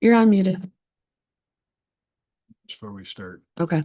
You're unmuted. Before we start. Okay.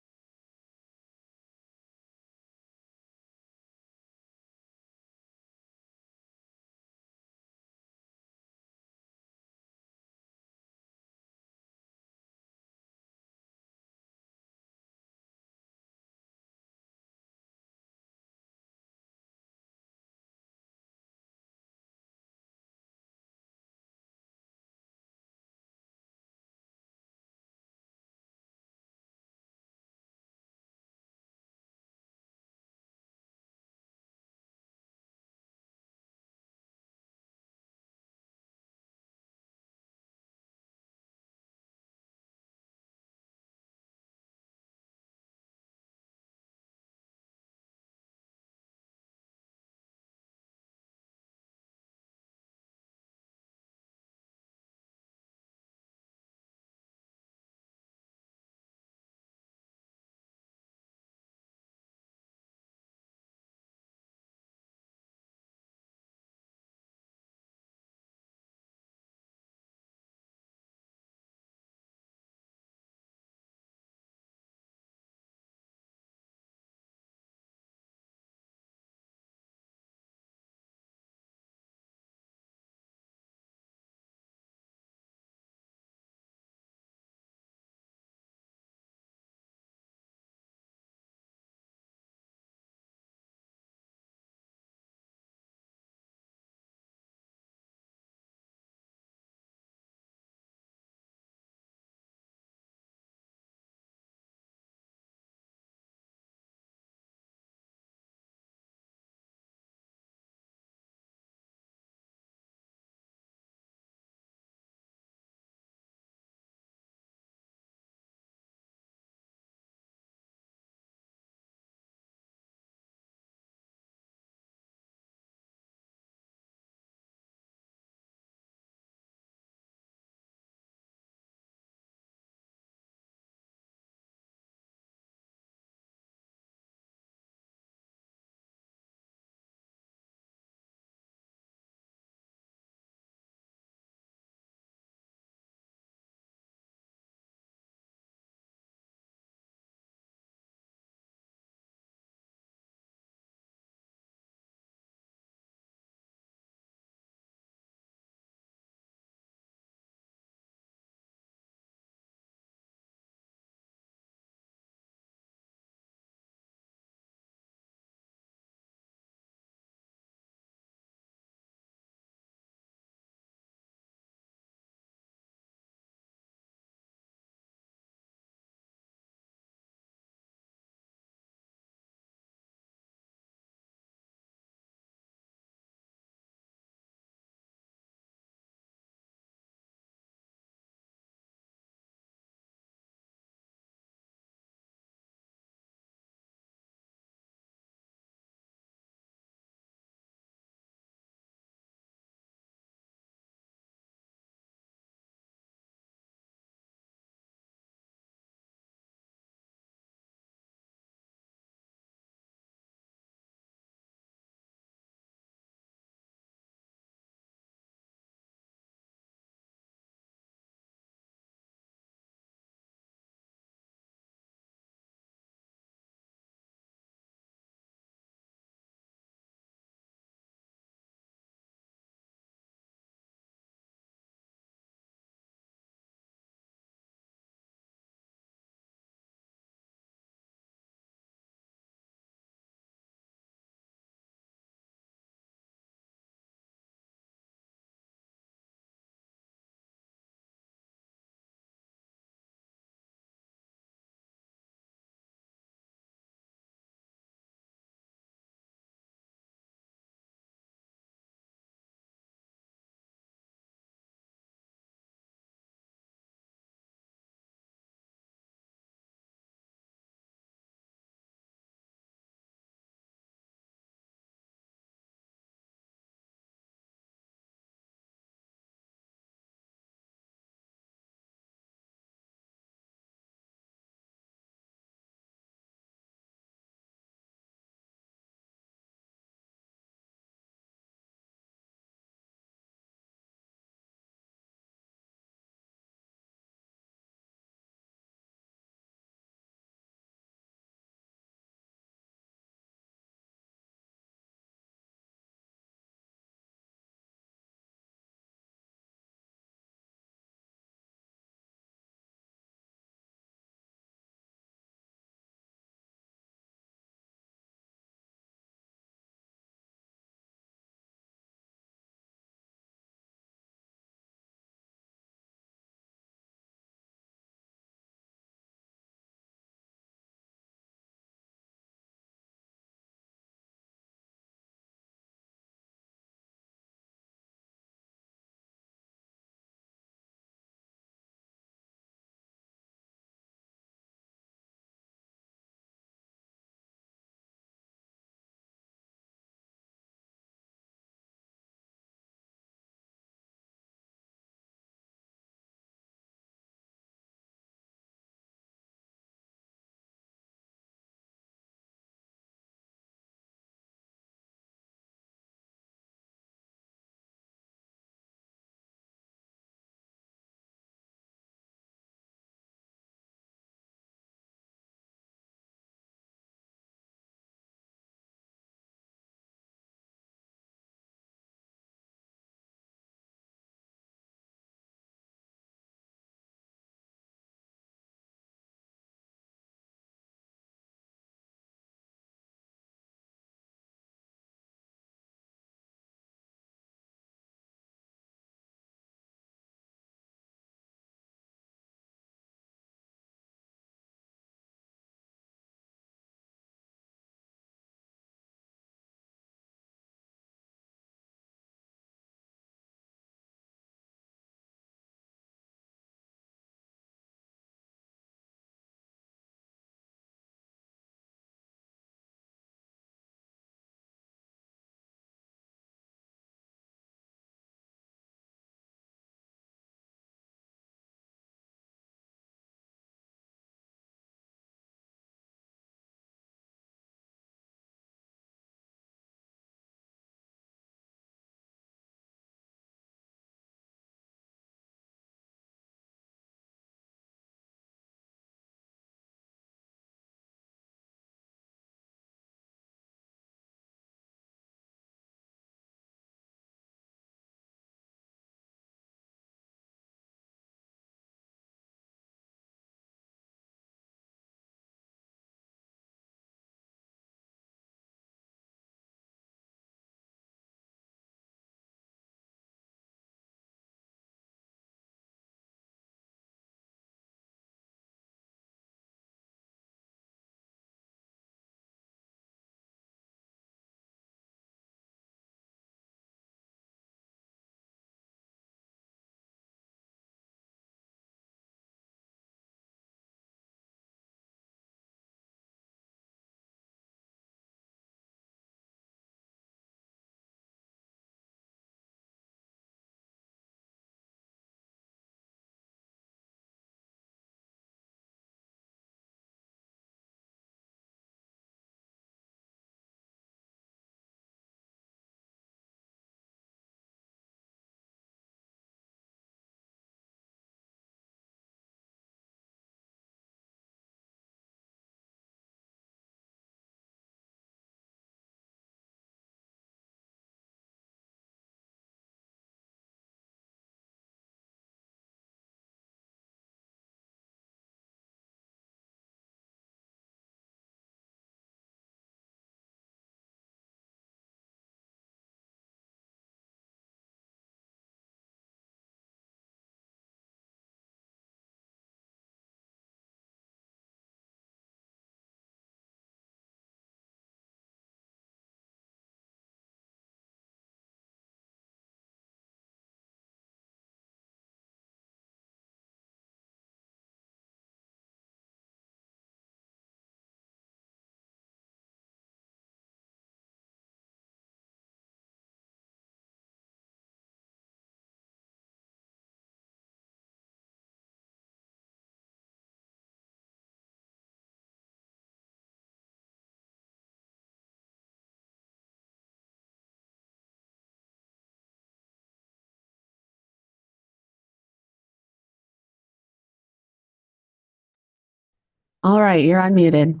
All right, you're unmuted.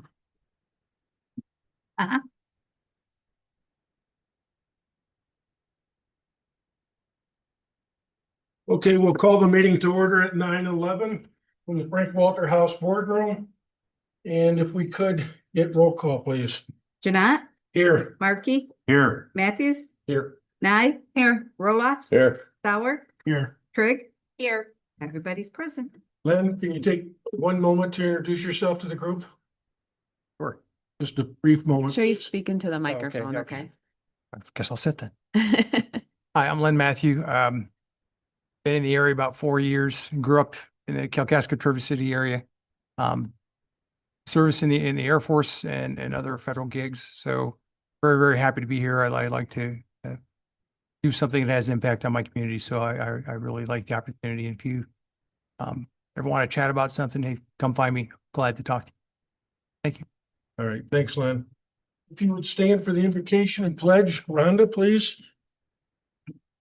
Okay, we'll call the meeting to order at 9:11 from the Frank Walter House Boardroom. And if we could get roll call, please. Janat, Here. Markey, Here. Matthews, Here. Nye, here, Roloffs, Here. Sauer, Here. Trigg, here. Everybody's present. Len, can you take one moment to introduce yourself to the group? Sure. Just a brief moment. Sure you please. speak into the microphone, gotcha. okay? I guess I'll sit then. Hi, I'm Len Matthew. Been in the area about 4 years, grew up in the Kalkaska Traverse City area. Service in the Air Force and other federal gigs. So very, very happy to be here. I like to do something that has an impact on my community. So I really like the opportunity. And if you ever want to chat about something, hey, come find me. Glad to talk to you. Thank you. All right, thanks, Len. If you would stand for the invocation and pledge, Rhonda, please.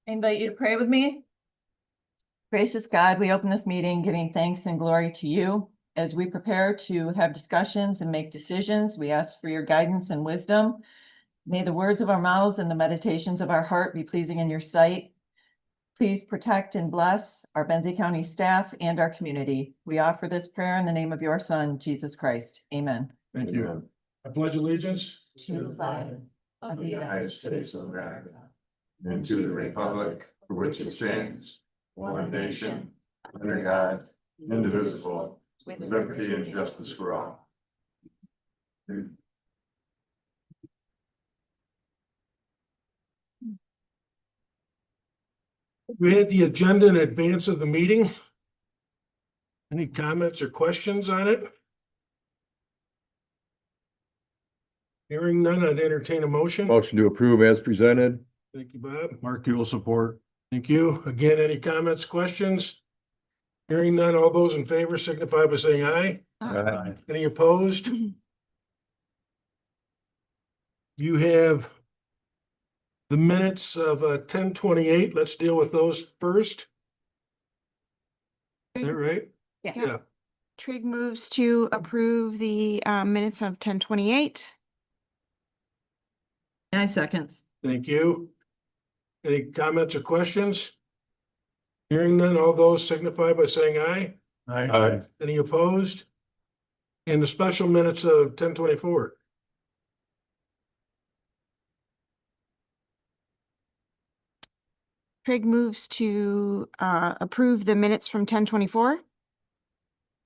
I invite you to pray with me. Gracious God, we open this meeting giving thanks and glory to you. As we prepare to have discussions and make decisions, we ask for your guidance and wisdom. May the words of our mouths and the meditations of our heart be pleasing in your sight. Please protect and bless our Benzie County staff and our community. We offer this prayer in the name of your Son, Jesus Christ. Amen. Thank you. I pledge allegiance To the flag of the United States of America, and to the republic for which it stands, one nation, under God, indivisible, with liberty and justice for all. We had the agenda in advance of the meeting. Any comments or questions on it? Hearing none, I'd entertain a motion. Motion to approve as presented. Thank you, Bob. Mark, you will support. Thank you. Again, any comments, questions? Hearing none, all those in favor signify by saying aye. Aye. Any opposed? You have the minutes of 10:28. Let's deal with those first. Is that right? Yeah. Trigg moves to approve the minutes of 10:28. And I seconds. Thank you. Any comments or questions? Hearing none, all those signify by saying aye. Aye. Any opposed? And the special minutes of 10:24. Trigg moves to approve the minutes from 10:24.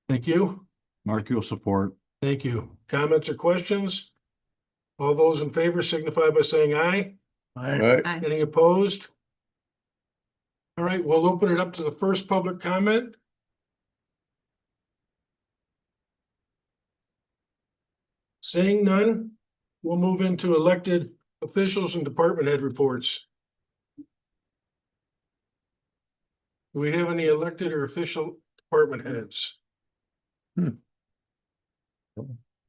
Thank you. Mark, you will support. Thank you. Comments or questions? All those in favor signify by saying aye. Aye. Any opposed? All right, we'll open it up to the first public comment. Seeing none, we'll move into elected officials and department head reports. Do we have any elected or official department heads? All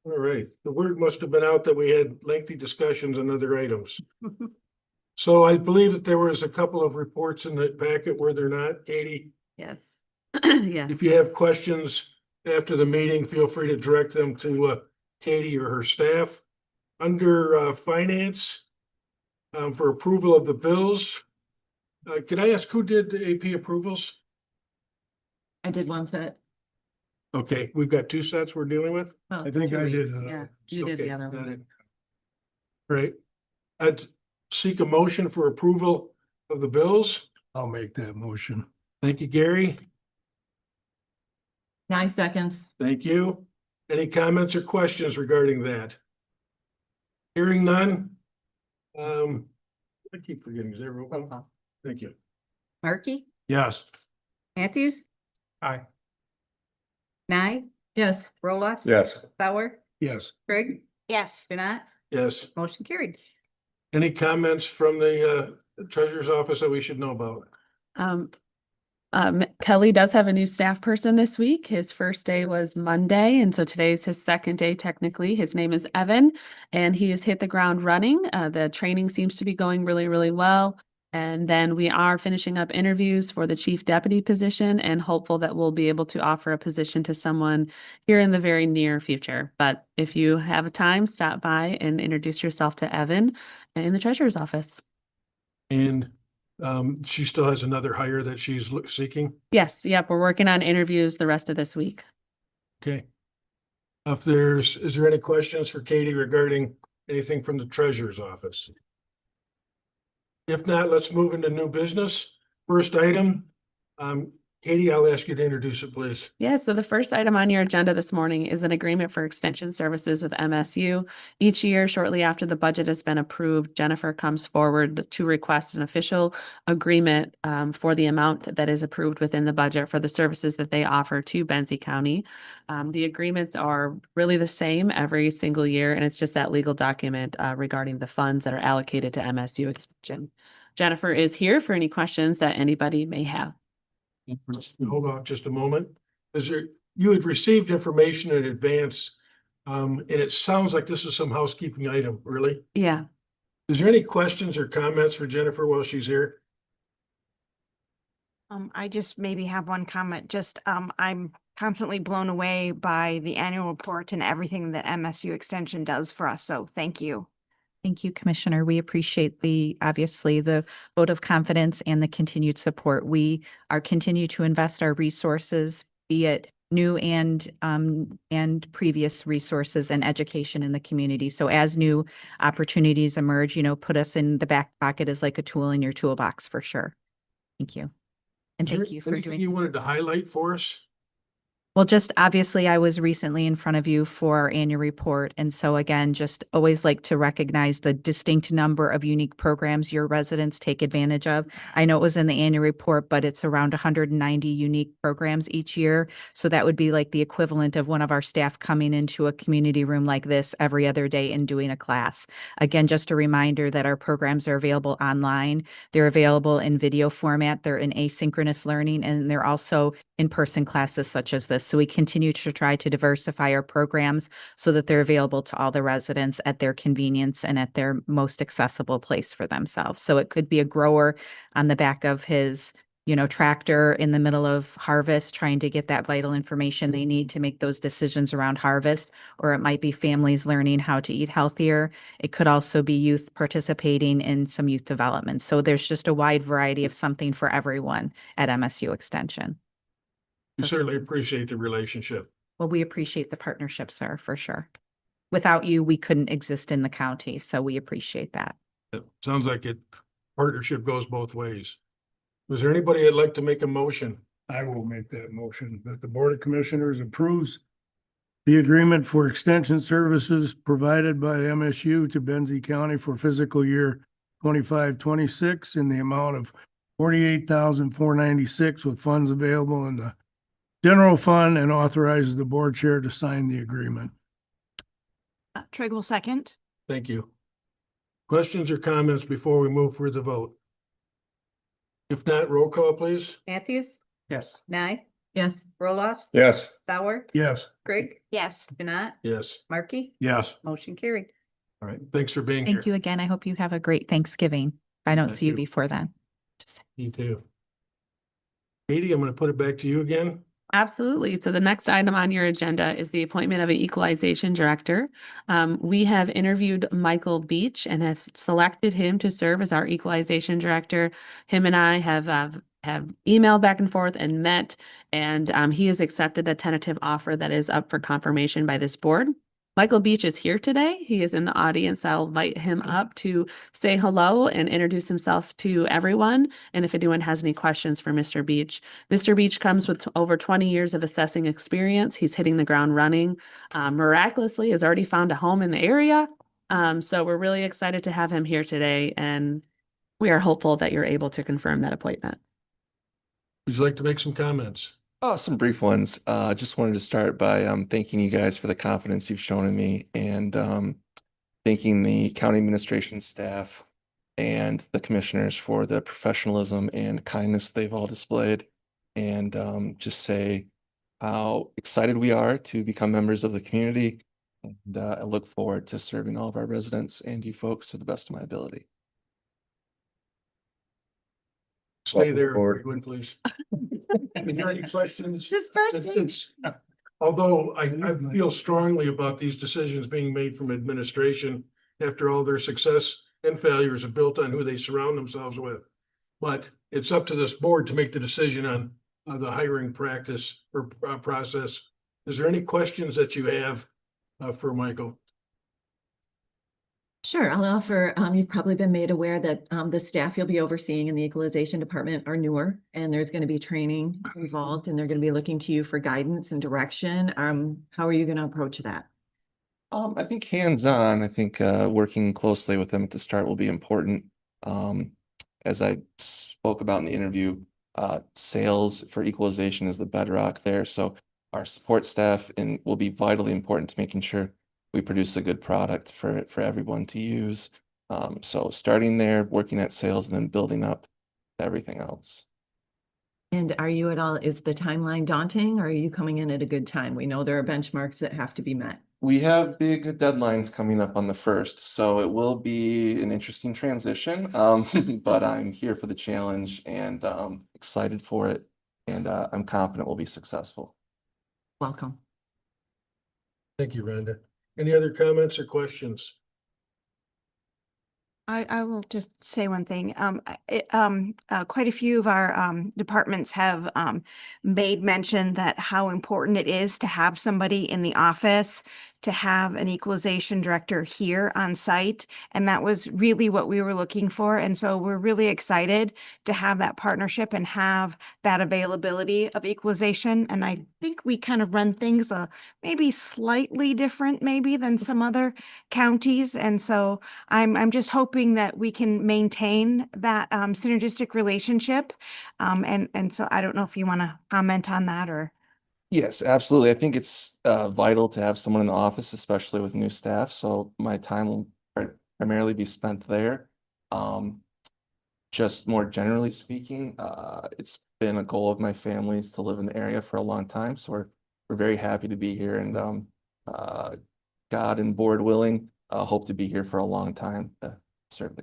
right, the word must have been out that we had lengthy discussions on other items. So I believe that there was a couple of reports in the packet where they're not. Katie, Yes. Yes. if you have questions after the meeting, feel free to direct them to Katie or her staff. Under finance, for approval of the bills, can I ask who did the AP approvals? I did one set. Okay, we've got two sets we're dealing with. I think I did. Yeah, you did Okay, the other got one. it. Right. I'd seek a motion for approval of the bills. I'll make that motion. Thank you, Gary. 9 seconds. Thank you. Any comments or questions regarding that? Hearing none. I keep forgetting, is that roll Roll call? call. Thank you. Markey, Yes. Matthews, Aye. Nye, Yes. Roloffs. Yes. Sauer, Yes. Trigg, Yes. Janat, Yes. motion carried. Any comments from the treasurer's office that we should know about? Kelly does have a new staff person this week. His first day was Monday, and so today's his second day technically. His name is Evan, and he has hit the ground running. The training seems to be going really, really well. And then we are finishing up interviews for the chief deputy position and hopeful that we'll be able to offer a position to someone here in the very near future. But if you have a time, stop by and introduce yourself to Evan in the treasurer's office. And she still has another hire that she's seeking. Yes, yep, we're working on interviews the rest of this week. Okay. Is there any questions for Katie regarding anything from the treasurer's office? If not, let's move into new business. First item, Katie, I'll ask you to introduce it, please. Yeah, so the first item on your agenda this morning is an agreement for extension services with MSU. Each year, shortly after the budget has been approved, Jennifer comes forward to request an official agreement for the amount that is approved within the budget for the services that they offer to Benzie County. The agreements are really the same every single year, and it's just that legal document regarding the funds that are allocated to MSU extension. Jennifer is here for any questions that anybody may have. Hold on just a moment. You had received information in advance, and it sounds like this is some housekeeping item, really? Yeah. Is there any questions or comments for Jennifer while she's here? I just maybe have one comment, I'm constantly blown away by the annual report and everything that MSU Extension does for us, so thank you. Thank you, Commissioner. We appreciate obviously the vote of confidence and the continued support. We are continue to invest our resources, be it new and previous resources and education in the community. So as new opportunities emerge, put us in the back pocket as like a tool in your toolbox for sure. Thank you. And Is there thank you for anything doing. you wanted to highlight for us? Well, just obviously, I was recently in front of you for our annual report. And so again, just always like to recognize the distinct number of unique programs your residents take advantage of. I know it was in the annual report, but it's around 190 unique programs each year. So that would be like the equivalent of one of our staff coming into a community room like this every other day and doing a class. Again, just a reminder that our programs are available online. They're available in video format. They're in asynchronous learning, and they're also in-person classes such as this. So we continue to try to diversify our programs so that they're available to all the residents at their convenience and at their most accessible place for themselves. So it could be a grower on the back of his, tractor in the middle of harvest, trying to get that vital information they need to make those decisions around harvest, or it might be families learning how to eat healthier. It could also be youth participating in some youth development. So there's just a wide variety of something for everyone at MSU Extension. We certainly appreciate the relationship. Well, we appreciate the partnership, sir, for sure. Without you, we couldn't exist in the county, so we appreciate that. It sounds like partnership goes both ways. Was there anybody that'd like to make a motion? I will make that motion that the Board of Commissioners approves the agreement for extension services provided by MSU to Benzie County for fiscal year 25-26 in the amount of $48,496 with funds available in the general fund, and authorizes the board chair to sign the agreement. Trigg will second. Thank you. Questions or comments before we move for the vote? If not, roll call, please. Matthews, Yes. Nye, Yes. Roloffs. Yes. Sauer, Yes. Trigg, Yes. Janat, Yes. Markey, Yes. motion carried. All right. Thanks for being here. Thank you again. I hope you have a great Thanksgiving. If I don't Thank see you you. before then. Just You too. Katie, I'm going to put it back to you again. Absolutely. So the next item on your agenda is the appointment of an equalization director. We have interviewed Michael Beach and have selected him to serve as our equalization director. Him and I have emailed back and forth and met, and he has accepted a tentative offer that is up for confirmation by this board. Michael Beach is here today. He is in the audience. I'll invite him up to say hello and introduce himself to everyone. And if anyone has any questions for Mr. Beach. Mr. Beach comes with over 20 years of assessing experience. He's hitting the ground running. Miraculously has already found a home in the area. So we're really excited to have him here today, and we are hopeful that you're able to confirm that appointment. Would you like to make some comments? Oh, some brief ones. Just wanted to start by thanking you guys for the confidence you've shown in me, and thanking the county administration staff and the commissioners for the professionalism and kindness they've all displayed, and just say how excited we are to become members of the community. And I look forward to serving all of our residents and you folks to the best of my ability. Stay there, if Board. you would, please. Is there any questions? This first It's- Although I feel strongly about these decisions being made from administration after all their success and failures are built on who they surround themselves with. But it's up to this board to make the decision on the hiring practice or process. Is there any questions that you have for Michael? Sure, I'll offer, you've probably been made aware that the staff you'll be overseeing in the equalization department are newer, and there's going to be training involved, and they're going to be looking to you for guidance and direction. How are you going to approach that? I think hands-on, I think working closely with them at the start will be important. As I spoke about in the interview, sales for equalization is the bedrock there. So our support staff will be vitally important to making sure we produce a good product for everyone to use. So starting there, working at sales, and then building up everything else. And are you at all, is the timeline daunting, or are you coming in at a good time? We know there are benchmarks that have to be met. We have big deadlines coming up on the 1st, so it will be an interesting transition. But I'm here for the challenge and excited for it, and I'm confident we'll be successful. Welcome. Thank you, Rhonda. Any other comments or questions? I will just say one thing. Quite a few of our departments have made mention that how important it is to have somebody in the office, to have an equalization director here on site. And that was really what we were looking for. And so we're really excited to have that partnership and have that availability of equalization. And I think we kind of run things maybe slightly different maybe than some other counties. And so I'm just hoping that we can maintain that synergistic relationship. And so I don't know if you want to comment on that or. Yes, absolutely. I think it's vital to have someone in the office, especially with new staff. So my time will primarily be spent there. Just more generally speaking, it's been a goal of my family's to live in the area for a long time. So we're very happy to be here, and God and board willing, hope to be here for a long time to serve the.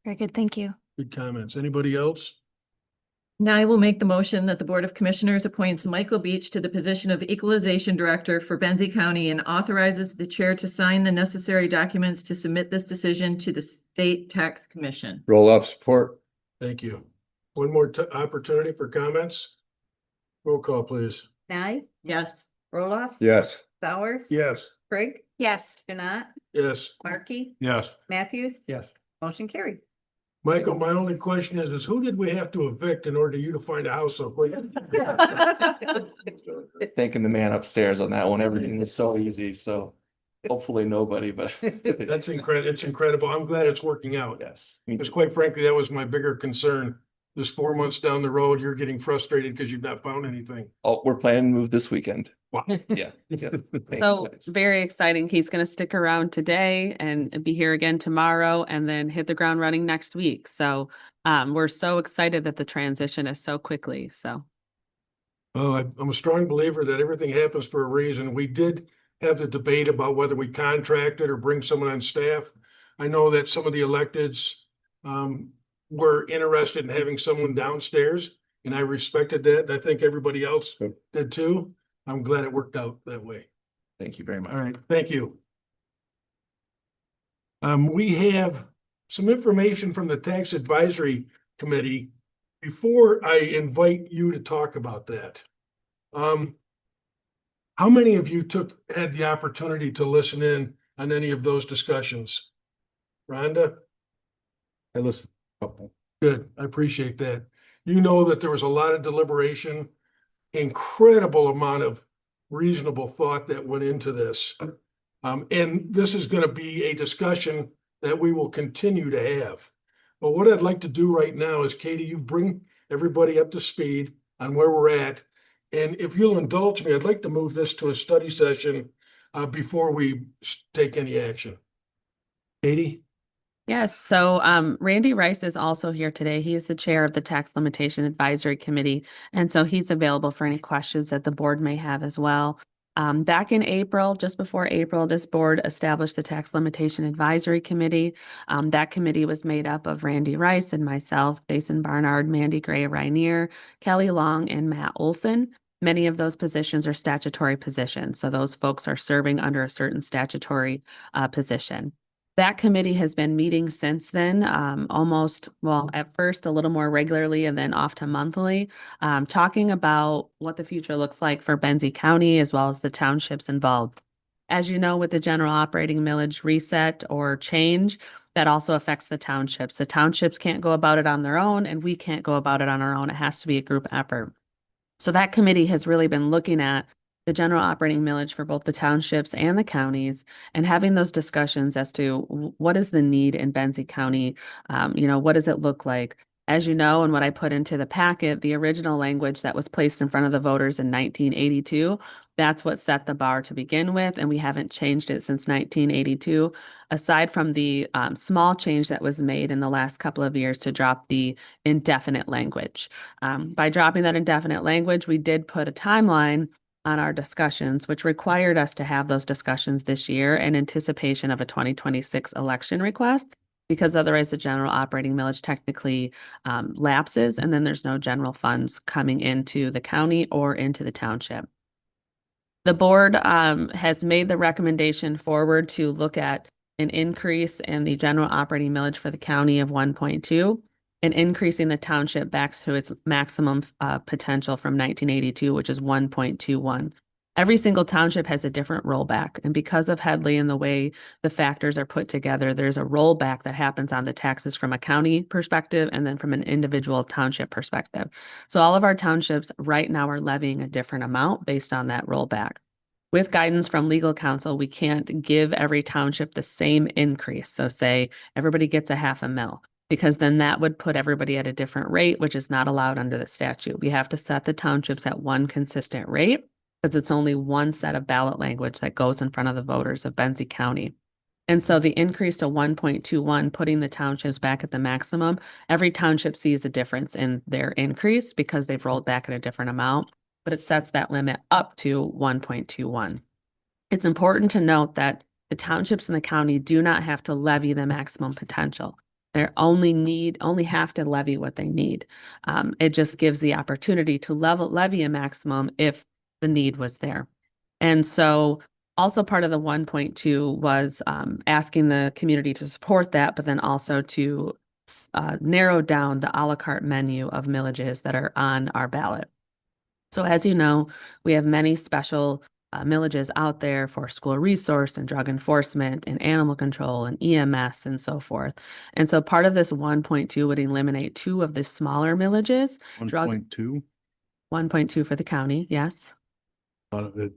Very good. Thank you. Good comments. Anybody else? Now I will make the motion that the Board of Commissioners appoints Michael Beach to the position of Equalization Director for Benzie County and authorizes the chair to sign the necessary documents to submit this decision to the State Tax Commission. Roll off support. Thank you. One more opportunity for comments. Roll call, please. Nye, Yes. Roloffs. Yes. Sauer. Yes. Craig, Yes. Janat, Yes. Markey, Yes. Matthews, Yes. motion carried. Michael, my only question is who did we have to evict in order for you to find a house so quick? Thanking the man upstairs on that one. Everything was so easy. So hopefully nobody, but That's incredible. It's incredible. I'm glad it's working out. yes. Because quite frankly, that was my bigger concern. This 4 months down the road, you're getting frustrated because you've not found anything. Oh, we're planning to move this weekend. Wow. Yeah. Yeah. Thank So you, guys. very exciting. He's going to stick around today and be here again tomorrow and then hit the ground running next week. So we're so excited that the transition is so quickly. So Well, I'm a strong believer that everything happens for a reason. We did have the debate about whether we contracted or bring someone on staff. I know that some of the electeds were interested in having someone downstairs, and I respected that. And I think everybody else did too. I'm glad it worked out that way. Thank you very much. All right, thank you. We have some information from the Tax Advisory Committee before I invite you to talk about that. How many of you had the opportunity to listen in on any of those discussions? Rhonda? I listen. Good, I appreciate that. You know that there was a lot of deliberation, incredible amount of reasonable thought that went into this. And this is going to be a discussion that we will continue to have. But what I'd like to do right now is, Katie, you bring everybody up to speed on where we're at. And if you'll indulge me, I'd like to move this to a study session before we take any action. Katie? yes, so Randy Rice is also here today. He is the chair of the Tax Limitation Advisory Committee. And so he's available for any questions that the board may have as well. Back in April, just before April, this board established the Tax Limitation Advisory Committee. That committee was made up of Randy Rice and myself, Jason Barnard, Mandy Gray Rainier, Kelly Long, and Matt Olson. Many of those positions are statutory positions, so those folks are serving under a certain statutory position. That committee has been meeting since then, almost, well, at first a little more regularly and then off to monthly, talking about what the future looks like for Benzie County as well as the townships involved. As you know, with the general operating millage reset or change, that also affects the townships. The townships can't go about it on their own, and we can't go about it on our own. It has to be a group effort. So that committee has really been looking at the general operating millage for both the townships and the counties and having those discussions as to what is the need in Benzie County? What does it look like? As you know, and what I put into the packet, the original language that was placed in front of the voters in 1982, that's what set the bar to begin with, and we haven't changed it since 1982, aside from the small change that was made in the last couple of years to drop the indefinite language. By dropping that indefinite language, we did put a timeline on our discussions, which required us to have those discussions this year in anticipation of a 2026 election request, because otherwise the general operating millage technically lapses, and then there's no general funds coming into the county or into the township. The board has made the recommendation forward to look at an increase in the general operating millage for the county of 1.2 and increasing the township back to its maximum potential from 1982, which is 1.21. Every single township has a different rollback. And because of Headley and the way the factors are put together, there's a rollback that happens on the taxes from a county perspective and then from an individual township perspective. So all of our townships right now are levying a different amount based on that rollback. With guidance from legal counsel, we can't give every township the same increase. So say everybody gets a $0.5 because then that would put everybody at a different rate, which is not allowed under the statute. We have to set the townships at one consistent rate because it's only one set of ballot language that goes in front of the voters of Benzie County. And so the increase to 1.21, putting the townships back at the maximum, every township sees a difference in their increase because they've rolled back at a different amount, but it sets that limit up to 1.21. It's important to note that the townships in the county do not have to levy the maximum potential. They only have to levy what they need. It just gives the opportunity to levy a maximum if the need was there. And so also part of the 1.2 was asking the community to support that, but then also to narrow down the a la carte menu of millages that are on our ballot. So as you know, we have many special millages out there for school resource and drug enforcement and animal control and EMS and so forth. And so part of this 1.2 would eliminate two of the smaller millages. 1.2, 1.2 for the county, yes. out of it.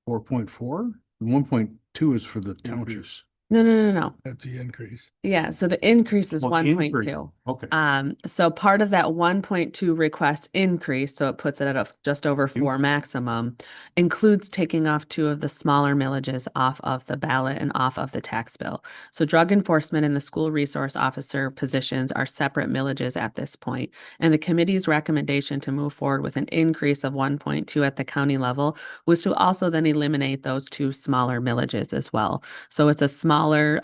4.4, 1.2 is for the townships. No. That's the increase. Yeah, so the increase is Well, 1.2. Okay. So part of that 1.2 request increase, so it puts it at just over 4 maximum, includes taking off two of the smaller millages off of the ballot and off of the tax bill. So drug enforcement and the school resource officer positions are separate millages at this point. And the committee's recommendation to move forward with an increase of 1.2 at the county level was to also then eliminate those two smaller millages as well. So it's a smaller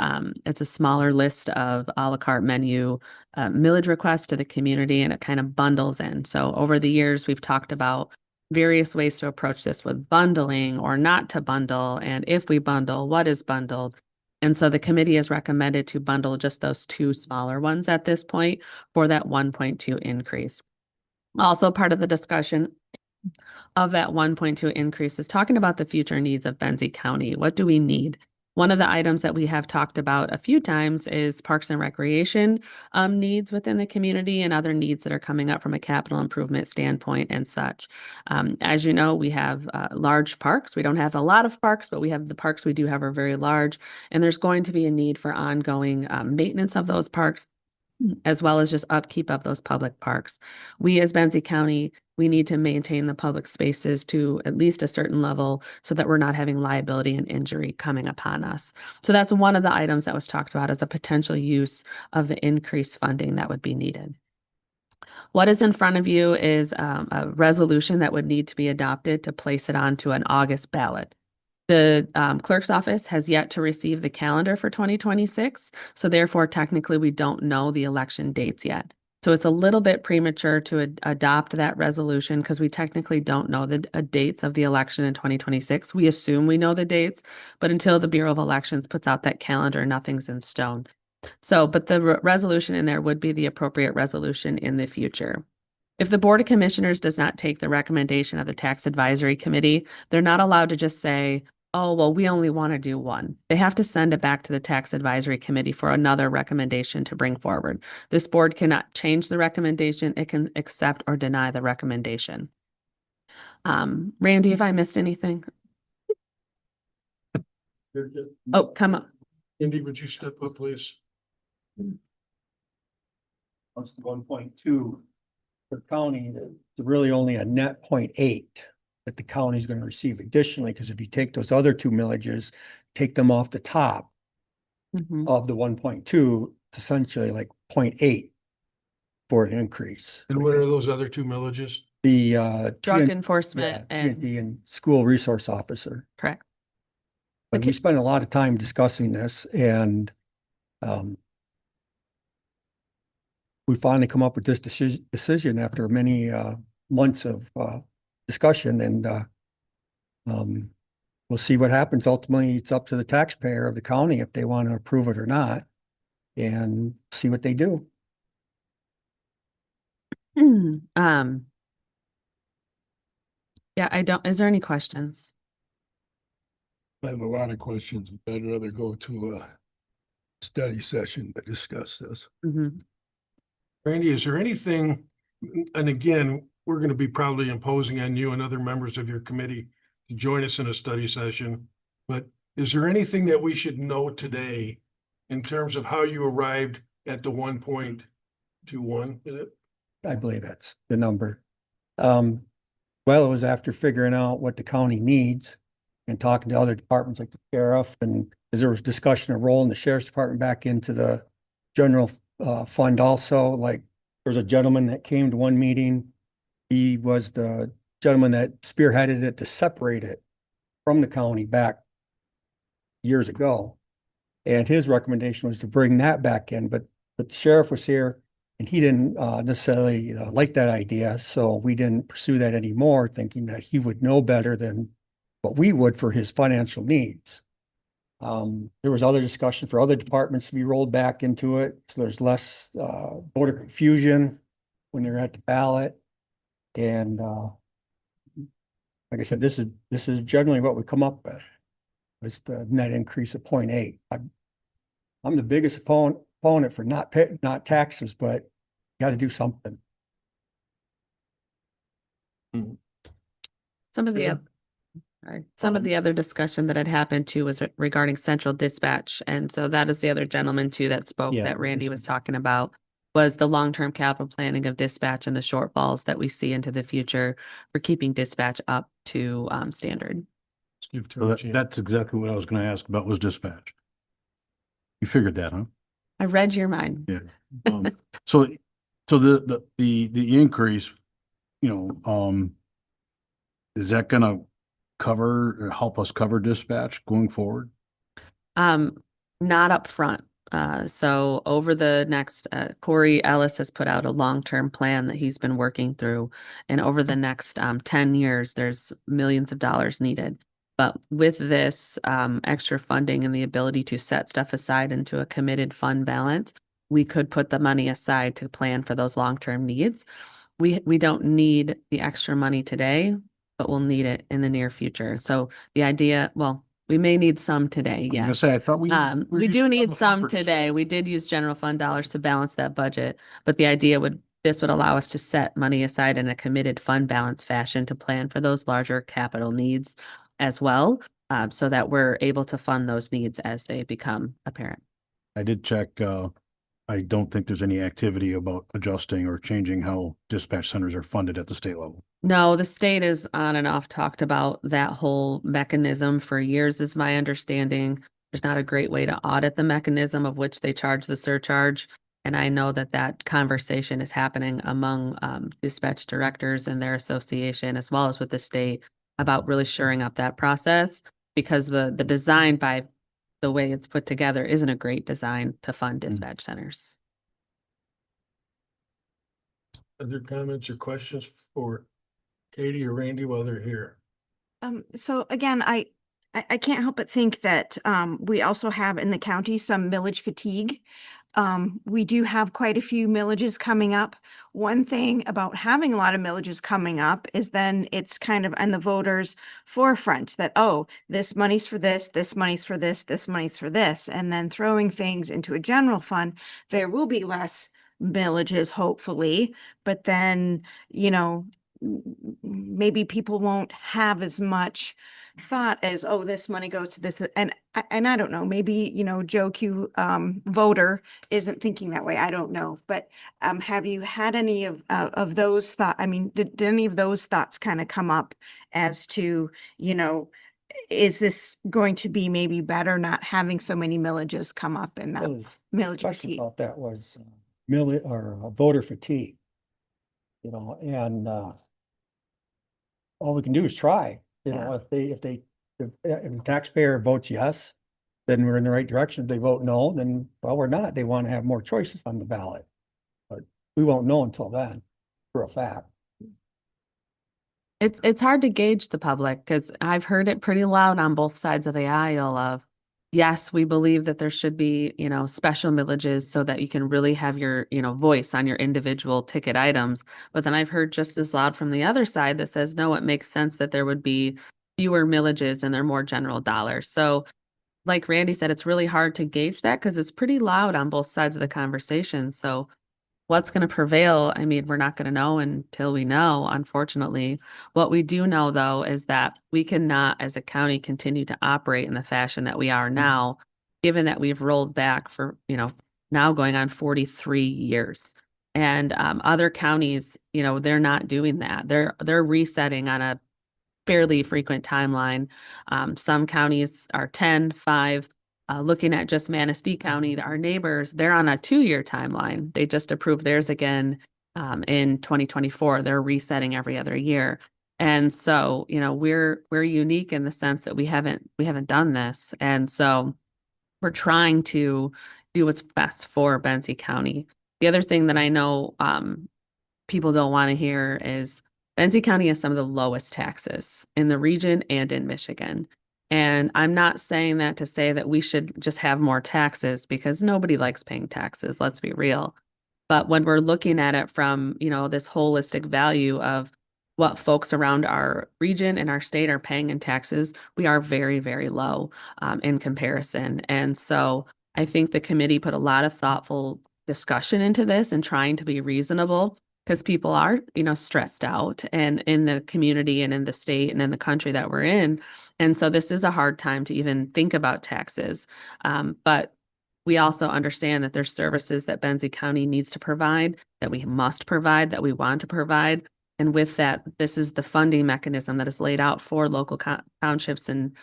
list of a la carte menu millage requests to the community, and it kind of bundles in. So over the years, we've talked about various ways to approach this with bundling or not to bundle. And if we bundle, what is bundled? And so the committee has recommended to bundle just those two smaller ones at this point for that 1.2 increase. Also part of the discussion of that 1.2 increase is talking about the future needs of Benzie County. What do we need? One of the items that we have talked about a few times is parks and recreation needs within the community and other needs that are coming up from a capital improvement standpoint and such. As you know, we have large parks. We don't have a lot of parks, but we have the parks we do have are very large, and there's going to be a need for ongoing maintenance of those parks, as well as just upkeep of those public parks. We as Benzie County, we need to maintain the public spaces to at least a certain level so that we're not having liability and injury coming upon us. So that's one of the items that was talked about as a potential use of the increased funding that would be needed. What is in front of you is a resolution that would need to be adopted to place it onto an August ballot. The clerk's office has yet to receive the calendar for 2026, so therefore technically we don't know the election dates yet. So it's a little bit premature to adopt that resolution because we technically don't know the dates of the election in 2026. We assume we know the dates, but until the Bureau of Elections puts out that calendar, nothing's in stone. So, but the resolution in there would be the appropriate resolution in the future. If the Board of Commissioners does not take the recommendation of the Tax Advisory Committee, they're not allowed to just say, oh, well, we only want to do one. They have to send it back to the Tax Advisory Committee for another recommendation to bring forward. This board cannot change the recommendation. It can accept or deny the recommendation. Randy, have I missed anything? Oh, come up. Andy, would you step up, please? What's the 1.2 for county? It's really only a net 0.8 that the county is going to receive additionally, because if you take those other two millages, take them off the top of the 1.2, it's essentially like 0.8 for an increase. And what are those other two millages? The Drug TN enforcement and TND and school resource officer. correct. But we spent a lot of time discussing this, and we finally come up with this decision after many months of discussion, and we'll see what happens. Ultimately, it's up to the taxpayer of the county if they want to approve it or not, and see what they do. Yeah, is there any questions? I have a lot of questions, but I'd rather go to a study session to discuss this. Randy, is there anything, and again, we're going to be probably imposing on you and other members of your committee to join us in a study session, but is there anything that we should know today in terms of how you arrived at the 1.21? Is it? I believe that's the number. Well, it was after figuring out what the county needs and talking to other departments like the sheriff, and as there was discussion of rolling the sheriff's department back into the general fund also. Like, there's a gentleman that came to one meeting. He was the gentleman that spearheaded it to separate it from the county back years ago. And his recommendation was to bring that back in, but the sheriff was here and he didn't necessarily like that idea. So we didn't pursue that anymore, thinking that he would know better than what we would for his financial needs. There was other discussion for other departments to be rolled back into it. So there's less voter confusion when they're at the ballot. And like I said, this is generally what we come up with. It's the net increase of 0.8. I'm the biggest opponent for not taxes, but you got to do something. Some of the other discussion that had happened too was regarding central dispatch. And so that is the other gentleman too that spoke Yeah. that Randy was talking about, was the long-term capital planning of dispatch and the shortfalls that we see into the future for keeping dispatch up to standard. Let's give So Terry a chance. that's exactly what I was going to ask about, was dispatch. You figured that, huh? I read your mind. Yeah. So the increase, is that gonna cover or help us cover dispatch going forward? Not up front. So over the next, Corey Ellis has put out a long-term plan that he's been working through. And over the next 10 years, there's millions of dollars needed. But with this extra funding and the ability to set stuff aside into a committed fund balance, we could put the money aside to plan for those long-term needs. We don't need the extra money today, but we'll need it in the near future. So the idea, well, we may need some today, I'm yeah. gonna say, I thought we Do need some today. We did use general fund dollars to balance that budget, but the idea this would allow us to set money aside in a committed fund balance fashion to plan for those larger capital needs as well, so that we're able to fund those needs as they become apparent. I did check, I don't think there's any activity about adjusting or changing how dispatch centers are funded at the state level. No, the state is on and off talked about that whole mechanism for years, is my understanding. There's not a great way to audit the mechanism of which they charge the surcharge. And I know that that conversation is happening among dispatch directors and their association, as well as with the state, about really shoring up that process, because the design by the way it's put together isn't a great design to fund dispatch centers. Other comments or questions for Katie or Randy while they're here? So again, I can't help but think that we also have in the county some millage fatigue. We do have quite a few millages coming up. One thing about having a lot of millages coming up is then it's kind of on the voters' forefront that, oh, this money's for this money's for this money's for this. And then throwing things into a general fund, there will be less millages, hopefully. But then, you know, maybe people won't have as much thought as, oh, this money goes to this, and I don't know, maybe, you know, Joe Q voter isn't thinking that way. I don't know, but have you had any of those thoughts? I mean, did any of those thoughts kind of come up as to, you know, is this going to be maybe better not having so many millages come up in that millage Question fatigue? about that was voter fatigue. You know, and all we can do is try. You know, if the taxpayer votes yes, then we're in the right direction. If they vote no, then, well, we're not. They want to have more choices on the ballot. But we won't know until then, for a fact. It's hard to gauge the public, because I've heard it pretty loud on both sides of the aisle of, yes, we believe that there should be, you know, special millages so that you can really have your, you know, voice on your individual ticket items. But then I've heard just as loud from the other side that says, no, it makes sense that there would be fewer millages and they're more general dollars. So like Randy said, it's really hard to gauge that because it's pretty loud on both sides of the conversation. So what's going to prevail? I mean, we're not going to know until we know, unfortunately. What we do know, though, is that we cannot, as a county, continue to operate in the fashion that we are now, given that we've rolled back for, you know, now going on 43 years. And other counties, you know, they're not doing that. They're resetting on a fairly frequent timeline. Some counties are 10, 5. Looking at just Manistee County, our neighbors, they're on a 2-year timeline. They just approved theirs again in 2024. They're resetting every other year. And so, you know, we're unique in the sense that we haven't done this. And so we're trying to do what's best for Benzie County. The other thing that I know people don't want to hear is Benzie County has some of the lowest taxes in the region and in Michigan. And I'm not saying that to say that we should just have more taxes, because nobody likes paying taxes, let's be real. But when we're looking at it from, you know, this holistic value of what folks around our region and our state are paying in taxes, we are very, very low in comparison. And so I think the committee put a lot of thoughtful discussion into this and trying to be reasonable, because people are, you know, stressed out and in the community and in the state and in the country that we're in. And so this is a hard time to even think about taxes. But we also understand that there's services that Benzie County needs to provide, that we must provide, that we want to provide. And with that, this is the funding mechanism that is laid out for local townships and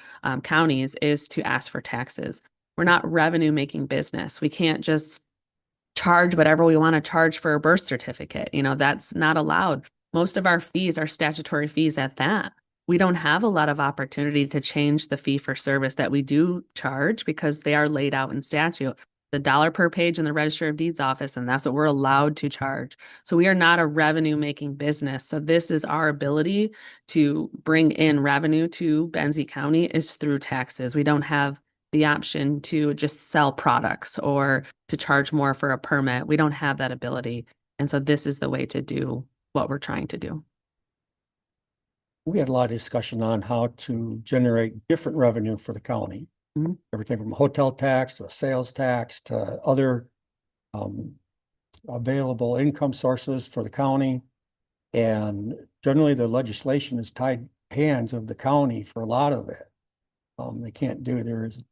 counties, is to ask for taxes. We're not revenue making business. We can't just charge whatever we want to charge for a birth certificate. You know, that's not allowed. Most of our fees are statutory fees at that. We don't have a lot of opportunity to change the fee for service that we do charge, because they are laid out in statute. The $1 per page in the Register of Deeds office, and that's what we're allowed to charge. So we are not a revenue making business. So this is our ability to bring in revenue to Benzie County, is through taxes. We don't have the option to just sell products or to charge more for a permit. We don't have that ability. And so this is the way to do what we're trying to do. We had a lot of discussion on how to generate different revenue for the county. Mhm. Everything from hotel tax to a sales tax to other available income sources for the county. And generally the legislation is tied hands of the county for a lot of it. They can't do theirs.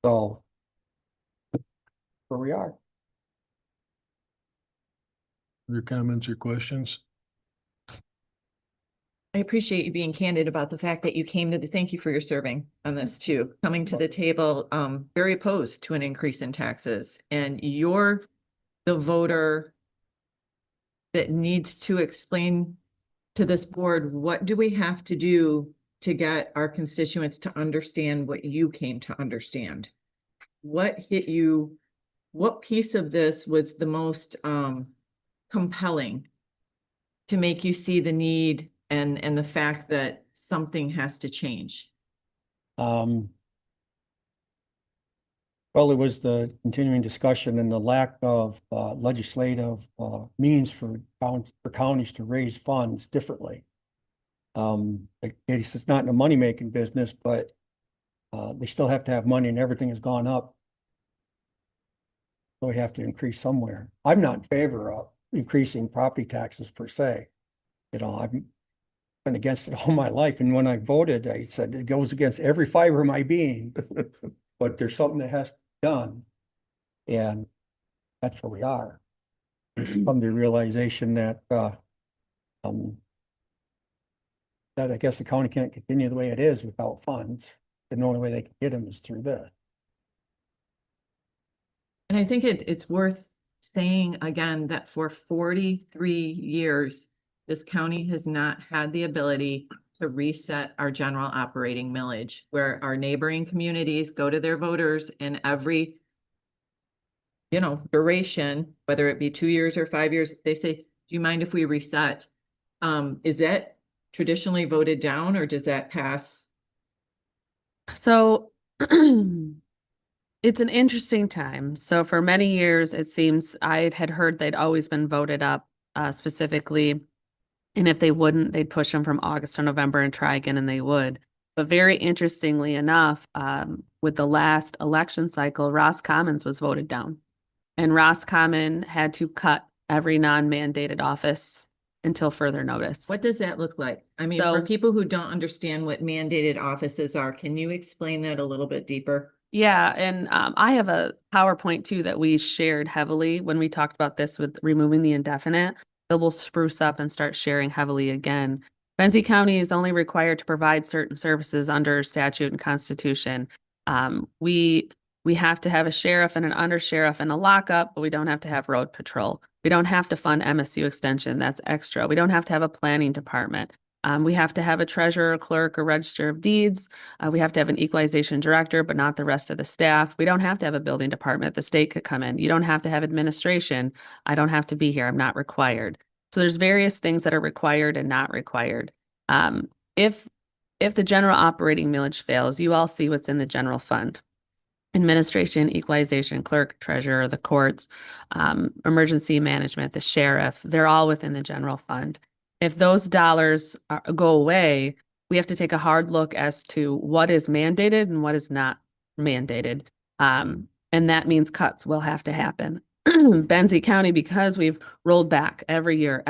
So where we are. Other comments or questions? I appreciate you being candid about the fact that you came to thank you for your serving on this too, coming to the table, very opposed to an increase in taxes, and your the voter that needs to explain to this board, what do we have to do to get our constituents to understand what you came to understand? What hit you? What piece of this was the most compelling to make you see the need and the fact that something has to change? Well, it was the continuing discussion and the lack of legislative means for counties to raise funds differently. Like Katie says, it's not in a money-making business, but they still have to have money and everything has gone up. So we have to increase somewhere. I'm not in favor of increasing property taxes per se. You know, I've been against it all my life. And when I voted, I said it goes against every fiber of my being. But there's something that has to be done. And that's where we are. There's come to the realization that that I guess the county can't continue the way it is without funds. And the only way they can get them is through this. And I think it's worth saying again that for 43 years, this county has not had the ability to reset our general operating millage, where our neighboring communities go to their voters in every, duration, whether it be 2 years or 5 years, they say, do you mind if we reset? Is that traditionally voted down, or does that pass? So it's an interesting time. So for many years, it seems I had heard they'd always been voted up specifically. And if they wouldn't, they'd push them from August to November and try again, and they would. But very interestingly enough, with the last election cycle, Roscommons was voted down. And Roscommon had to cut every non-mandated office until further notice. What does that look like? I mean, So- for people who don't understand what mandated offices are, can you explain that a little bit deeper? Yeah, and I have a PowerPoint too that we shared heavily when we talked about this with removing the indefinite. That will spruce up and start sharing heavily again. Benzie County is only required to provide certain services under statute and constitution. We have to have a sheriff and an undersheriff and a lockup, but we don't have to have road patrol. We don't have to fund MSU extension. That's extra. We don't have to have a planning department. We have to have a treasurer, clerk, or register of deeds. We have to have an equalization director, but not the rest of the staff. We don't have to have a building department. The state could come in. You don't have to have administration. I don't have to be here. I'm not required. So there's various things that are required and not required. If the general operating millage fails, you all see what's in the general fund. Administration, equalization, clerk, treasurer, the courts, emergency management, the sheriff, they're all within the general fund. If those dollars go away, we have to take a hard look as to what is mandated and what is not mandated. And that means cuts will have to happen. Benzie County, because we've rolled back every year,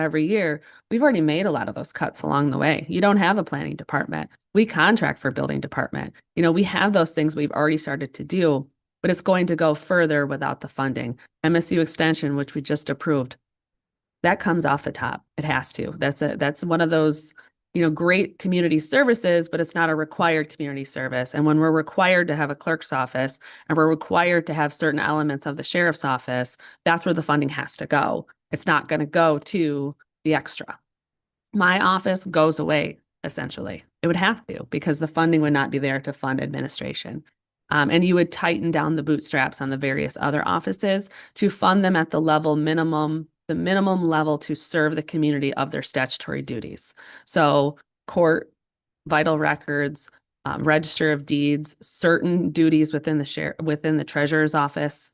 we've already made a lot of those cuts along the way. You don't have a planning department. We contract for building department. We have those things we've already started to do, but it's going to go further without the funding. MSU extension, which we just approved, that comes off the top. It has to. That's one of those, great community services, but it's not a required community service. And when we're required to have a clerk's office and we're required to have certain elements of the sheriff's office, that's where the funding has to go. It's not going to go to the extra. My office goes away, essentially. It would have to, because the funding would not be there to fund administration. And you would tighten down the bootstraps on the various other offices to fund them at the minimum level to serve the community of their statutory duties. So court, vital records, register of deeds, certain duties within the treasurer's office,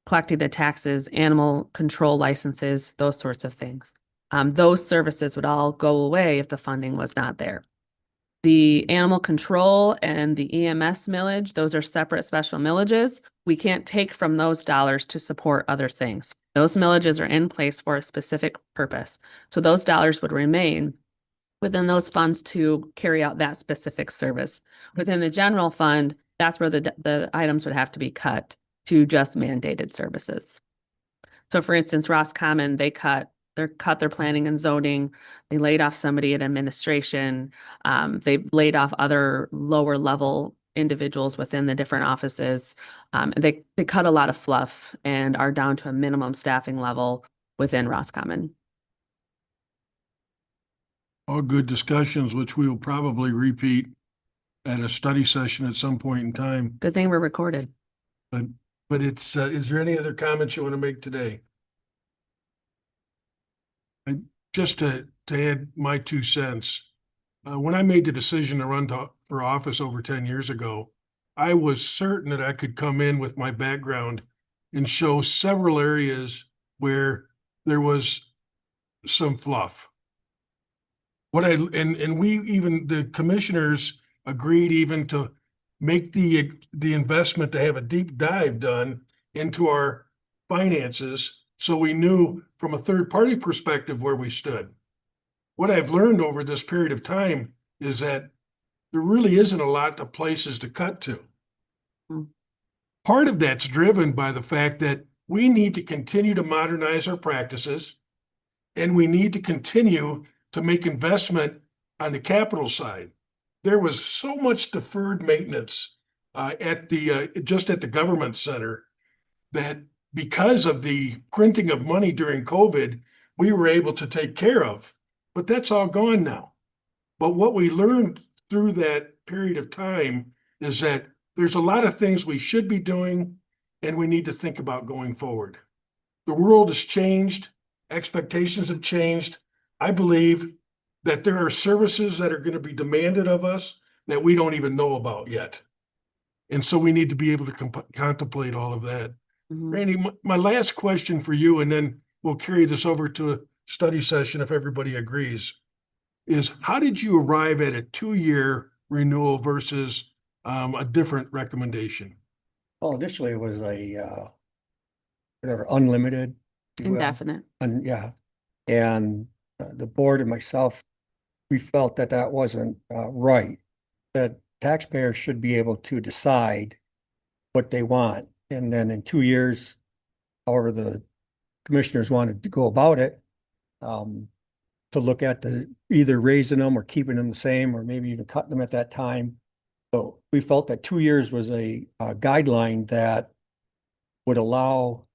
collecting the taxes, animal control licenses, those sorts of things. Those services would all go away if the funding was not there. The animal control and the EMS millage, those are separate special millages. We can't take from those dollars to support other things. Those millages are in place for a specific purpose. So those dollars would remain within those funds to carry out that specific service. Within the general fund, that's where the items would have to be cut to just mandated services. So for instance, Roscommon, they cut their planning and zoning. They laid off somebody at administration. They laid off other lower level individuals within the different offices. They cut a lot of fluff and are down to a minimum staffing level within Roscommon. All good discussions, which we will probably repeat at a study session at some point in time. Good thing we're recorded. But it's, is there any other comments you want to make today? Just to add my 2 cents, when I made the decision to run for office over 10 years ago, I was certain that I could come in with my background and show several areas where there was some fluff. And we even, the commissioners agreed even to make the investment to have a deep dive done into our finances, so we knew from a third party perspective where we stood. What I've learned over this period of time is that there really isn't a lot of places to cut to. Part of that's driven by the fact that we need to continue to modernize our practices, and we need to continue to make investment on the capital side. There was so much deferred maintenance at the government center that because of the printing of money during COVID, we were able to take care of, but that's all gone now. But what we learned through that period of time is that there's a lot of things we should be doing and we need to think about going forward. The world has changed, expectations have changed. I believe that there are services that are going to be demanded of us that we don't even know about yet. And so we need to be able to contemplate all of that. Randy, my last question for you, and then we'll carry this over to a study session if everybody agrees, is how did you arrive at a 2-year renewal versus a different recommendation? Well, initially it was a whatever, unlimited. if you will. Indefinite. And yeah, and the board and myself, we felt that that wasn't right. That taxpayers should be able to decide what they want. And then in 2 years, however the commissioners wanted to go about it, to look at the either raising them or keeping them the same, or maybe even cutting them at that time. So we felt that 2 years was a guideline that would allow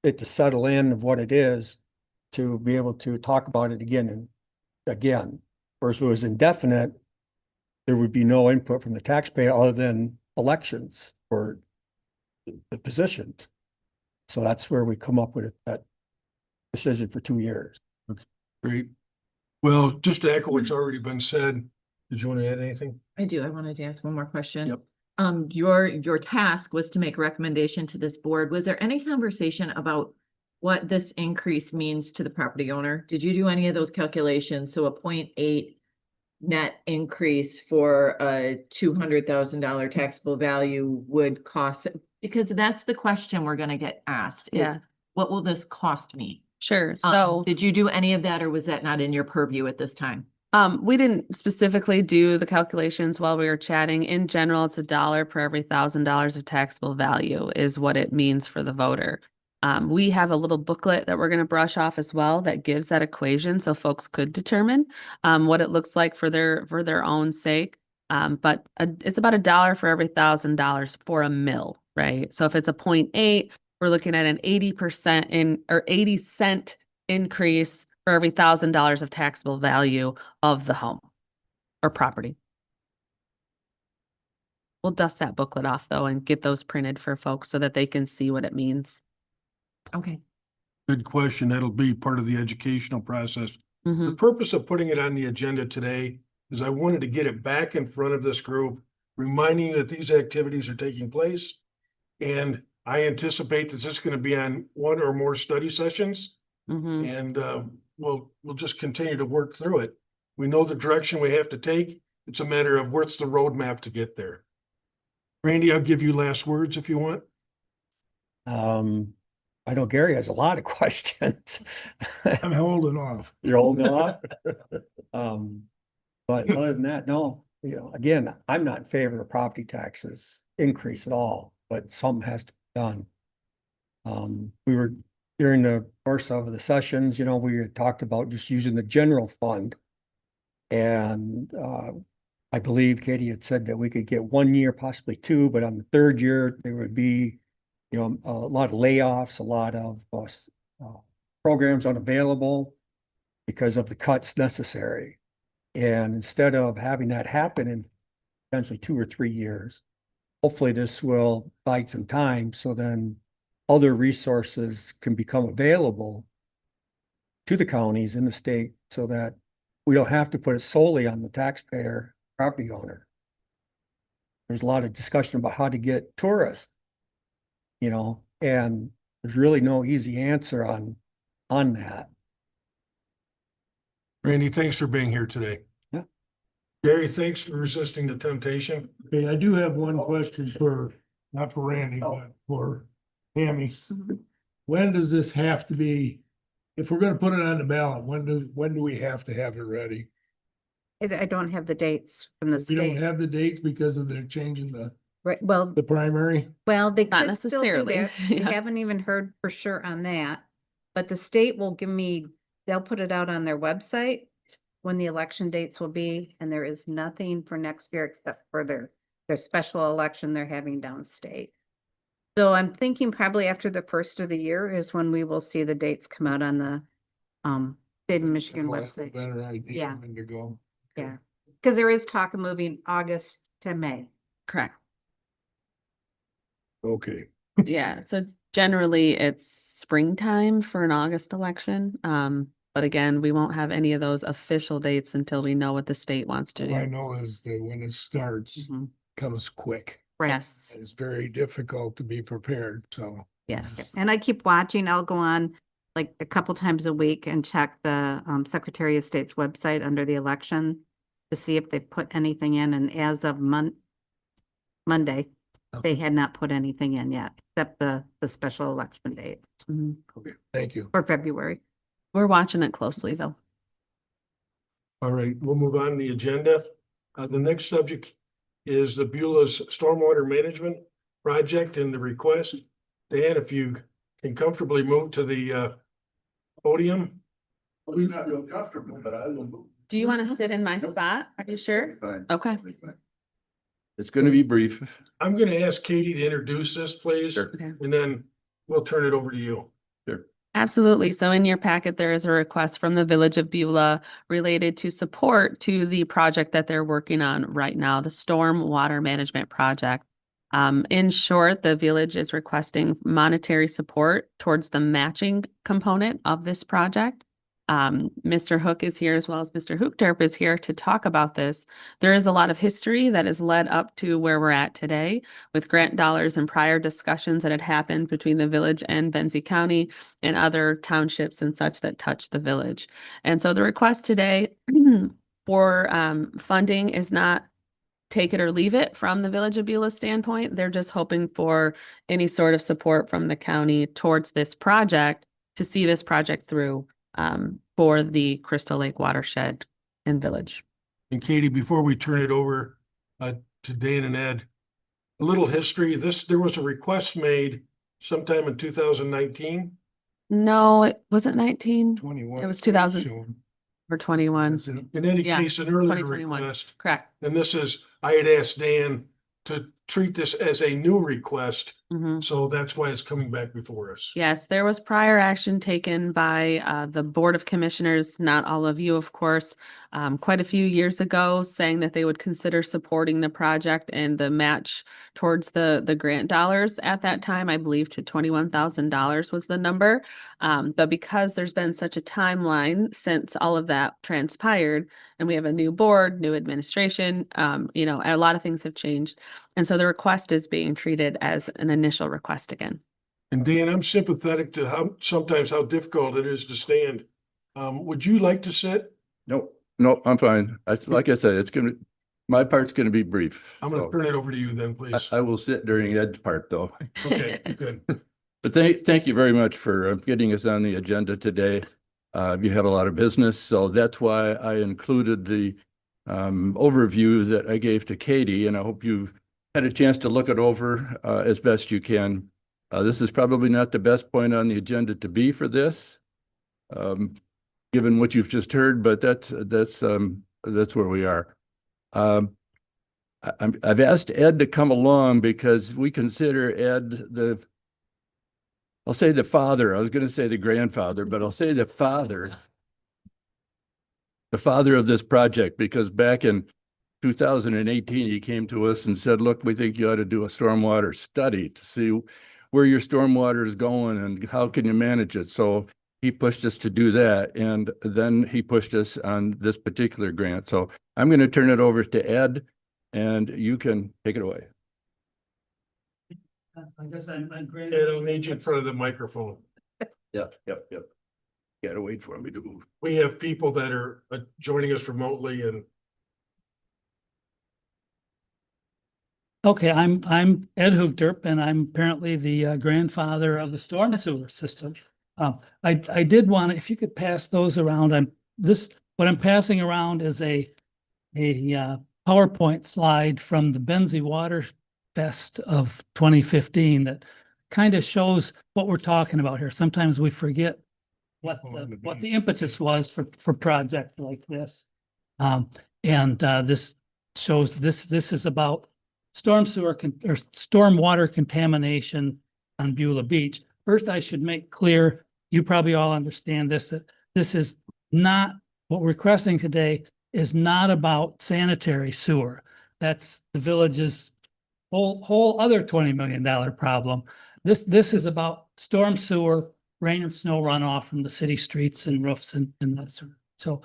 it to settle in of what it is, to be able to talk about it again and again. Whereas if it was indefinite, there would be no input from the taxpayer other than elections for the positions. So that's where we come up with that decision for 2 years. Great. Well, just to echo what's already been said, did you want to add anything? I do. I wanted to ask one more question. Yep. Your task was to make a recommendation to this board. Was there any conversation about what this increase means to the property owner? Did you do any of those calculations? So a 0.8 net increase for a $200,000 taxable value would cost, because that's the question we're going to get asked is, Yeah. what will this cost me? Sure. So Did you do any of that, or was that not in your purview at this time? we didn't specifically do the calculations while we were chatting. In general, it's $1 per every $1,000 of taxable value is what it means for the voter. We have a little booklet that we're going to brush off as well that gives that equation so folks could determine what it looks like for their own sake. But it's about $1 for every $1,000 for a mill, right? So if it's a 0.8, we're looking at an 80% or 80 cent increase for every $1,000 of taxable value of the home or property. We'll dust that booklet off though and get those printed for folks so that they can see what it means. Okay. Good question. That'll be part of the educational process. Mhm. The purpose of putting it on the agenda today is I wanted to get it back in front of this group, reminding you that these activities are taking place. And I anticipate that this is going to be on one or more study sessions. Mhm. And we'll just continue to work through it. We know the direction we have to take. It's a matter of what's the roadmap to get there. Randy, I'll give you last words if you want. I know Gary has a lot of questions. I'm holding off. You're holding off? But other than that, no, again, I'm not in favor of property taxes increase at all, but something has to be done. We were, during the course of the sessions, we had talked about just using the general fund. And I believe Katie had said that we could get 1 year, possibly 2, but on the 3rd year, there would be, you know, a lot of layoffs, a lot of programs unavailable because of the cuts necessary. And instead of having that happen in potentially 2 or 3 years, hopefully this will bide some time so then other resources can become available to the counties in the state so that we don't have to put it solely on the taxpayer property owner. There's a lot of discussion about how to get tourists, you know, and there's really no easy answer on that. Randy, thanks for being here today. Yeah. Gary, thanks for resisting the temptation. Okay, I do have one question for, not for Randy, but for Tammy. When does this have to be, if we're gonna put it on the ballot, when do we have to have it ready? I don't have the dates from the We don't state. have the dates because of they're changing Right, well, the primary. they Not could still do necessarily, that. We yeah. haven't even heard for sure on that. But the state will give me, they'll put it out on their website when the election dates will be, and there is nothing for next year except for their special election they're having downstate. So I'm thinking probably after the first of the year is when we will see the dates come out on the state of Michigan We'll have a website. Better idea Yeah. when to go. Yeah, because there is talk of moving August to May. Correct. Okay. Yeah, so generally it's springtime for an August election. But again, we won't have any of those official dates until we know what the state wants to All I do. know is that when it starts, Mhm. comes quick. Yes, It's very difficult to be prepared, so. yes. And I keep watching, I'll go on like a couple times a week and check the Secretary of State's website under the election to see if they put anything in, and as of Monday, they had not put anything in yet, except the special election dates Mhm. Okay, thank you. for February. We're watching it closely though. All right, we'll move on to the agenda. The next subject is the Beulah's Stormwater Management Project and the request. Dan, if you can comfortably move to the podium. It's not real comfortable, but I will move. Do you want to sit in my spot? Are you sure? Fine. Okay. It's gonna be brief. I'm gonna ask Katie to introduce this, please, Sure. Okay. and then we'll turn it over to you. Sure. Absolutely. So in your packet, there is a request from the Village of Beulah related to support to the project that they're working on right now, the Storm Water Management Project. In short, the village is requesting monetary support towards the matching component of this project. Mr. Hook is here as well as Mr. Hookterp is here to talk about this. There is a lot of history that has led up to where we're at today with grant dollars and prior discussions that had happened between the village and Benzie County and other townships and such that touch the village. And so the request today for funding is not take it or leave it from the Village of Beulah standpoint. They're just hoping for any sort of support from the county towards this project to see this project through for the Crystal Lake watershed and village. And Katie, before we turn it over to Dan and Ed, a little history. There was a request made sometime in 2019. No, it wasn't 19 21. It was 2000. Shown. or 21. In any Yeah, case, an earlier 2021. request, Correct. and this is, I had asked Dan to treat this as a new request, Mhm. so that's why it's coming back before us. Yes, there was prior action taken by the Board of Commissioners, not all of you, of course, quite a few years ago, saying that they would consider supporting the project and the match towards the grant dollars at that time, I believe to $21,000 was the number. But because there's been such a timeline since all of that transpired, and we have a new board, new administration, a lot of things have changed. And so the request is being treated as an initial request again. And Dan, I'm sympathetic to sometimes how difficult it is to stand. Would you like to sit? No, I'm fine. Like I said, my part's gonna be brief. I'm gonna so turn it over to you then, please. I will sit during Ed's part though. Okay, good. But thank you very much for getting us on the agenda today. You have a lot of business, so that's why I included the overview that I gave to Katie, and I hope you've had a chance to look it over as best you can. This is probably not the best point on the agenda to be for this, given what you've just heard, but that's where we are. I've asked Ed to come along because we consider Ed I'll say the father. I was going to say the grandfather, but I'll say the father of this project, because back in 2018, he came to us and said, look, we think you ought to do a stormwater study to see where your stormwater is going and how can you manage it. So he pushed us to do that. And then he pushed us on this particular grant. So I'm going to turn it over to Ed and you can take it away. I guess I'm great. I don't need you in front of the microphone. Yep. Gotta wait for me to move. We have people that are joining us remotely and Okay, I'm Ed Hoogdorp, and I'm apparently the grandfather of the storm sewer system. I did want to, if you could pass those around. What I'm passing around is a PowerPoint slide from the Benzie Water Fest of 2015 that kind of shows what we're talking about here. Sometimes we forget what the impetus was for projects like this. This shows this is about storm sewer or stormwater contamination on Beulah Beach. First, I should make clear, you probably all understand this, that this is not, what we're requesting today is not about sanitary sewer. That's the village's whole other $20 million problem. This is about storm sewer, rain and snow runoff from the city streets and roofs and that sort of. So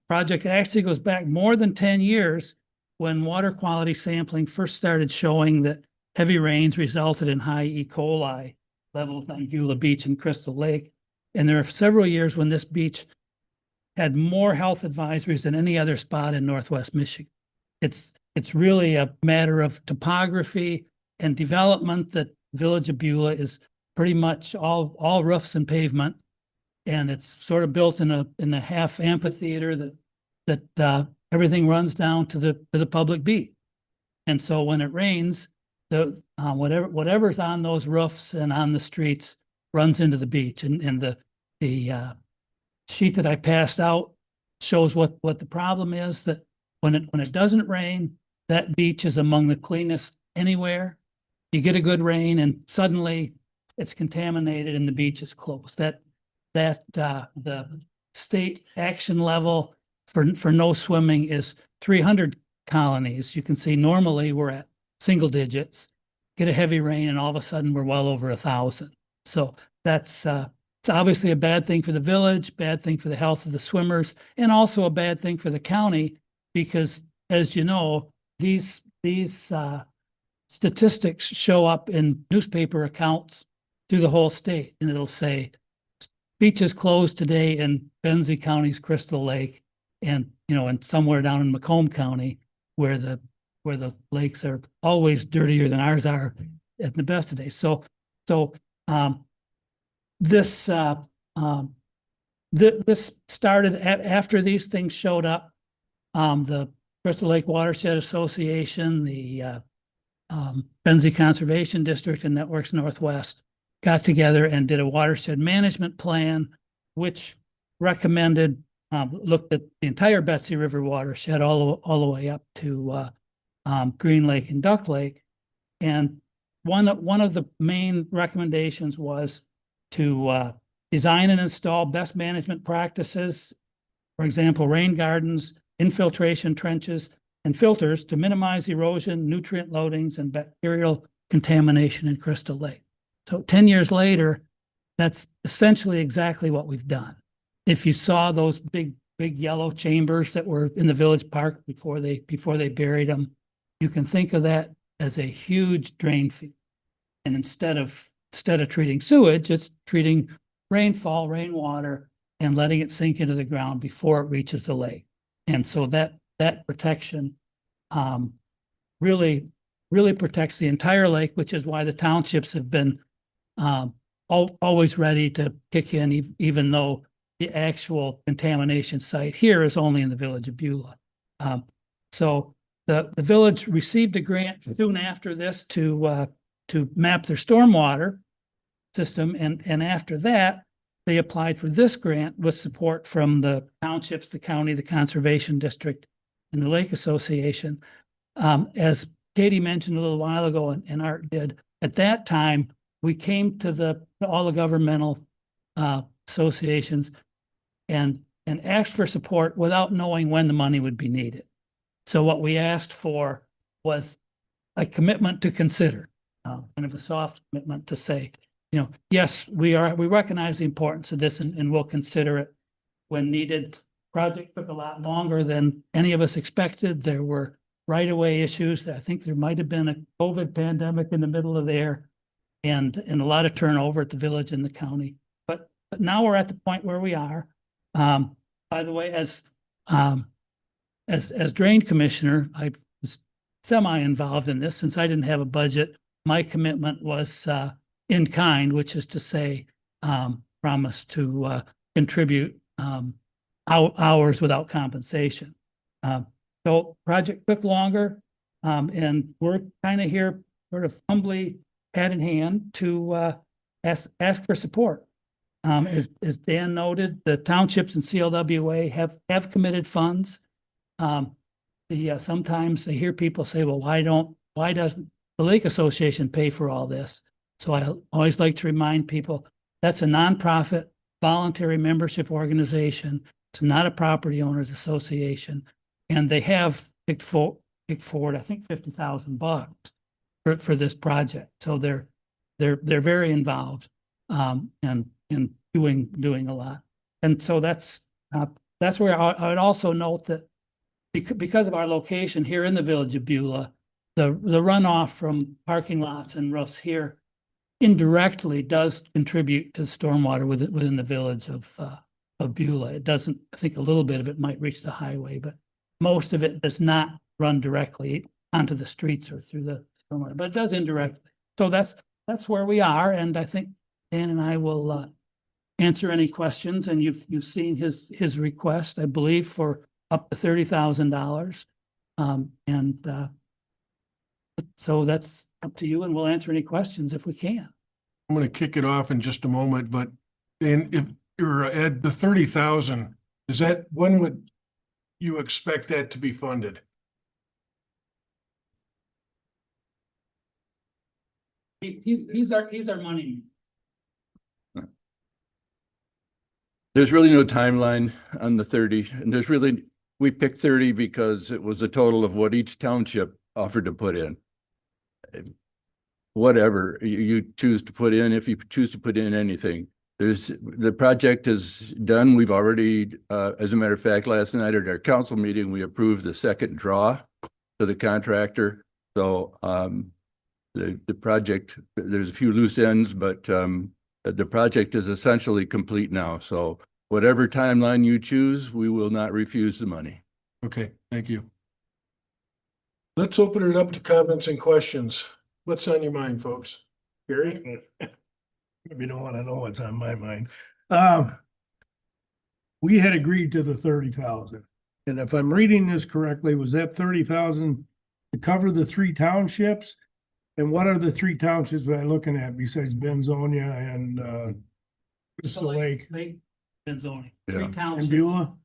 project actually goes back more than 10 years when water quality sampling first started showing that heavy rains resulted in high E. coli levels on Beulah Beach and Crystal Lake. And there are several years when this beach had more health advisories than any other spot in Northwest Michigan. It's really a matter of topography and development that Village of Beulah is pretty much all roofs and pavement. And it's sort of built in a half amphitheater that everything runs down to the public beach. And so when it rains, whatever's on those roofs and on the streets runs into the beach. And the sheet that I passed out shows what the problem is, that when it doesn't rain, that beach is among the cleanest anywhere. You get a good rain and suddenly it's contaminated and the beach is closed. The state action level for no swimming is 300 colonies. You can see normally we're at single digits, get a heavy rain and all of a sudden we're well over 1,000. So that's it's obviously a bad thing for the village, bad thing for the health of the swimmers, and also a bad thing for the county because, as you know, these statistics show up in newspaper accounts through the whole state, and it'll say beaches closed today in Benzie County's Crystal Lake, and and somewhere down in Macomb County where the lakes are always dirtier than ours are at the best of days. So this started after these things showed up. The Crystal Lake Watershed Association, the Benzie Conservation District, and Networks Northwest got together and did a watershed management plan, which recommended, looked at the entire Betsy River watershed all the way up to Green Lake and Duck Lake. And one of the main recommendations was to design and install best management practices, for example, rain gardens, infiltration trenches, and filters to minimize erosion, nutrient loadings, and bacterial contamination in Crystal Lake. So 10 years later, that's essentially exactly what we've done. If you saw those big yellow chambers that were in the village park before they buried them, you can think of that as a huge drain field. And instead of treating sewage, it's treating rainfall, rainwater, and letting it sink into the ground before it reaches the lake. And so that protection really protects the entire lake, which is why the townships have been always ready to kick in, even though the actual contamination site here is only in the Village of Beulah. So the village received a grant soon after this to map their stormwater system, and after that, they applied for this grant with support from the townships, the county, the conservation district, and the Lake Association. As Katie mentioned a little while ago and Art did, at that time, we came to all the governmental associations and asked for support without knowing when the money would be needed. So what we asked for was a commitment to consider, kind of a soft commitment to say, yes, we recognize the importance of this and we'll consider it when needed. Project took a lot longer than any of us expected. There were right-of-way issues. I think there might have been a COVID pandemic in the middle of there and a lot of turnover at the village and the county. But now we're at the point where we are. By the way, as drain commissioner, I was semi-involved in this since I didn't have a budget. My commitment was in kind, which is to say, promise to contribute hours without compensation. So project took longer, and we're kind of here sort of humbly hat in hand to ask for support. As Dan noted, the townships and CLWA have committed funds. Sometimes I hear people say, well, why doesn't the Lake Association pay for all this? So I always like to remind people that's a nonprofit voluntary membership organization. It's not a property owners association. And they have kicked forward, I think $50,000 for this project. So they're very involved and doing a lot. And so that's where I would also note that because of our location here in the village of Beulah, the runoff from parking lots and roofs here indirectly does contribute to stormwater within the village of Beulah. It doesn't, I think a little bit of it might reach the highway, but most of it does not run directly onto the streets or through the stormwater, but it does indirectly. So that's where we are. And I think Dan and I will answer any questions. And you've seen his request, I believe, for up to $30,000. So that's up to you, and we'll answer any questions if we can. I'm going to kick it off in just a moment, but if you're at the 30,000, when would you expect that to be funded? He's our money. There's really no timeline on the 30, and we picked 30 because it was a total of what each township offered to put in. Whatever you choose to put in, if you choose to put in anything, the project is done. We've already, as a matter of fact, last night at our council meeting, we approved the second draw to the contractor. So the project, there's a few loose ends, but the project is essentially complete now. So whatever timeline you choose, we will not refuse the money. Okay, thank you. Let's open it up to comments and questions. What's on your mind, folks? Gary? If you don't want to know what's on my mind. We had agreed to the 30,000. And if I'm reading this correctly, was that 30,000 to cover the 3 townships? And what are the 3 townships that I'm looking at besides Benzonia and Crystal Lake? Benzonia, Yeah. 3 And townships. Beulah?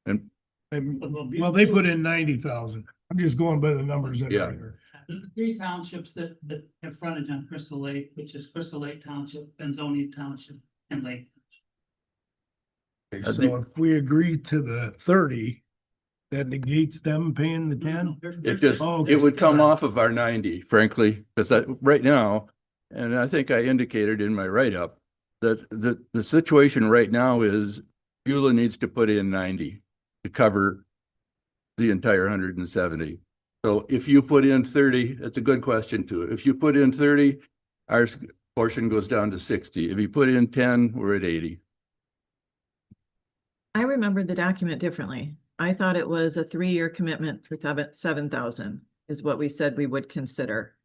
And Well, they put in 90,000. I'm just going by the numbers that Yeah. I heard. The 3 townships that have frontage on Crystal Lake, which is Crystal Lake Township, Benzonia Township, and Lake Township. Okay, so if we agree to the 30, that negates them paying the 10? It would come off of our 90, frankly, because right now, and I think I indicated in my write-up, that the situation right now is Beulah needs to put in 90 to cover the entire 170. So if you put in 30, that's a good question too. If you put in 30, our portion goes down to 60. If you put in 10, we're at 80. I remembered the document differently. I thought it was a 3-year commitment for 7,000 is what we said we would consider,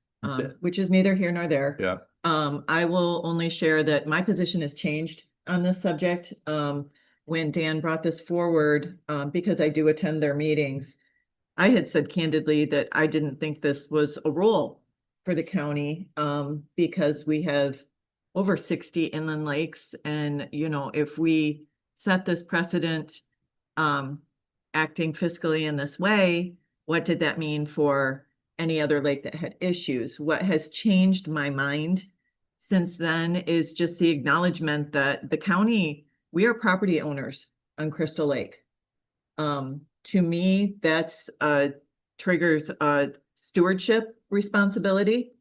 which is neither here nor there. Yeah. I will only share that my position has changed on this subject. When Dan brought this forward, because I do attend their meetings, I had said candidly that I didn't think this was a role for the county, because we have over 60 inland lakes. And, if we set this precedent, acting fiscally in this way, what did that mean for any other lake that had issues. What has changed my mind since then is just the acknowledgement that the county, we are property owners on Crystal Lake. To me, that's triggers a stewardship responsibility.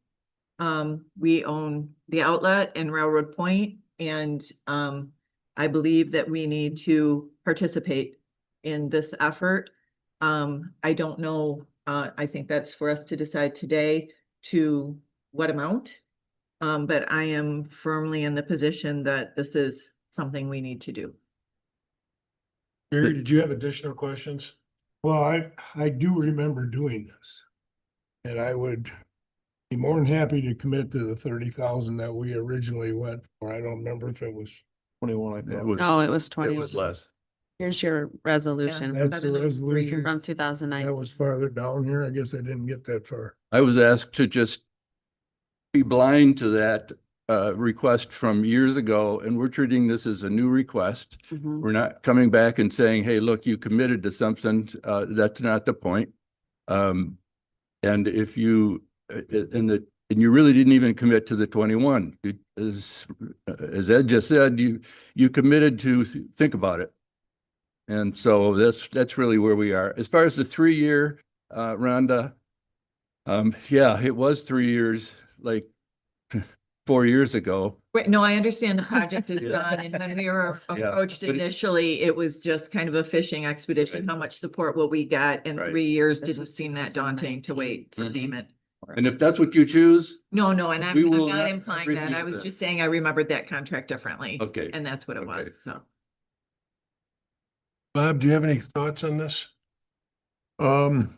We own the outlet and Railroad Point, and I believe that we need to participate in this effort. I don't know, I think that's for us to decide today to what amount. But I am firmly in the position that this is something we need to do. Gary, did you have additional questions? Well, I do remember doing this. And I would be more than happy to commit to the 30,000 that we originally went for. I don't remember if it was 21, I It thought. was, No, it was it 20. was less. Here's your resolution That's the resolution. from 2009. That was farther down here. I guess I didn't get that far. I was asked to just be blind to that request from years ago, and we're treating this as a new request. Mhm. We're not coming back and saying, hey, look, you committed to something. That's not the point. And if you, and you really didn't even commit to the 21. As Ed just said, you committed to think about it. And so that's really where we are. As far as the 3-year, Rhonda, yeah, it was 3 years, like 4 years ago. Wait, no, I understand the project is Yeah. done, and when we were Yeah, approached but it- initially, it was just kind of a fishing expedition. Right. How much support will we get? And Right. 3 years This didn't was seem that daunting to wait to 2019. name it. And if that's what you choose, No, and We I'm will not not implying that. I review was that. just saying I remembered that contract differently. okay. And that's what it Okay. was, so. Bob, do you have any thoughts on this? And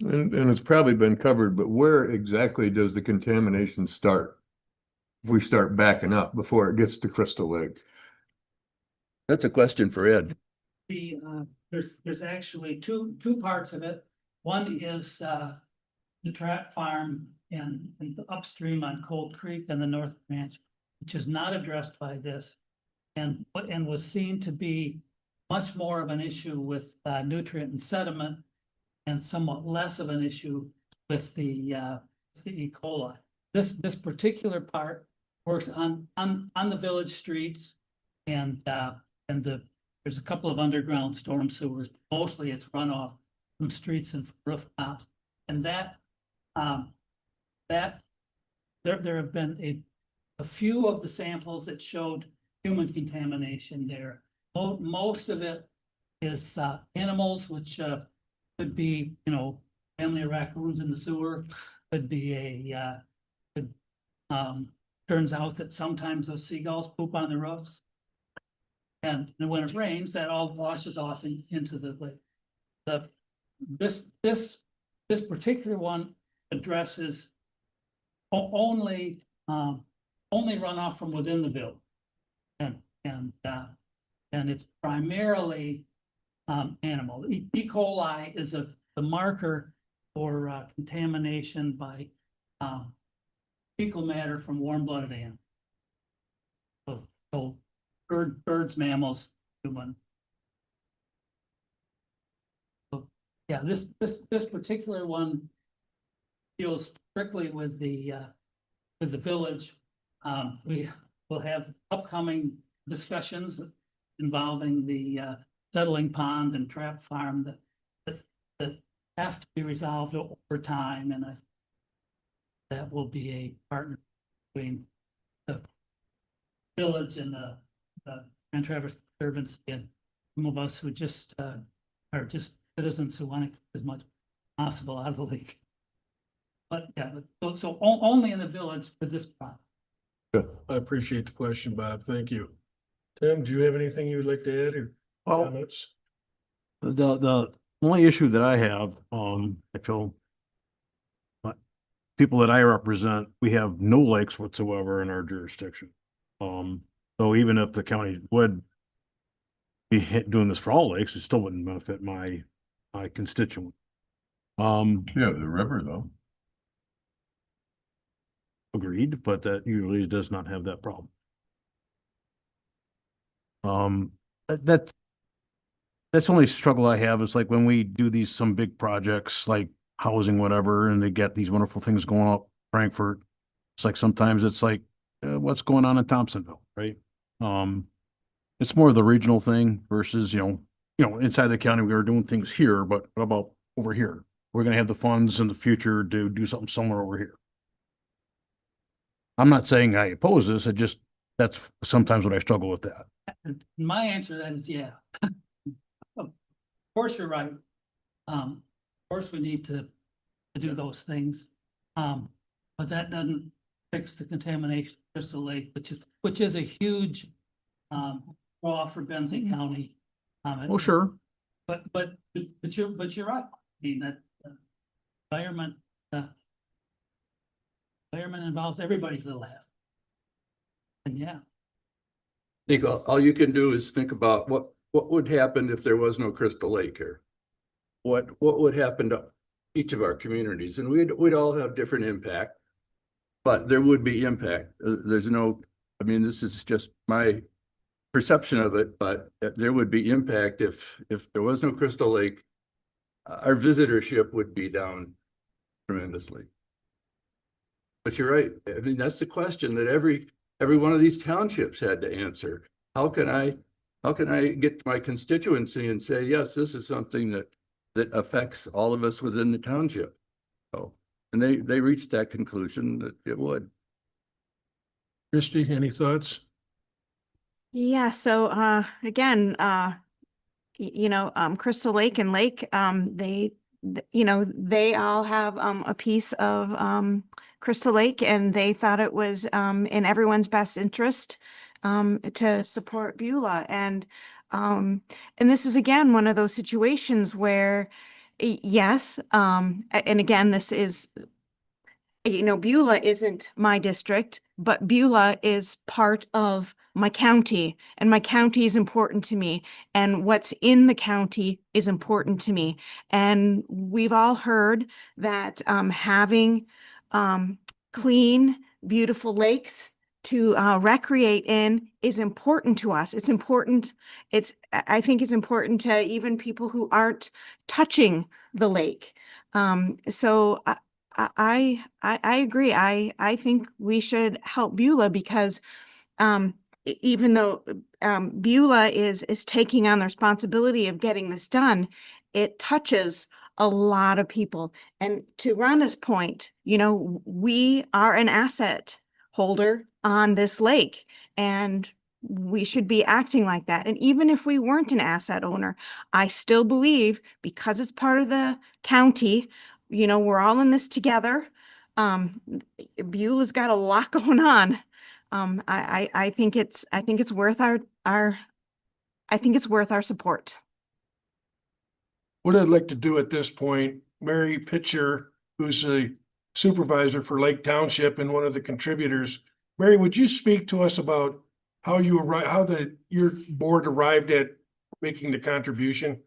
it's probably been covered, but where exactly does the contamination start? If we start backing up before it gets to Crystal Lake? That's a question for Ed. There's actually two parts of it. One is the trap farm and the upstream on Cold Creek and the North Branch, which is not addressed by this. And was seen to be much more of an issue with nutrient and sediment, and somewhat less of an issue with the E. coli. This particular part works on the village streets, and there's a couple of underground storm sewers. Mostly it's runoff from streets and rooftops, and that there have been a few of the samples that showed human contamination there. Most of it is animals, which could be, family of raccoons in the sewer, could be turns out that sometimes those seagulls poop on the roofs. And when it rains, that all washes off into the lake. This particular one addresses only runoff from within the village. And it's primarily animal. E. coli is the marker for contamination by fecal matter from warm-blooded animals. So birds, mammals, human. So, yeah, this particular one deals strictly with the village. We will have upcoming discussions involving the settling pond and trap farm that have to be resolved over time, and that will be a partner between the village and the Grand Traverse Conservancy and some of us who just are just citizens who want to keep as much as possible out of the lake. But yeah, so only in the village for this project. I appreciate the question, Bob. Thank you. Tim, do you have anything you would like to add or Well, comments? the only issue that I have, I feel people that I represent, we have no lakes whatsoever in our jurisdiction. So even if the county would be doing this for all lakes, it still wouldn't benefit my constituent. Yeah, the river though. Agreed, but that usually does not have that problem. That's the only struggle I have is like when we do some big projects, like housing, whatever, and they get these wonderful things going up Frankfurt. It's like sometimes it's like, what's going on in Thompsonville, right? It's more of the regional thing versus, inside the county, we are doing things here, but what about over here? We're gonna have the funds in the future to do something similar over here. I'm not saying I oppose this, that's sometimes what I struggle with that. And my answer to that is yeah. Of course, you're right. Of course, we need to do those things. But that doesn't fix the contamination of Crystal Lake, which is a huge draw for Benzie County. Oh, sure. But you're right. I mean, that environment involves everybody to the left. And yeah. I think all you can do is think about what would happen if there was no Crystal Lake here. What would happen to each of our communities? And we'd all have different impact, but there would be impact. There's no, I mean, this is just my perception of it, but there would be impact if there was no Crystal Lake. Our visitorship would be down tremendously. But you're right. I mean, that's the question that every one of these townships had to answer. How can I get to my constituency and say, yes, this is something that affects all of us within the township? So, and they reached that conclusion that it would. Christie, any thoughts? Yeah, so again, Crystal Lake and Lake, they all have a piece of Crystal Lake, and they thought it was in everyone's best interest to support Beulah. And this is again one of those situations where yes, and again, this is, Beulah isn't my district, but Beulah is part of my county, and my county is important to me, and what's in the county is important to me. And we've all heard that having clean, beautiful lakes to recreate in is important to us. It's important. I think it's important to even people who aren't touching the lake. So I agree. I think we should help Beulah because even though Beulah is taking on the responsibility of getting this done, it touches a lot of people. And to Rhonda's point, we are an asset holder on this lake, and we should be acting like that. And even if we weren't an asset owner, I still believe because it's part of the county, we're all in this together. Beulah's got a lot going on. I think it's worth our support. What I'd like to do at this point, Mary Pitcher, who's the supervisor for Lake Township and one of the contributors. Mary, would you speak to us about how your board arrived at making the contribution?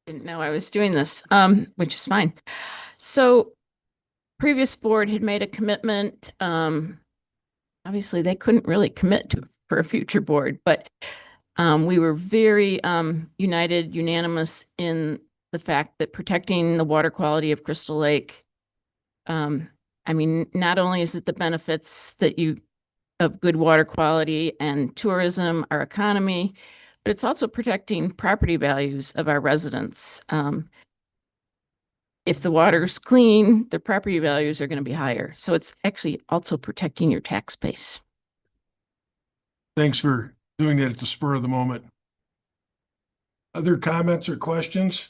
Didn't know I was doing this, which is fine. So previous board had made a commitment. Obviously they couldn't really commit to for a future board, but we were very unanimous in the fact that protecting the water quality of Crystal Lake, I mean, not only is it the benefits of good water quality and tourism, our economy, but it's also protecting property values of our residents. If the water's clean, the property values are going to be higher. So it's actually also protecting your tax base. Thanks for doing that at the spur of the moment. Other comments or questions?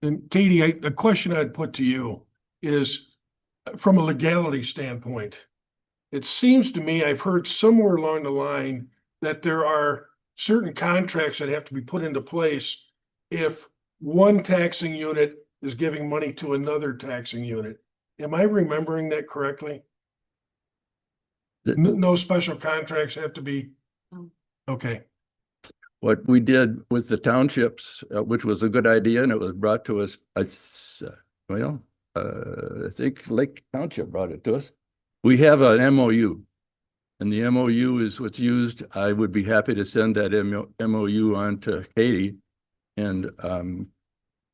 And Katie, a question I'd put to you is from a legality standpoint. It seems to me I've heard somewhere along the line that there are certain contracts that have to be put into place if one taxing unit is giving money to another taxing unit. Am I remembering that correctly? No special contracts have to be, okay. What we did with the townships, which was a good idea, and it was brought to us, I think Lake Township brought it to us. We have an MOU and the MOU is what's used, I would be happy to send that MOU on to Katie. And,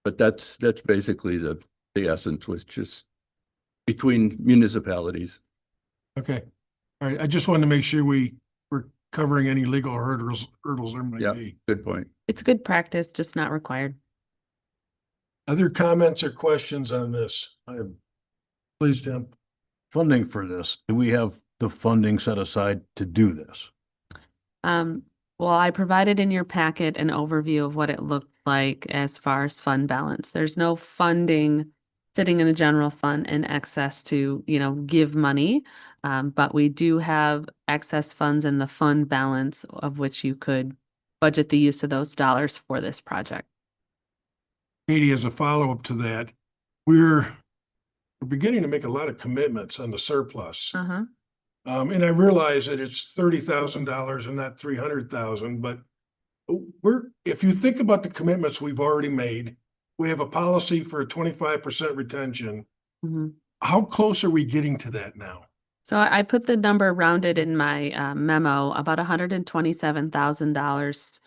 but that's basically the essence, was just between municipalities. Okay. All right. I just wanted to make sure we're covering any legal hurdles there might Yeah, be. good point. It's good practice, just not required. Other comments or questions on this? I have Please, Tim. funding for this. Do we have the funding set aside to do this? Well, I provided in your packet an overview of what it looked like as far as fund balance. There's no funding sitting in the general fund in excess to, give money. But we do have excess funds in the fund balance of which you could budget the use of those dollars for this project. Katie, as a follow-up to that, we're beginning to make a lot of commitments on the surplus. Uh-huh. And I realize that it's $30,000 and not 300,000, but if you think about the commitments we've already made, we have a policy for a 25% retention. Mhm. How close are we getting to that now? So I put the number rounded in my memo, about $127,000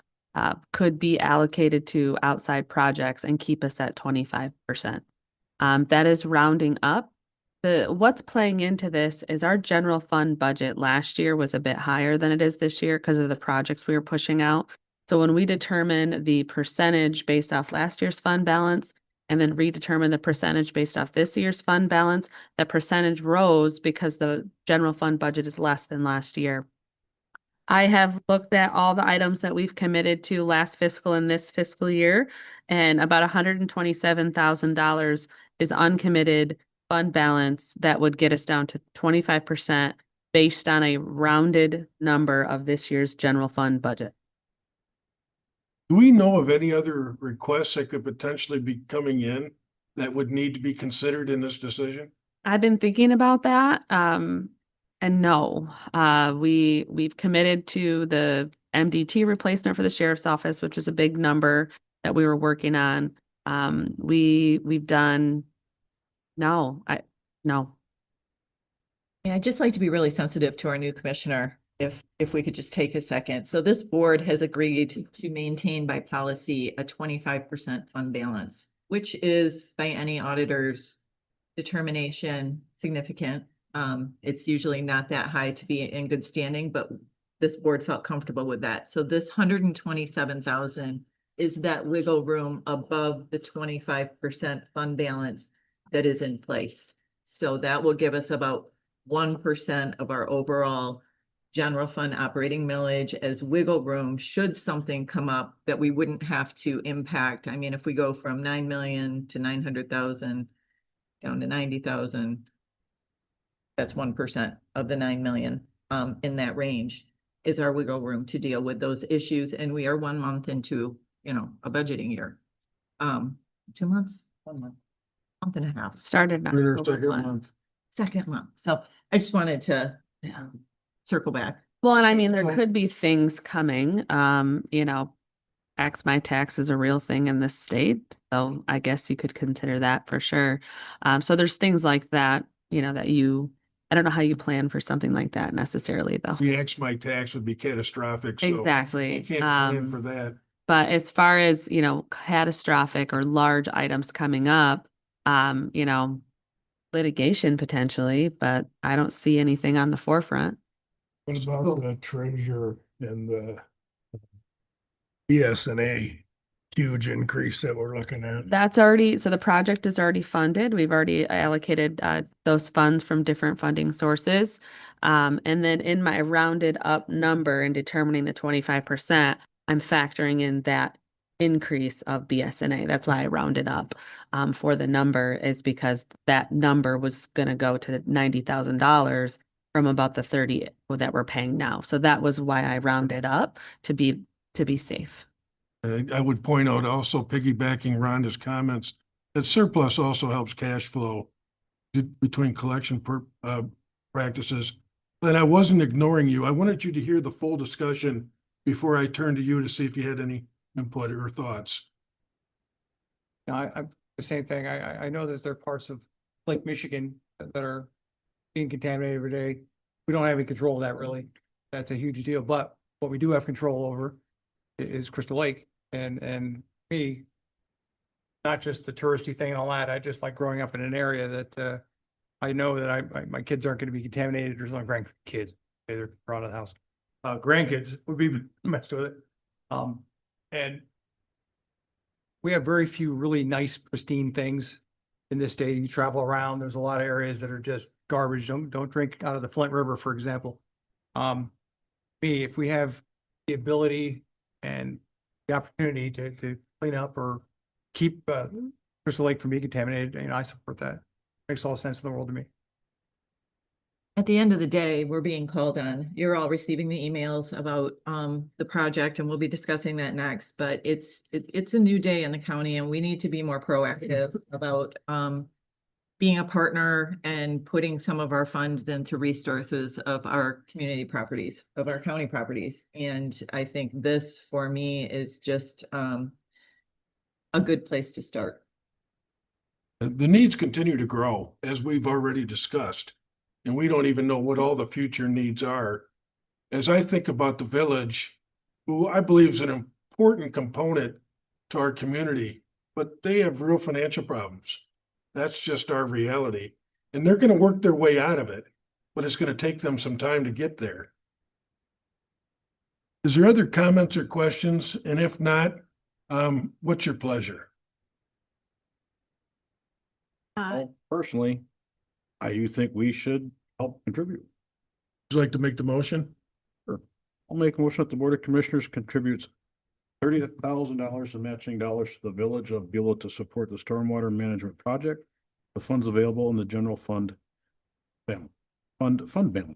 could be allocated to outside projects and keep us at 25%. That is rounding up. What's playing into this is our general fund budget last year was a bit higher than it is this year because of the projects we were pushing out. So when we determine the percentage based off last year's fund balance and then redetermine the percentage based off this year's fund balance, the percentage rose because the general fund budget is less than last year. I have looked at all the items that we've committed to last fiscal and this fiscal year, and about $127,000 is uncommitted fund balance that would get us down to 25% based on a rounded number of this year's general fund budget. Do we know of any other requests that could potentially be coming in that would need to be considered in this decision? I've been thinking about that. And no, we've committed to the MDT replacement for the sheriff's office, which was a big number that we were working on. We've done, no. Yeah, I'd just like to be really sensitive to our new commissioner, if we could just take a second. So this board has agreed to maintain by policy a 25% fund balance, which is by any auditor's determination significant. It's usually not that high to be in good standing, but this board felt comfortable with that. So this 127,000 is that wiggle room above the 25% fund balance that is in place. So that will give us about 1% of our overall general fund operating millage as wiggle room should something come up that we wouldn't have to impact. I mean, if we go from 9 million to 900,000 down to 90,000, that's 1% of the 9 million in that range is our wiggle room to deal with those issues. And we are 1 month into, a budgeting year. 2 months, 1 month, month and a half. Started in We're in our October second 1. month. Second month. So I just wanted to circle back. Well, and I mean, there could be things coming, X my tax is a real thing in this state. So I guess you could consider that for sure. So there's things like that, that I don't know how you plan for something like that necessarily though. The X my tax would be catastrophic. So Exactly. you can't plan for that. But as far as, catastrophic or large items coming up, litigation potentially, but I don't see anything on the forefront. What about the treasurer and the BSNA huge increase that we're looking at? So the project is already funded. We've already allocated those funds from different funding sources. And then in my rounded up number and determining the 25%, I'm factoring in that increase of BSNA. That's why I rounded up for the number, is because that number was going to go to $90,000 from about the 30 that we're paying now. So that was why I rounded up to be safe. I would point out also, piggybacking Rhonda's comments, that surplus also helps cash flow between collection practices. And I wasn't ignoring you. I wanted you to hear the full discussion before I turned to you to see if you had any input or thoughts. I'm the same thing. I know that there are parts of Lake Michigan that are being contaminated every day. we don't have any control of that really. That's a huge deal, but what we do have control over is Crystal Lake and me. Not just the touristy thing and all that. I just like growing up in an area that, I know that my kids aren't going to be contaminated or something. Grandkids, they're around the house. Grandkids would be messed with it. And we have very few really nice pristine things in this state. You travel around, there's a lot of areas that are just garbage. Don't drink out of the Flint River, for example. If we have the ability and the opportunity to clean up or keep Crystal Lake from being contaminated, I support that. Makes all sense in the world to me. At the end of the day, we're being called on. You're all receiving the emails about the project, and we'll be discussing that next. But it's a new day in the county, and we need to be more proactive about being a partner and putting some of our funds into resources of our community properties, of our county properties. And I think this, for me, is just a good place to start. The needs continue to grow, as we've already discussed, and we don't even know what all the future needs are. As I think about the village, who I believe is an important component to our community, but they have real financial problems. That's just our reality. And they're going to work their way out of it, but it's going to take them some time to get there. Is there other comments or questions? And if not, what's your pleasure? Well, personally, I do think we should help contribute. Would you like to make the motion? I'll make a motion that the Board of Commissioners contributes $30,000 in matching dollars to the village of Beulah to support the stormwater management project. The funds available in the general fund balance. Balance.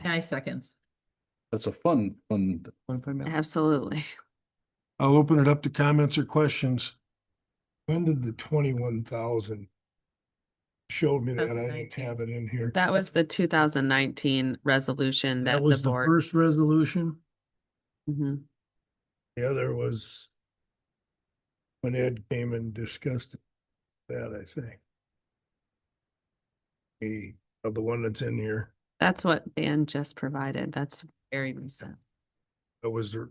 10 seconds. That's a fund. Absolutely. I'll open it up to comments or questions. When did the 21,000 showed me that? I didn't 2019. have it in here. That was the 2019 resolution that That the was the board. first resolution. Mhm. The other was when Ed came and discussed that, I think. Of the one that's in here, That's what Dan just provided. That's very recent. that was the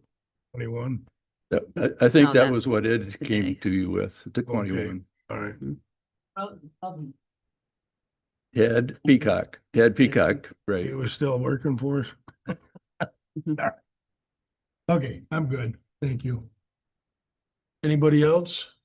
21. I think No, that was that's what Ed today. came to you with, the Okay. 21. All right. Ted Peacock, right. He was still working for us. Okay, I'm good. Thank you. Anybody else?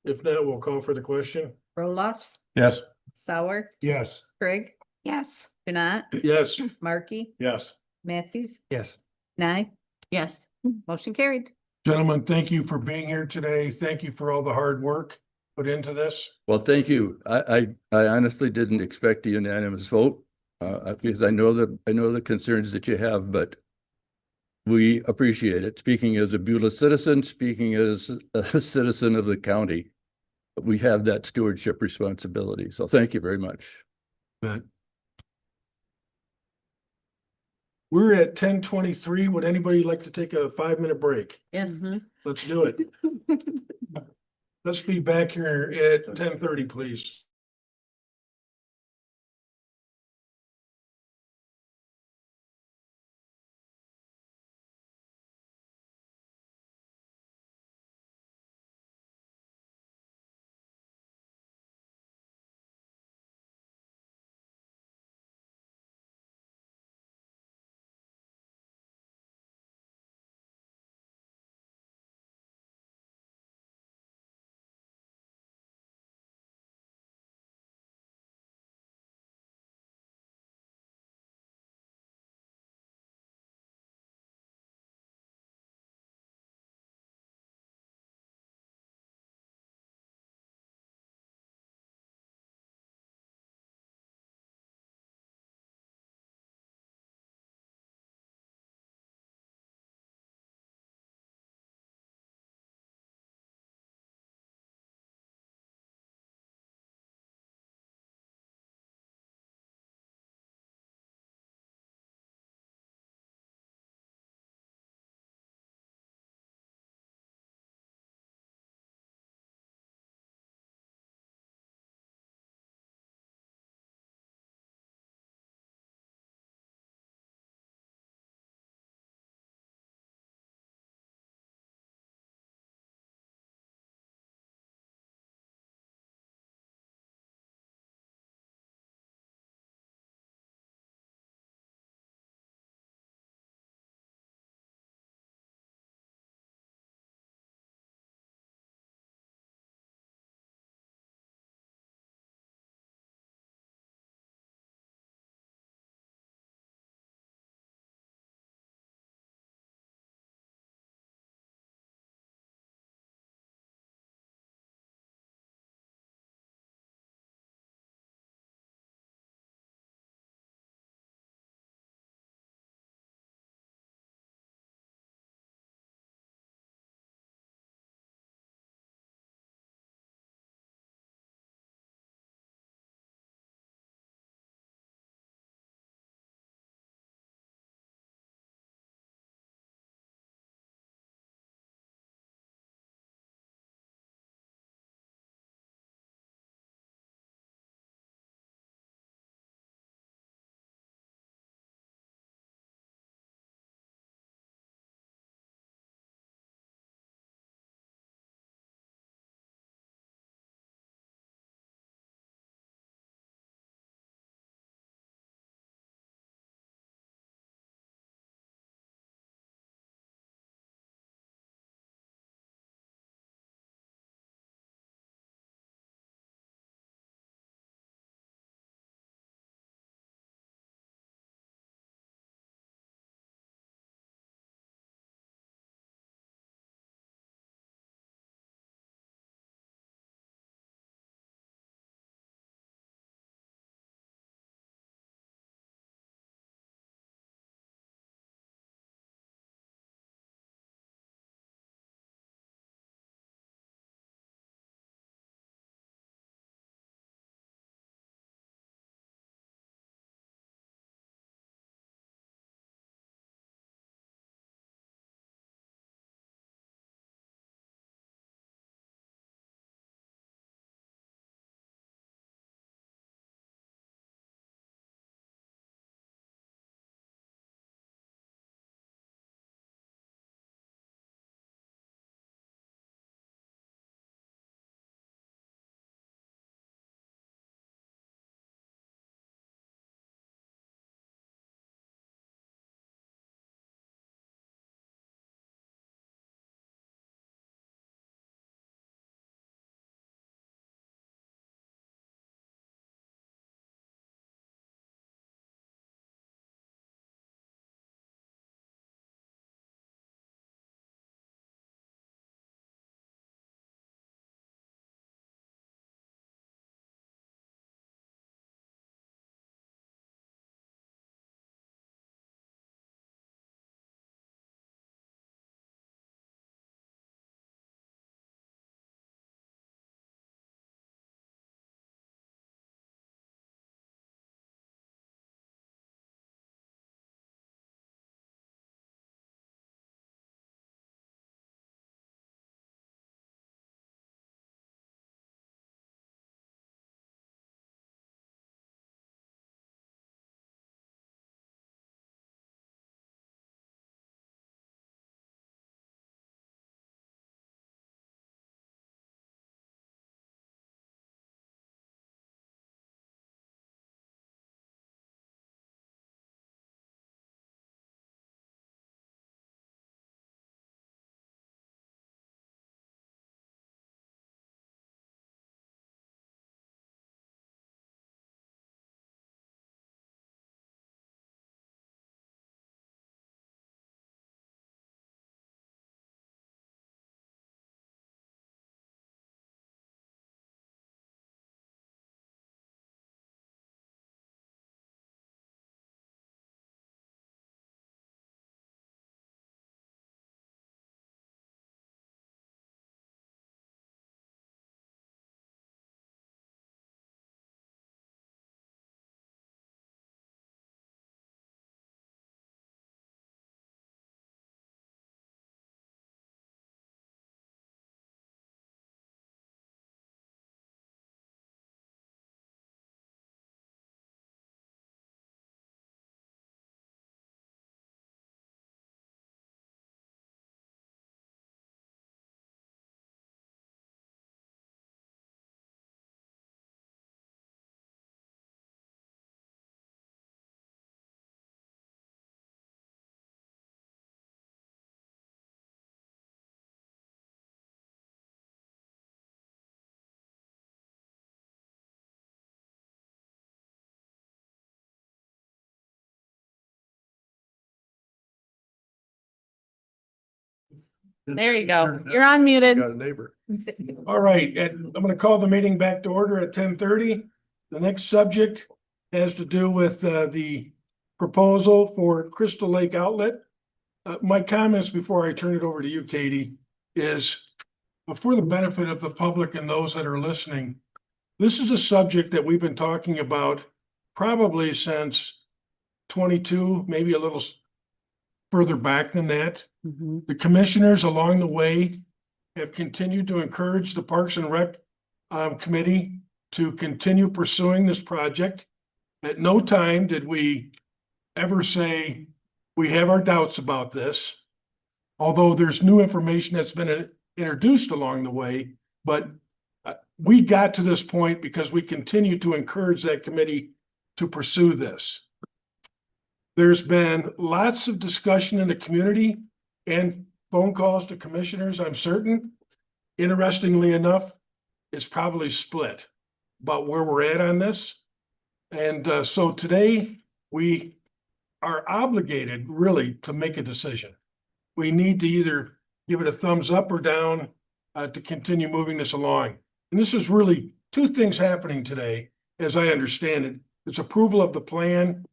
If not, we'll call for the question. Roloffs, Yes. Sauer, Yes. Craig, Yes. Janat, Yes. Markey, Yes. Matthews, Yes. Nye, Yes. motion carried. Gentlemen, thank you for being here today. Thank you for all the hard work put into this. Well, thank you. I honestly didn't expect a unanimous vote, because I know the concerns that you have, but we appreciate it. Speaking as a Beulah citizen, speaking as a citizen of the county, we have that stewardship responsibility. So thank you very much. But we're at 10:23. Would anybody like to take a 5-minute break? Yes. Let's do it. Let's be back here at 10:30, please. There you go. You're unmuted. Got a neighbor. All right, and I'm gonna call the meeting back to order at 10:30. The next subject has to do with the proposal for Crystal Lake Outlet. My comments before I turn it over to you, Katie, is for the benefit of the public and those that are listening, this is a subject that we've been talking about probably since 22, maybe a little further back than that. Mhm. The commissioners along the way have continued to encourage the Parks and Rec committee to continue pursuing this project. At no time did we ever say we have our doubts about this. Although there's new information that's been introduced along the way, but we got to this point because we continue to encourage that committee to pursue this. There's been lots of discussion in the community and phone calls to commissioners, I'm certain. Interestingly enough, it's probably split about where we're at on this. And so today we are obligated really to make a decision. We need to either give it a thumbs up or down to continue moving this along. And this is really two things happening today, as I understand it. It's approval of the plan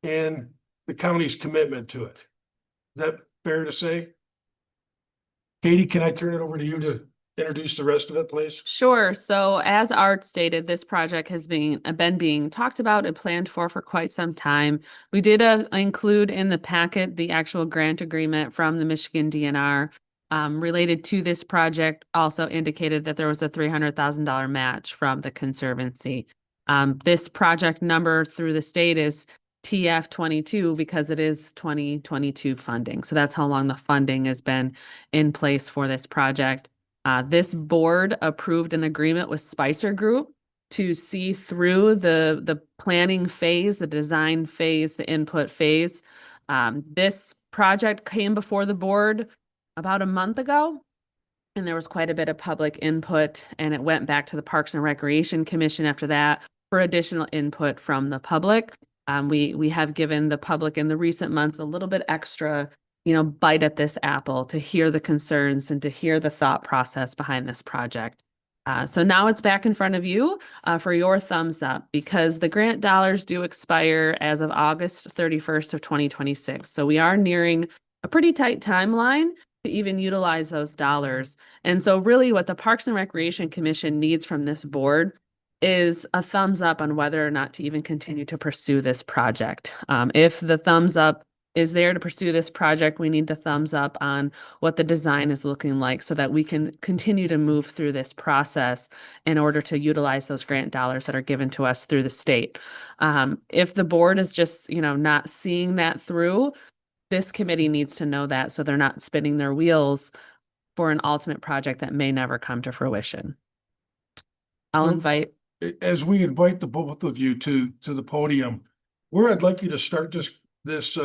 and the county's commitment to it. Is that fair to say? Katie, can I turn it over to you to introduce the rest of it, please? Sure. So as Art stated, this project has been being talked about and planned for quite some time. We did include in the packet the actual grant agreement from the Michigan DNR related to this project. Also indicated that there was a $300,000 match from the Conservancy. This project number through the state is TF22 because it is 2022 funding. So that's how long the funding has been in place for this project. This board approved an agreement with Spicer Group to see through the planning phase, the design phase, the input phase. This project came before the board about a month ago, and there was quite a bit of public input, and it went back to the Parks and Recreation Commission after that for additional input from the public. We have given the public in the recent months a little bit extra, bite at this apple to hear the concerns and to hear the thought process behind this project. So now it's back in front of you for your thumbs up because the grant dollars do expire as of August 31st of 2026. So we are nearing a pretty tight timeline to even utilize those dollars. And so really what the Parks and Recreation Commission needs from this board is a thumbs up on whether or not to even continue to pursue this project. If the thumbs up is there to pursue this project, we need the thumbs up on what the design is looking like so that we can continue to move through this process in order to utilize those grant dollars that are given to us through the state. If the board is just, not seeing that through, this committee needs to know that so they're not spinning their wheels for an ultimate project that may never come to fruition. I'll invite. As we invite the both of you to the podium, where I'd like you to start this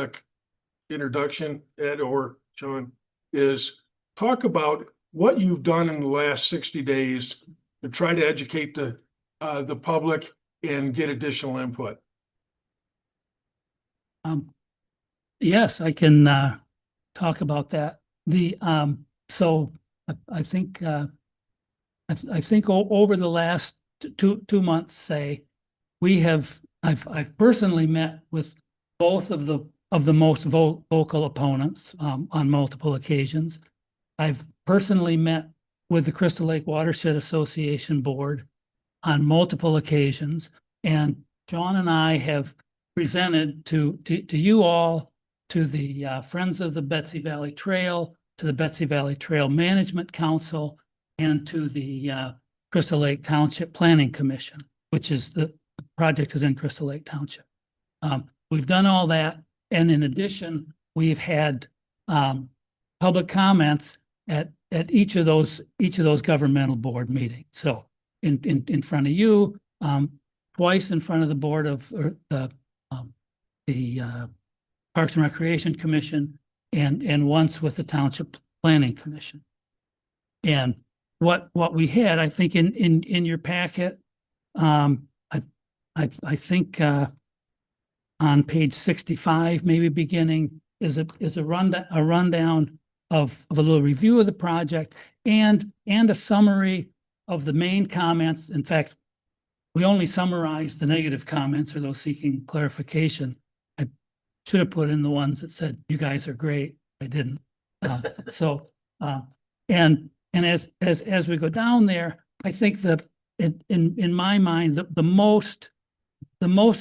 introduction, Ed or John, is talk about what you've done in the last 60 days to try to educate the public and get additional input. Yes, I can talk about that. So I think over the last two months, say, I've personally met with both of the most vocal opponents on multiple occasions. I've personally met with the Crystal Lake Watershed Association Board on multiple occasions, and John and I have presented to you all, to the Friends of the Betsy Valley Trail, to the Betsy Valley Trail Management Council, and to the Crystal Lake Township Planning Commission, which is the project is in Crystal Lake Township. We've done all that. And in addition, we've had public comments at each of those governmental board meetings. So in front of you, twice in front of the board of the Parks and Recreation Commission, and once with the Township Planning Commission. And what we had, I think in your packet, I think on page 65, maybe beginning, is a rundown of a little review of the project and a summary of the main comments. In fact, we only summarized the negative comments or those seeking clarification. I should have put in the ones that said, you guys are great. I didn't. And as we go down there, I think that in my mind, the most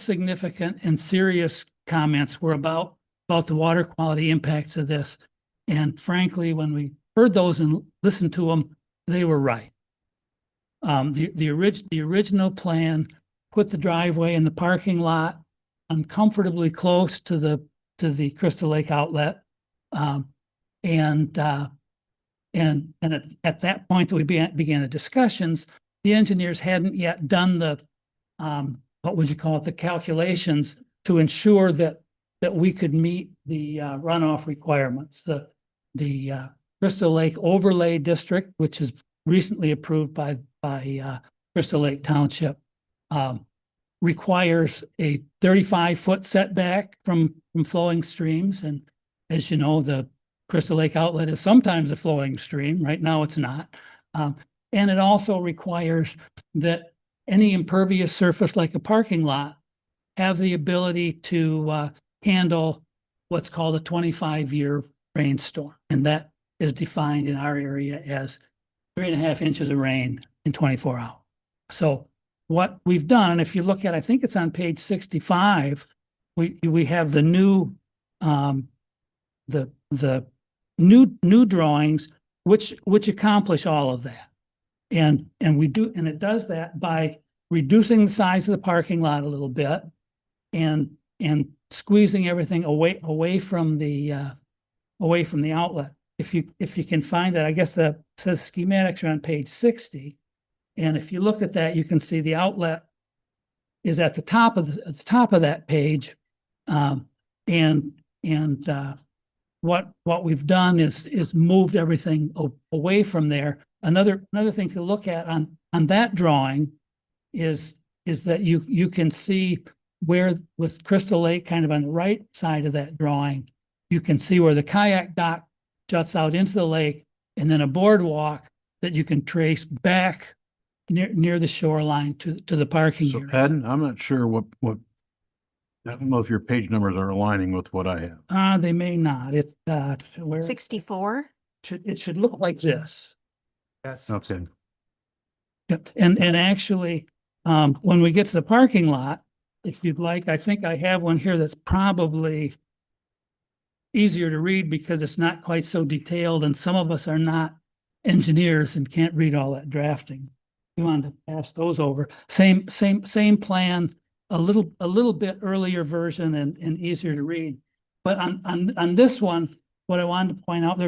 significant and serious comments were about the water quality impacts of this. And frankly, when we heard those and listened to them, they were right. The original plan put the driveway in the parking lot uncomfortably close to the Crystal Lake outlet. And at that point that we began the discussions, the engineers hadn't yet done the what would you call it, the calculations to ensure that we could meet the runoff requirements. The Crystal Lake Overlay District, which is recently approved by Crystal Lake Township, requires a 35-foot setback from flowing streams. And as you know, the Crystal Lake outlet is sometimes a flowing stream. Right now it's not. And it also requires that any impervious surface like a parking lot have the ability to handle what's called a 25-year rainstorm. And that is defined in our area as 3.5 inches of rain in 24 hours. So what we've done, if you look at, I think it's on page 65, we have the new the new drawings which accomplish all of that. And it does that by reducing the size of the parking lot a little bit and squeezing everything away from the outlet. If you can find that, I guess that says schematics are on page 60. And if you look at that, you can see the outlet is at the top of that page. What we've done is moved everything away from there. Another thing to look at on that drawing is that you can see where with Crystal Lake kind of on the right side of that drawing, you can see where the kayak dock juts out into the lake, and then a boardwalk that you can trace back near the shoreline to the parking So area. Patton, I'm not sure what, I don't know if your page numbers are aligning with what I have. They may not. Where 64? it should look like this. Yes. Okay. Yep. And actually, when we get to the parking lot, if you'd like, I think I have one here that's probably easier to read because it's not quite so detailed, and some of us are not engineers and can't read all that drafting. You wanted to pass those over. Same plan, a little bit earlier version and easier to read. But on this one, what I wanted to point out,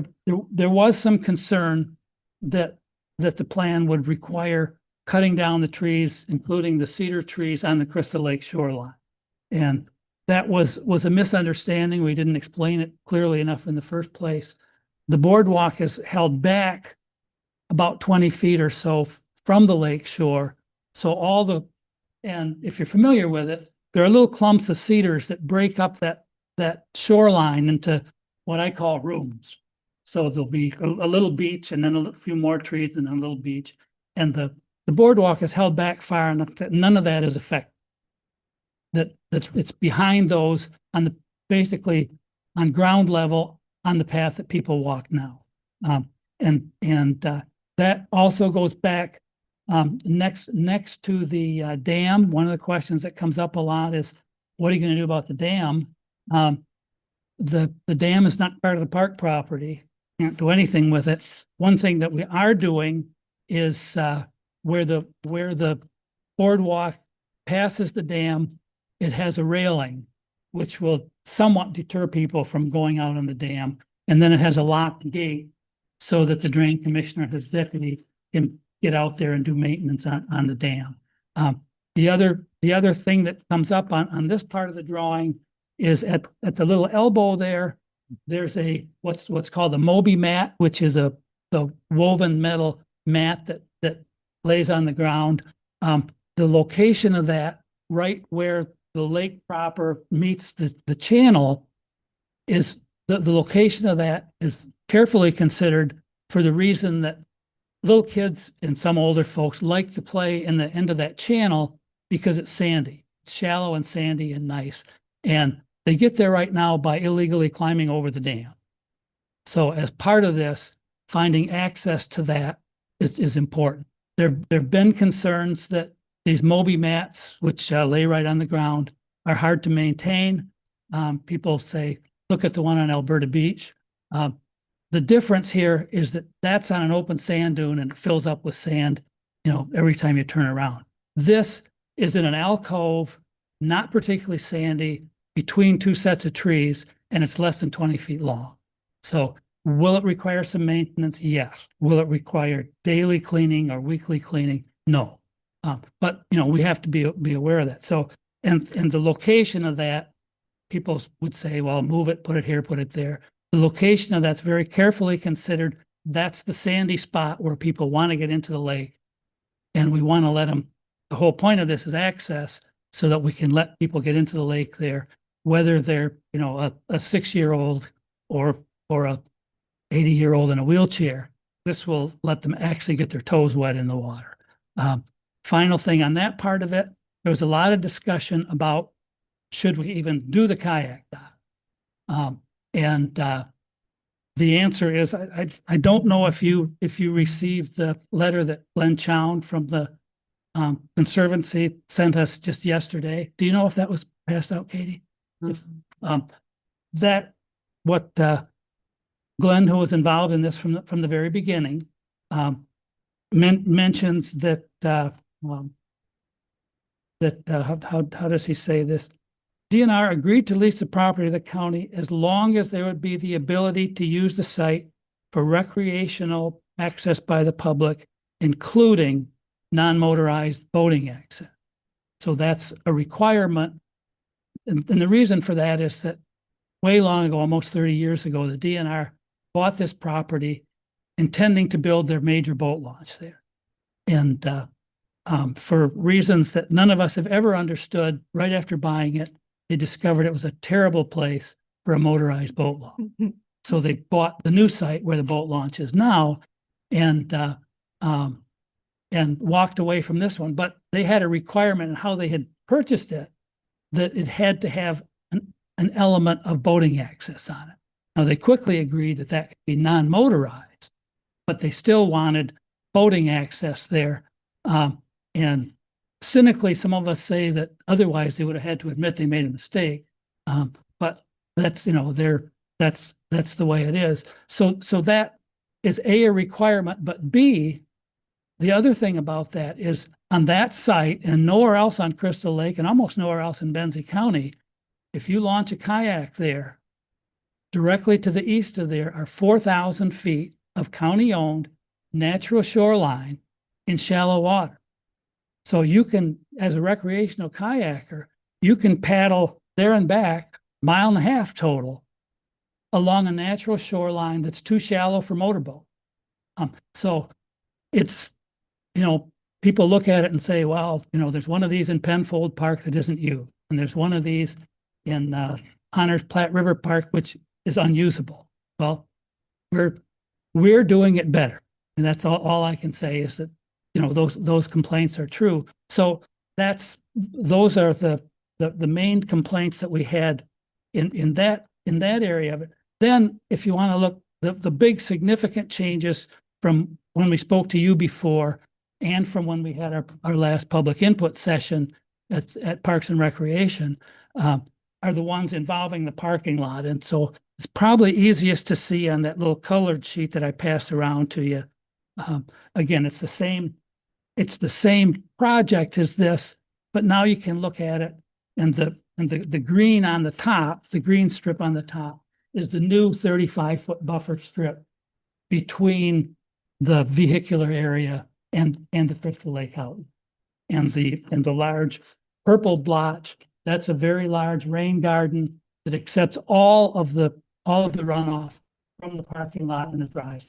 there was some concern that the plan would require cutting down the trees, including the cedar trees on the Crystal Lake shoreline. And that was a misunderstanding. We didn't explain it clearly enough in the first place. The boardwalk is held back about 20 feet or so from the lake shore. So and if you're familiar with it, there are little clumps of cedars that break up that shoreline into what I call rooms. So there'll be a little beach and then a few more trees and a little beach. And the boardwalk is held back far enough that none of that is affected. It's behind those basically on ground level on the path that people walk now. That also goes back next to the dam. One of the questions that comes up a lot is, what are you going to do about the dam? The dam is not part of the park property. Can't do anything with it. One thing that we are doing is where the boardwalk passes the dam, it has a railing, which will somewhat deter people from going out on the dam. And then it has a locked gate so that the drain commissioner, his deputy, can get out there and do maintenance on the dam. The other thing that comes up on this part of the drawing is at the little elbow there's what's called a Moby mat, which is the woven metal mat that lays on the ground. The location of that, right where the lake proper meets the channel, is the location of that is carefully considered for the reason that little kids and some older folks like to play in the end of that channel because it's sandy. It's shallow and sandy and nice. And they get there right now by illegally climbing over the dam. So as part of this, finding access to that is important. There have been concerns that these Moby mats, which lay right on the ground, are hard to maintain. People say, look at the one on Alberta Beach. The difference here is that that's on an open sand dune and it fills up with sand, every time you turn around. This is in an alcove, not particularly sandy, between two sets of trees, and it's less than 20 feet long. So will it require some maintenance? Yes. Will it require daily cleaning or weekly cleaning? No. But we have to be aware of that. So, and the location of that, people would say, well, move it, put it here, put it there. The location of that's very carefully considered. That's the sandy spot where people want to get into the lake. And we want to let them, the whole point of this is access so that we can let people get into the lake there, whether they're, a 6-year-old or a 80-year-old in a wheelchair. This will let them actually get their toes wet in the water. Final thing on that part of it, there was a lot of discussion about should we even do the kayak dock? And the answer is, I don't know if you received the letter that Glenn Chown from the Conservancy sent us just yesterday. Do you know if that was passed out, Katie? Glenn, who was involved in this from the very beginning, mentions that how does he say this? DNR agreed to lease the property of the county as long as there would be the ability to use the site for recreational access by the public, including non-motorized boating access. So that's a requirement. And the reason for that is that way long ago, almost 30 years ago, the DNR bought this property intending to build their major boat launch there. And for reasons that none of us have ever understood, right after buying it, they discovered it was a terrible place for a motorized boat launch. So they bought the new site where the boat launch is now and walked away from this one. But they had a requirement in how they had purchased it that it had to have an element of boating access on it. Now, they quickly agreed that could be non-motorized, but they still wanted boating access there. And cynically, some of us say that otherwise they would have had to admit they made a mistake. But that's, that's the way it is. So that is A, a requirement, but B, the other thing about that is on that site and nowhere else on Crystal Lake and almost nowhere else in Benzie County, if you launch a kayak there, directly to the east of there are 4,000 feet of county-owned natural shoreline in shallow water. So you can, as a recreational kayaker, you can paddle there and back 1.5 miles total along a natural shoreline that's too shallow for motorboat. So it's, people look at it and say, well, there's one of these in Penfold Park that isn't used, and there's one of these in Honors Platte River Park, which is unusable. Well, we're doing it better. And that's all I can say is that, those complaints are true. So those are the main complaints that we had in that area of it. Then if you want to look, the big significant changes from when we spoke to you before and from when we had our last public input session at Parks and Recreation are the ones involving the parking lot. And so it's probably easiest to see on that little colored sheet that I passed around to you. Again, it's the same project as this, but now you can look at it and the green on the top, the green strip on the top is the new 35-foot buffer strip between the vehicular area and the Crystal Lake Outlet. And the large purple blotch, that's a very large rain garden that accepts all of the runoff from the parking lot and the drive.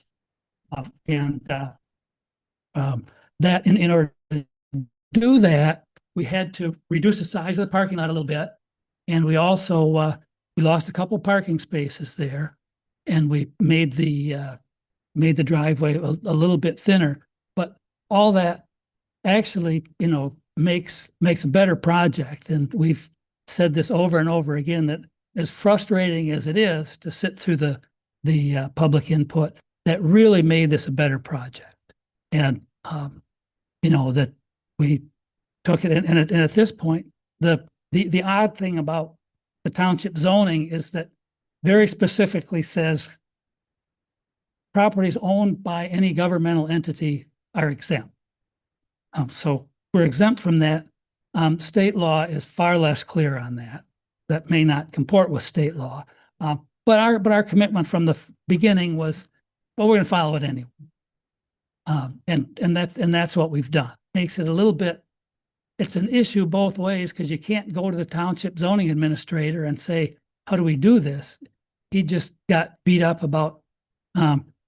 That in order to do that, we had to reduce the size of the parking lot a little bit. And we also, we lost a couple parking spaces there. and we made the driveway a little bit thinner, but all that actually, makes a better project. And we've said this over and over again, that as frustrating as it is to sit through the public input, that really made this a better project. And, that we took it, and at this point, the odd thing about the township zoning is that very specifically says properties owned by any governmental entity are exempt. So we're exempt from that. State law is far less clear on that. That may not comport with state law. But our commitment from the beginning was, well, we're going to follow it anyway. And that's what we've done. Makes it a little bit, it's an issue both ways, because you can't go to the township zoning administrator and say, how do we do this? He just got beat up about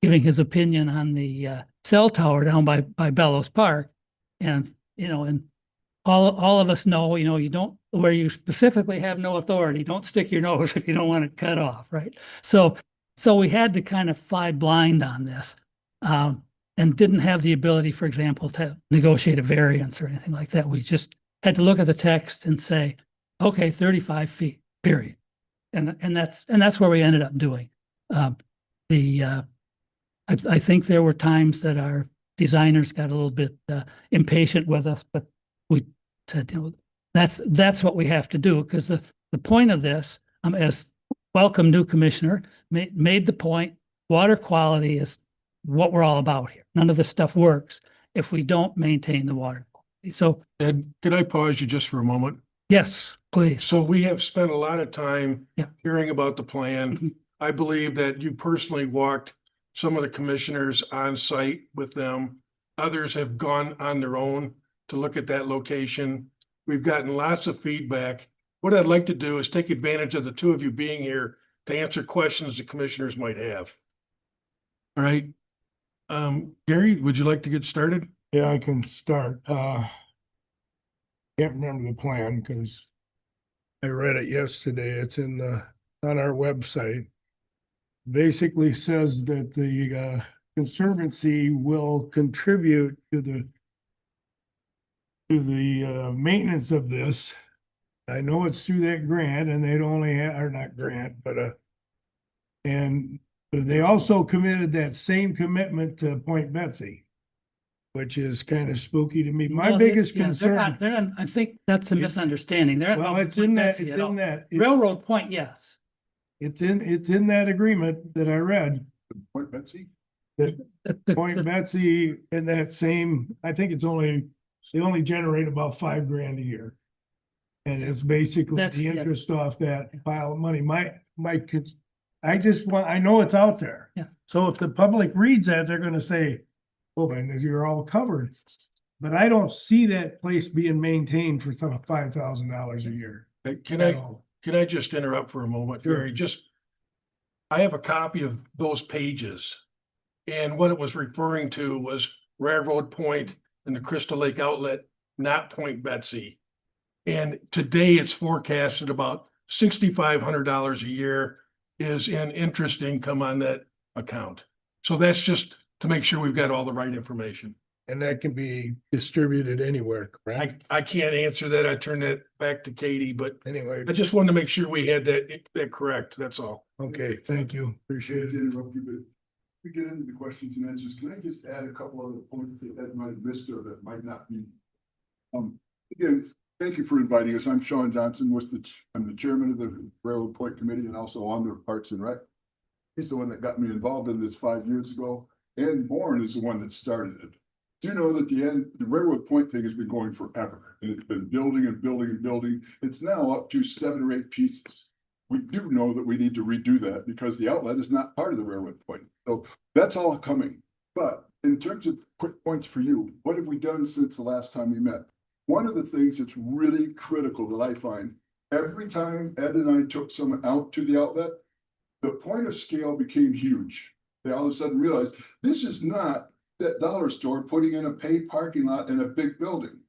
giving his opinion on the cell tower down by Bellows Park. And, and all of us know, you don't, where you specifically have no authority, don't stick your nose if you don't want it cut off, right? So we had to kind of fly blind on this, and didn't have the ability, for example, to negotiate a variance or anything like that. We just had to look at the text and say, okay, 35 feet, period. And that's where we ended up doing. I think there were times that our designers got a little bit impatient with us, but we said, that's what we have to do, because the point of this, as welcome new commissioner, made the point, water quality is what we're all about here. None of this stuff works if we don't maintain the water quality. So, Ed, could I pause you just for a moment? yes, please. So we have spent a lot of time Yeah. hearing about the plan. Mhm. I believe that you personally walked some of the commissioners on site with them. Others have gone on their own to look at that location. We've gotten lots of feedback. What I'd like to do is take advantage of the two of you being here to answer questions the commissioners might have. All right. Gary, would you like to get started? Yeah, I can start. Can't remember the plan because I read it yesterday. It's on our website. Basically says that the Conservancy will contribute to the maintenance of this. I know it's through that grant, and they'd only or not grant, but but they also committed that same commitment to Point Betsy, which is kind of spooky to me. My Well, biggest yeah, concern. they're not, I think that's a It's- misunderstanding. They're Well, not it's in that, Betsy it's at all. in that. Railroad Point, yes. It's in that agreement that I read. Point Betsy? That Point Betsy in that same, I think they only generate about $5,000 a year. And it's basically That's- the yeah. interest off that pile of money. I know it's out there. Yeah. So if the public reads that, they're gonna say, well, then you're all covered. But I don't see that place being maintained for $5,000 a year. Hey, at all. Can I just interrupt for a moment, Sure. Gary? I have a copy of those pages. And what it was referring to was Railroad Point and the Crystal Lake Outlet, not Point Betsy. And today it's forecasted about $6,500 a year is in interest income on that account. So that's just to make sure we've got all the right information. And that can be distributed anywhere, correct? I can't answer that. I turn that back to Katie, but Anyway, I just wanted to make sure we had that correct. That's all. okay, thank you. Appreciate it. Interrupt you, but we get into the questions and answers. Can I just add a couple other points that might have missed or that might not be? Again, thank you for inviting us. I'm Sean Johnson I'm the chairman of the Railroad Point Committee and also on the Parks and Rec. He's the one that got me involved in this 5 years ago, and Bourne is the one that started it. Do you know that the Railroad Point thing has been going forever, and it's been building and building and building. It's now up to 7 or 8 pieces. We do know that we need to redo that because the outlet is not part of the Railroad Point. So that's all coming. But in terms of quick points for you, what have we done since the last time we met? One of the things that's really critical that I find, every time Ed and I took someone out to the outlet, the point of scale became huge. They all of a sudden realized this is not that dollar store putting in a paid parking lot in a big building.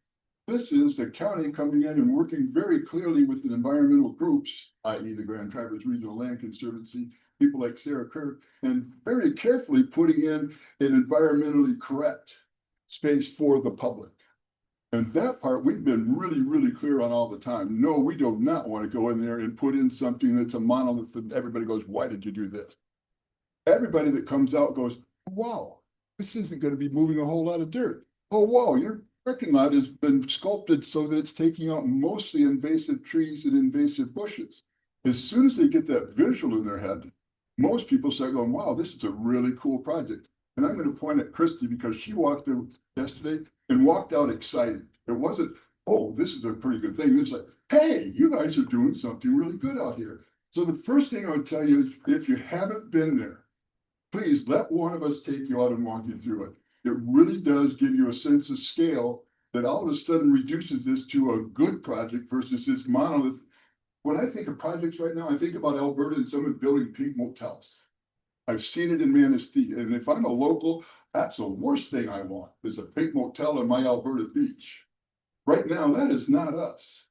This is the county coming in and working very clearly with the environmental groups, i.e. the Grand Traverse Regional Land Conservancy, people like Sarah Kerr, and very carefully putting in an environmentally correct space for the public. And that part, we've been really, really clear on all the time. No, we do not want to go in there and put in something that's a monolith that everybody goes, why did you do this? Everybody that comes out goes, wow, this isn't going to be moving a whole lot of dirt. Oh, wow, your parking lot has been sculpted so that it's taking out mostly invasive trees and invasive bushes. As soon as they get that visual in their head, most people start going, wow, this is a really cool project. And I'm going to point at Christy because she walked in yesterday and walked out excited. It wasn't, oh, this is a pretty good thing. It's like, hey, you guys are doing something really good out here. So the first thing I would tell you is if you haven't been there, please let one of us take you out and walk you through it. It really does give you a sense of scale that all of a sudden reduces this to a good project versus this monolith. When I think of projects right now, I think about Alberta and someone building pink motels. I've seen it in Manistee, and if I'm a local, that's the worst thing I want, is a pink motel on my Alberta beach. Right now, that is not us.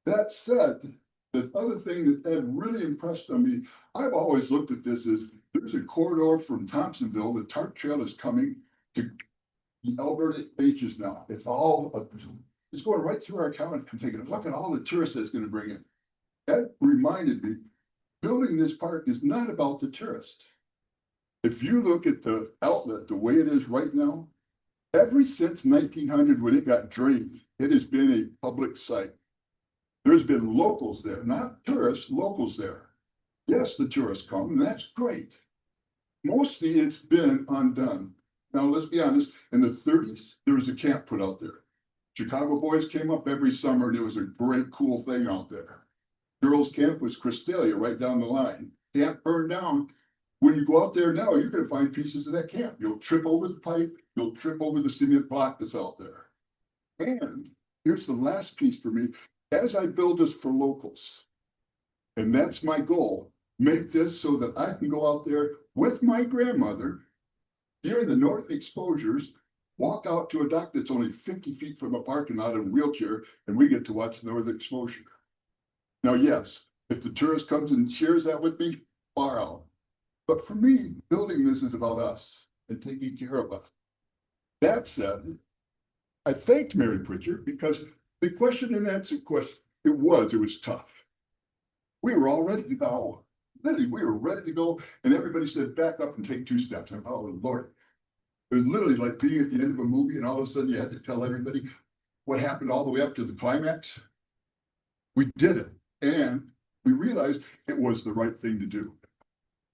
That said, the other thing that Ed really impressed on me, I've always looked at this as there's a corridor from Thompsonville, the TARP trail is coming to the Alberta beaches now. It's all, it's going right through our county. I'm thinking, look at all the tourists that's going to bring in. Ed reminded me, building this park is not about the tourist. If you look at the outlet, the way it is right now, ever since 1900 when it got drained, it has been a public site. There's been locals there, not tourists, locals there. Yes, the tourists come, and that's great. Mostly it's been undone. Now, let's be honest, in the 30s, there was a camp put out there. Chicago boys came up every summer, and it was a great, cool thing out there. Girls' camp was Crystalia right down the line. Camp burned down. When you go out there now, you're going to find pieces of that camp. You'll trip over the pipe. You'll trip over the cement block that's out there. And here's the last piece for me. As I build this for locals, and that's my goal, make this so that I can go out there with my grandmother during the northern exposures, walk out to a dock that's only 50 feet from a parking lot in a wheelchair, and we get to watch the northern exposure. Now, yes, if the tourist comes and shares that with me, far out. But for me, building this is about us and taking care of us. That said, I thanked Mary Pritchard because the question and answer question, it was tough. We were all ready to go. Literally, we were ready to go. And everybody said, back up and take 2 steps. I'm, oh, Lord. It was literally like being at the end of a movie and all of a sudden you had to tell everybody what happened all the way up to the climax. We did it. And we realized it was the right thing to do.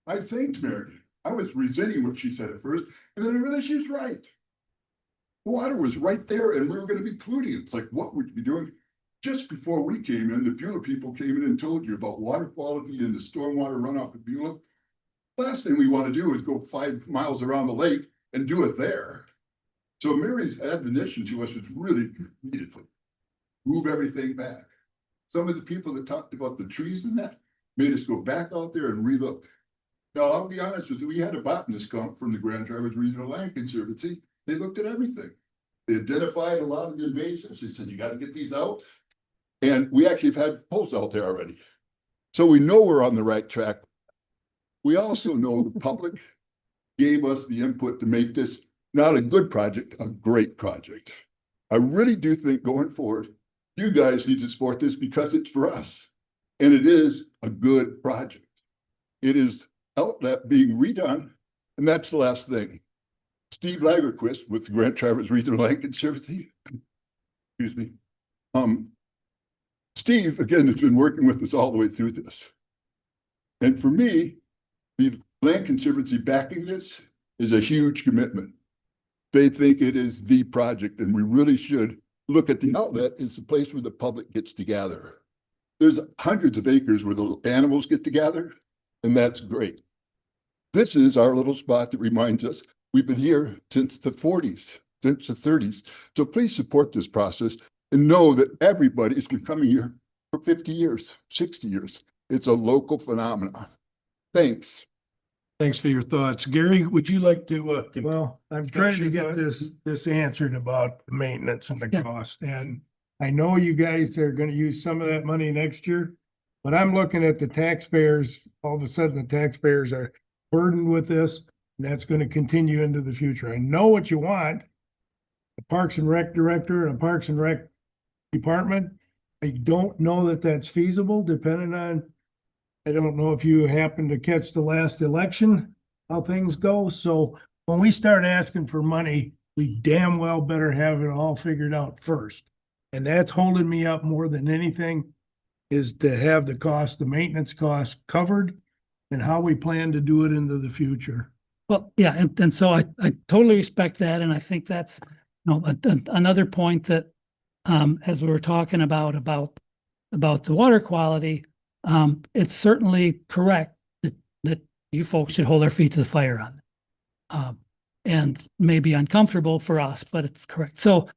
I thanked Mary. I was resenting what she said at first, and then I realized she was right. Water was right there, and we were going to be polluting. It's like, what would you be doing? Just before we came in, the Beulah people came in and told you about water quality and the stormwater runoff of Beulah. Last thing we want to do is go 5 miles around the lake and do it there. So Mary's admonition to us was really needed. Move everything back. Some of the people that talked about the trees and that made us go back out there and relook. Now, I'll be honest with you, we had a botanist come from the Grand Traverse Regional Land Conservancy. They looked at everything. They identified a lot of the invasives. They said, you got to get these out. And we actually have had poles out there already. So we know we're on the right track. We also know the public gave us the input to make this not a good project, a great project. I really do think going forward, you guys need to support this because it's for us. And it is a good project. It is outlet being redone. And that's the last thing. Steve Lagerquist with the Grand Traverse Regional Land Conservancy. Excuse me. Steve, again, has been working with us all the way through this. And for me, the Land Conservancy backing this is a huge commitment. They think it is the project, and we really should look at the outlet as the place where the public gets together. There's hundreds of acres where the animals get together, and that's great. This is our little spot that reminds us we've been here since the 40s, since the 30s. So please support this process and know that everybody's been coming here for 50 years, 60 years. It's a local phenomenon. Thanks. Thanks for your thoughts. Gary, would you like to, well, I'm trying to get this answered about the maintenance and the cost. And I know you guys are going to use some of that money next year. But I'm looking at the taxpayers, all of a sudden the taxpayers are burdened with this, and that's gonna continue into the future. I know what you want. A Parks and Rec director and a Parks and Rec department. I don't know that that's feasible, depending on, I don't know if you happen to catch the last election, how things go. So when we start asking for money, we damn well better have it all figured out first. And that's holding me up more than anything, is to have the cost, the maintenance costs covered and how we plan to do it into the future. Well, yeah, and so I totally respect that, and I think that's, you know, another point that, as we were talking about the water quality, it's certainly correct that you folks should hold our feet to the fire on it. And maybe uncomfortable for us, but it's correct. So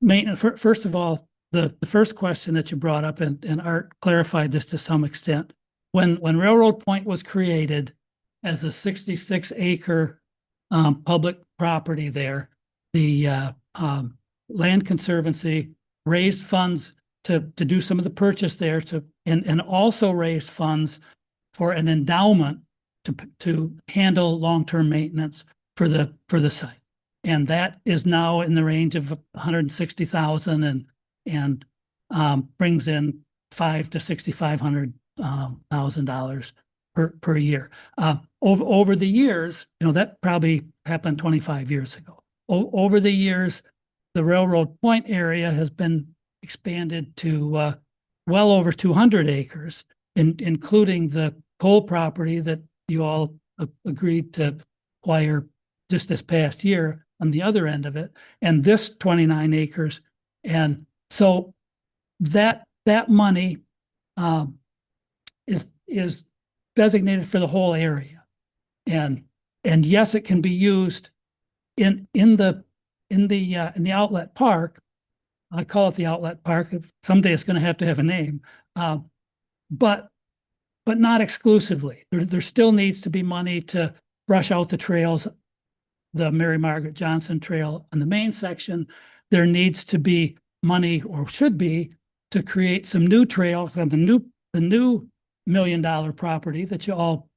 maintenance, first of all, the first question that you brought up, and Art clarified this to some extent, when Railroad Point was created as a 66-acre public property there, the Land Conservancy raised funds to do some of the purchase there, and also raised funds for an endowment to handle long-term maintenance for the site. And that is now in the range of 160,000 and brings in $500,000 to $6,500,000 per year. Over the years, you know, that probably happened 25 years ago. Over the years, the Railroad Point area has been expanded to well over 200 acres, including the coal property that you all agreed to acquire just this past year on the other end of it, and this 29 acres. And so that money is designated for the whole area. And yes, it can be used in the outlet park. I call it the outlet park. Someday it's going to have a name, but not exclusively. There still needs to be money to brush out the trails, the Mary Margaret Johnson Trail on the main section. There needs to be money, or should be, to create some new trails on the new $1 million property that you all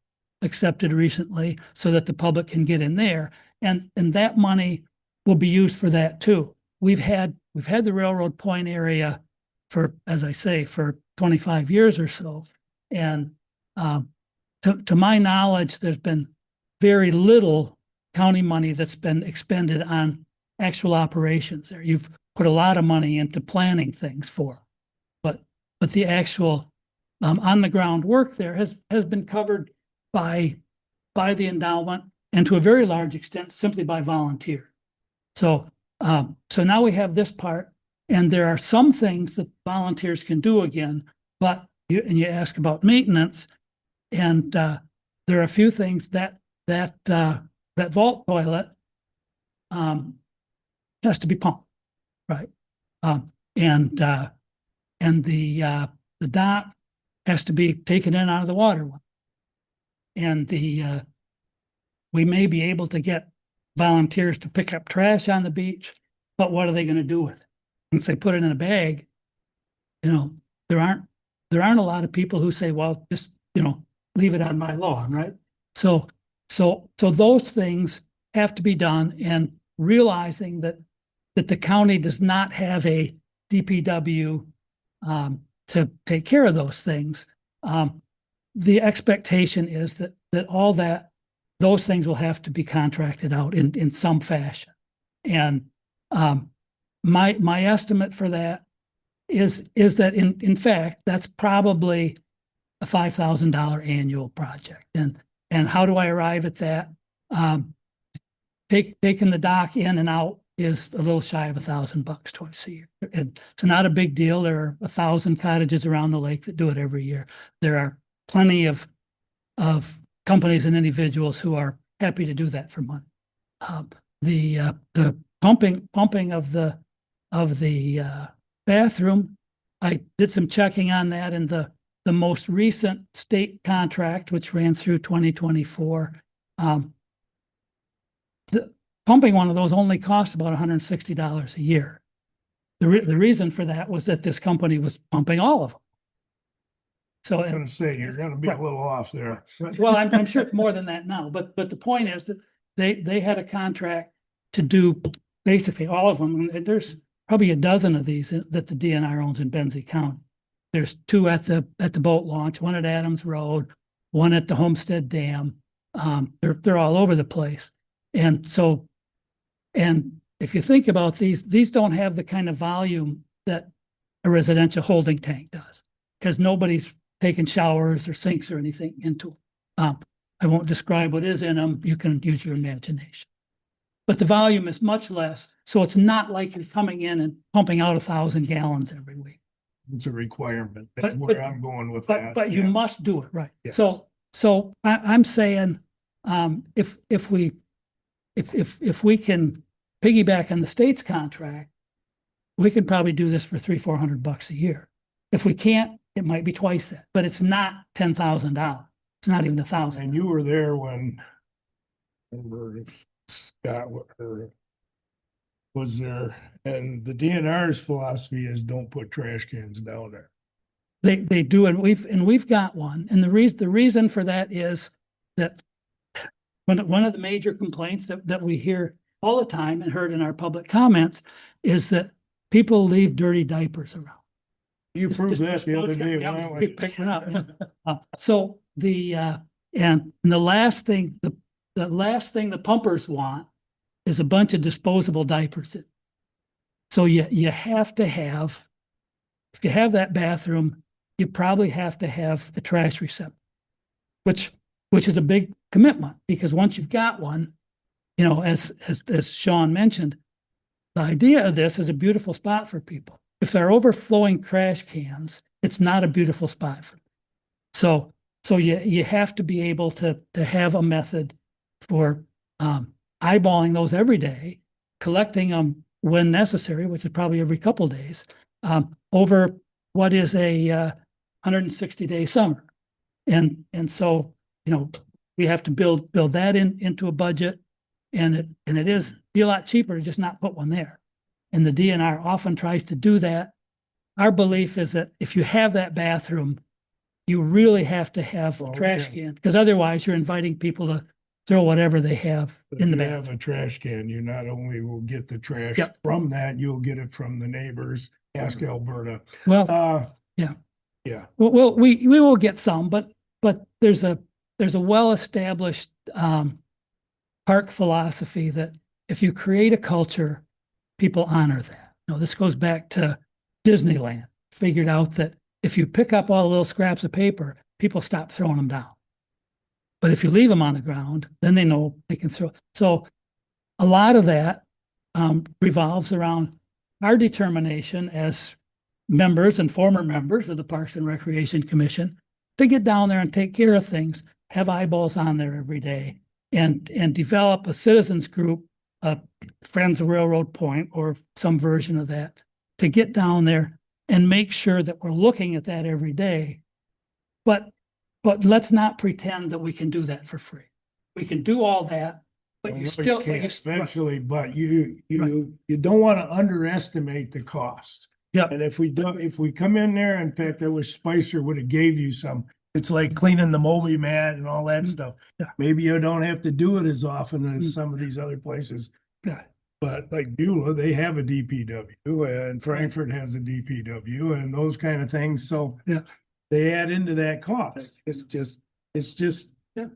accepted recently, so that the public can get in there. And that money will be used for that too. We've had the Railroad Point area for, as I say, for 25 years or so. And to my knowledge, there's been very little county money that's been expended on actual operations there. You've put a lot of money into planning things for, but the actual on the ground work there has been covered by the endowment, and to a very large extent simply by volunteer. So now we have this part, and there are some things that volunteers can do again, but you ask about maintenance, and there are a few things that vault toilet has to be pumped, right? And the dock has to be taken in out of the water. And we may be able to get volunteers to pick up trash on the beach, but what are they going to do with it? Once they put it in a bag, you know, there aren't a lot of people who say, well, just, you know, leave it on my lawn, right? So those things have to be done, and realizing that the county does not have a DPW to take care of those things. The expectation is that those things will have to be contracted out in some fashion. And my estimate for that is that in fact, that's probably a $5,000 annual project. And how do I arrive at that? Taking the dock in and out is a little shy of $1,000 twice a year. And it's not a big deal. There are 1,000 cottages around the lake that do it every year. There are plenty of companies and individuals who are happy to do that for money. The pumping of the bathroom, I did some checking on that, and the most recent state contract, which ran through 2024, the pumping one of those only costs about $160 a year. The reason for that was that this company was pumping all of them. So, I'm gonna say, you're gonna be a Right. little off there. right, well, I'm sure it's more than that now, but the point is that they had a contract to do basically all of them. And there's probably a dozen of these that the DNR owns in Benzie County. There's two at the boat launch, one at Adams Road, one at the Homestead Dam. They're all over the place. And so, and if you think about these don't have the kind of volume that a residential holding tank does, because nobody's taking showers or sinks or anything into them. I won't describe what is in them. You can use your imagination. But the volume is much less. So it's not like you're coming in and pumping out 1,000 gallons every week. It's a requirement. That's But- where but- I'm going with that. But you yeah. must do it, right? Yes. So I'm saying, if we can piggyback on the state's contract, we could probably do this for $300-400 a year. If we can't, it might be twice that, but it's not $10,000. It's not even 1,000. And you were there when Scott was there, and the DNR's philosophy is don't put trash cans down there. They do, and we've got one. And the reason for that is that one of the major complaints that we hear all the time and heard in our public comments is that people leave dirty diapers around. You proved that the other day. Yeah, when I we went. picked it up. So and the last thing the pumpers want is a bunch of disposable diapers. So you have to have, if you have that bathroom, you probably have to have a trash receptacle, which is a big commitment, because once you've got one, you know, as Sean mentioned, the idea of this is a beautiful spot for people. If they're overflowing trash cans, it's not a beautiful spot for them. So you have to be able to have a method for eyeballing those every day, collecting them when necessary, which is probably every couple of days, over what is a 160-day summer. And so, you know, we have to build that into a budget, and it is be a lot cheaper to just not put one there. And the DNR often tries to do that. Our belief is that if you have that bathroom, you really have to have a trash can, because otherwise you're inviting people to throw whatever they have If in the you bathroom. have a trash can, you not only will get the trash Yep. from that, you'll get it from the neighbors. Ask Alberta. Well, yeah. Yeah. Well, we will get some, but there's a well-established park philosophy that if you create a culture, people honor that. You know, this goes back to Disneyland. Figured out that if you pick up all the little scraps of paper, people stop throwing them down. But if you leave them on the ground, then they know they can throw. So a lot of that revolves around our determination as members and former members of the Parks and Recreation Commission to get down there and take care of things, have eyeballs on there every day, and develop a citizens group, Friends of Railroad Point or some version of that, to get down there and make sure that we're looking at that every day. But let's not pretend that we can do that for free. We can do all that, but you still, but can you- eventually, but you don't want to underestimate the cost. Yeah. And if we come in there, in fact, I wish Spicer would have gave you some, it's like cleaning the Moby mat and all that stuff. Yeah. Maybe you don't have to do it as often as some of these other places. Yeah. But like Beulah, they have a DPW and Frankfurt has a DPW and those kind of things. So Yeah. they add into that cost. It's just, Yeah.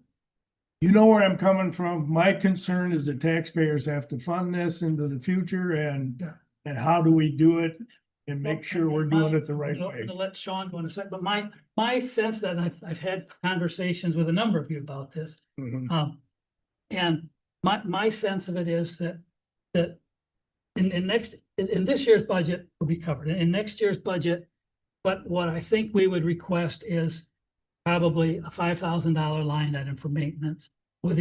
you know where I'm coming from. My concern is the taxpayers have to fund this into the future and how do we do it and make sure we're doing it the right way. I'm gonna let Sean go in a second, but my sense that I've had conversations with a number of you about this. Mhm. And my sense of it is that in this year's budget will be covered. In next year's budget, but what I think we would request is probably a $5,000 line item for maintenance with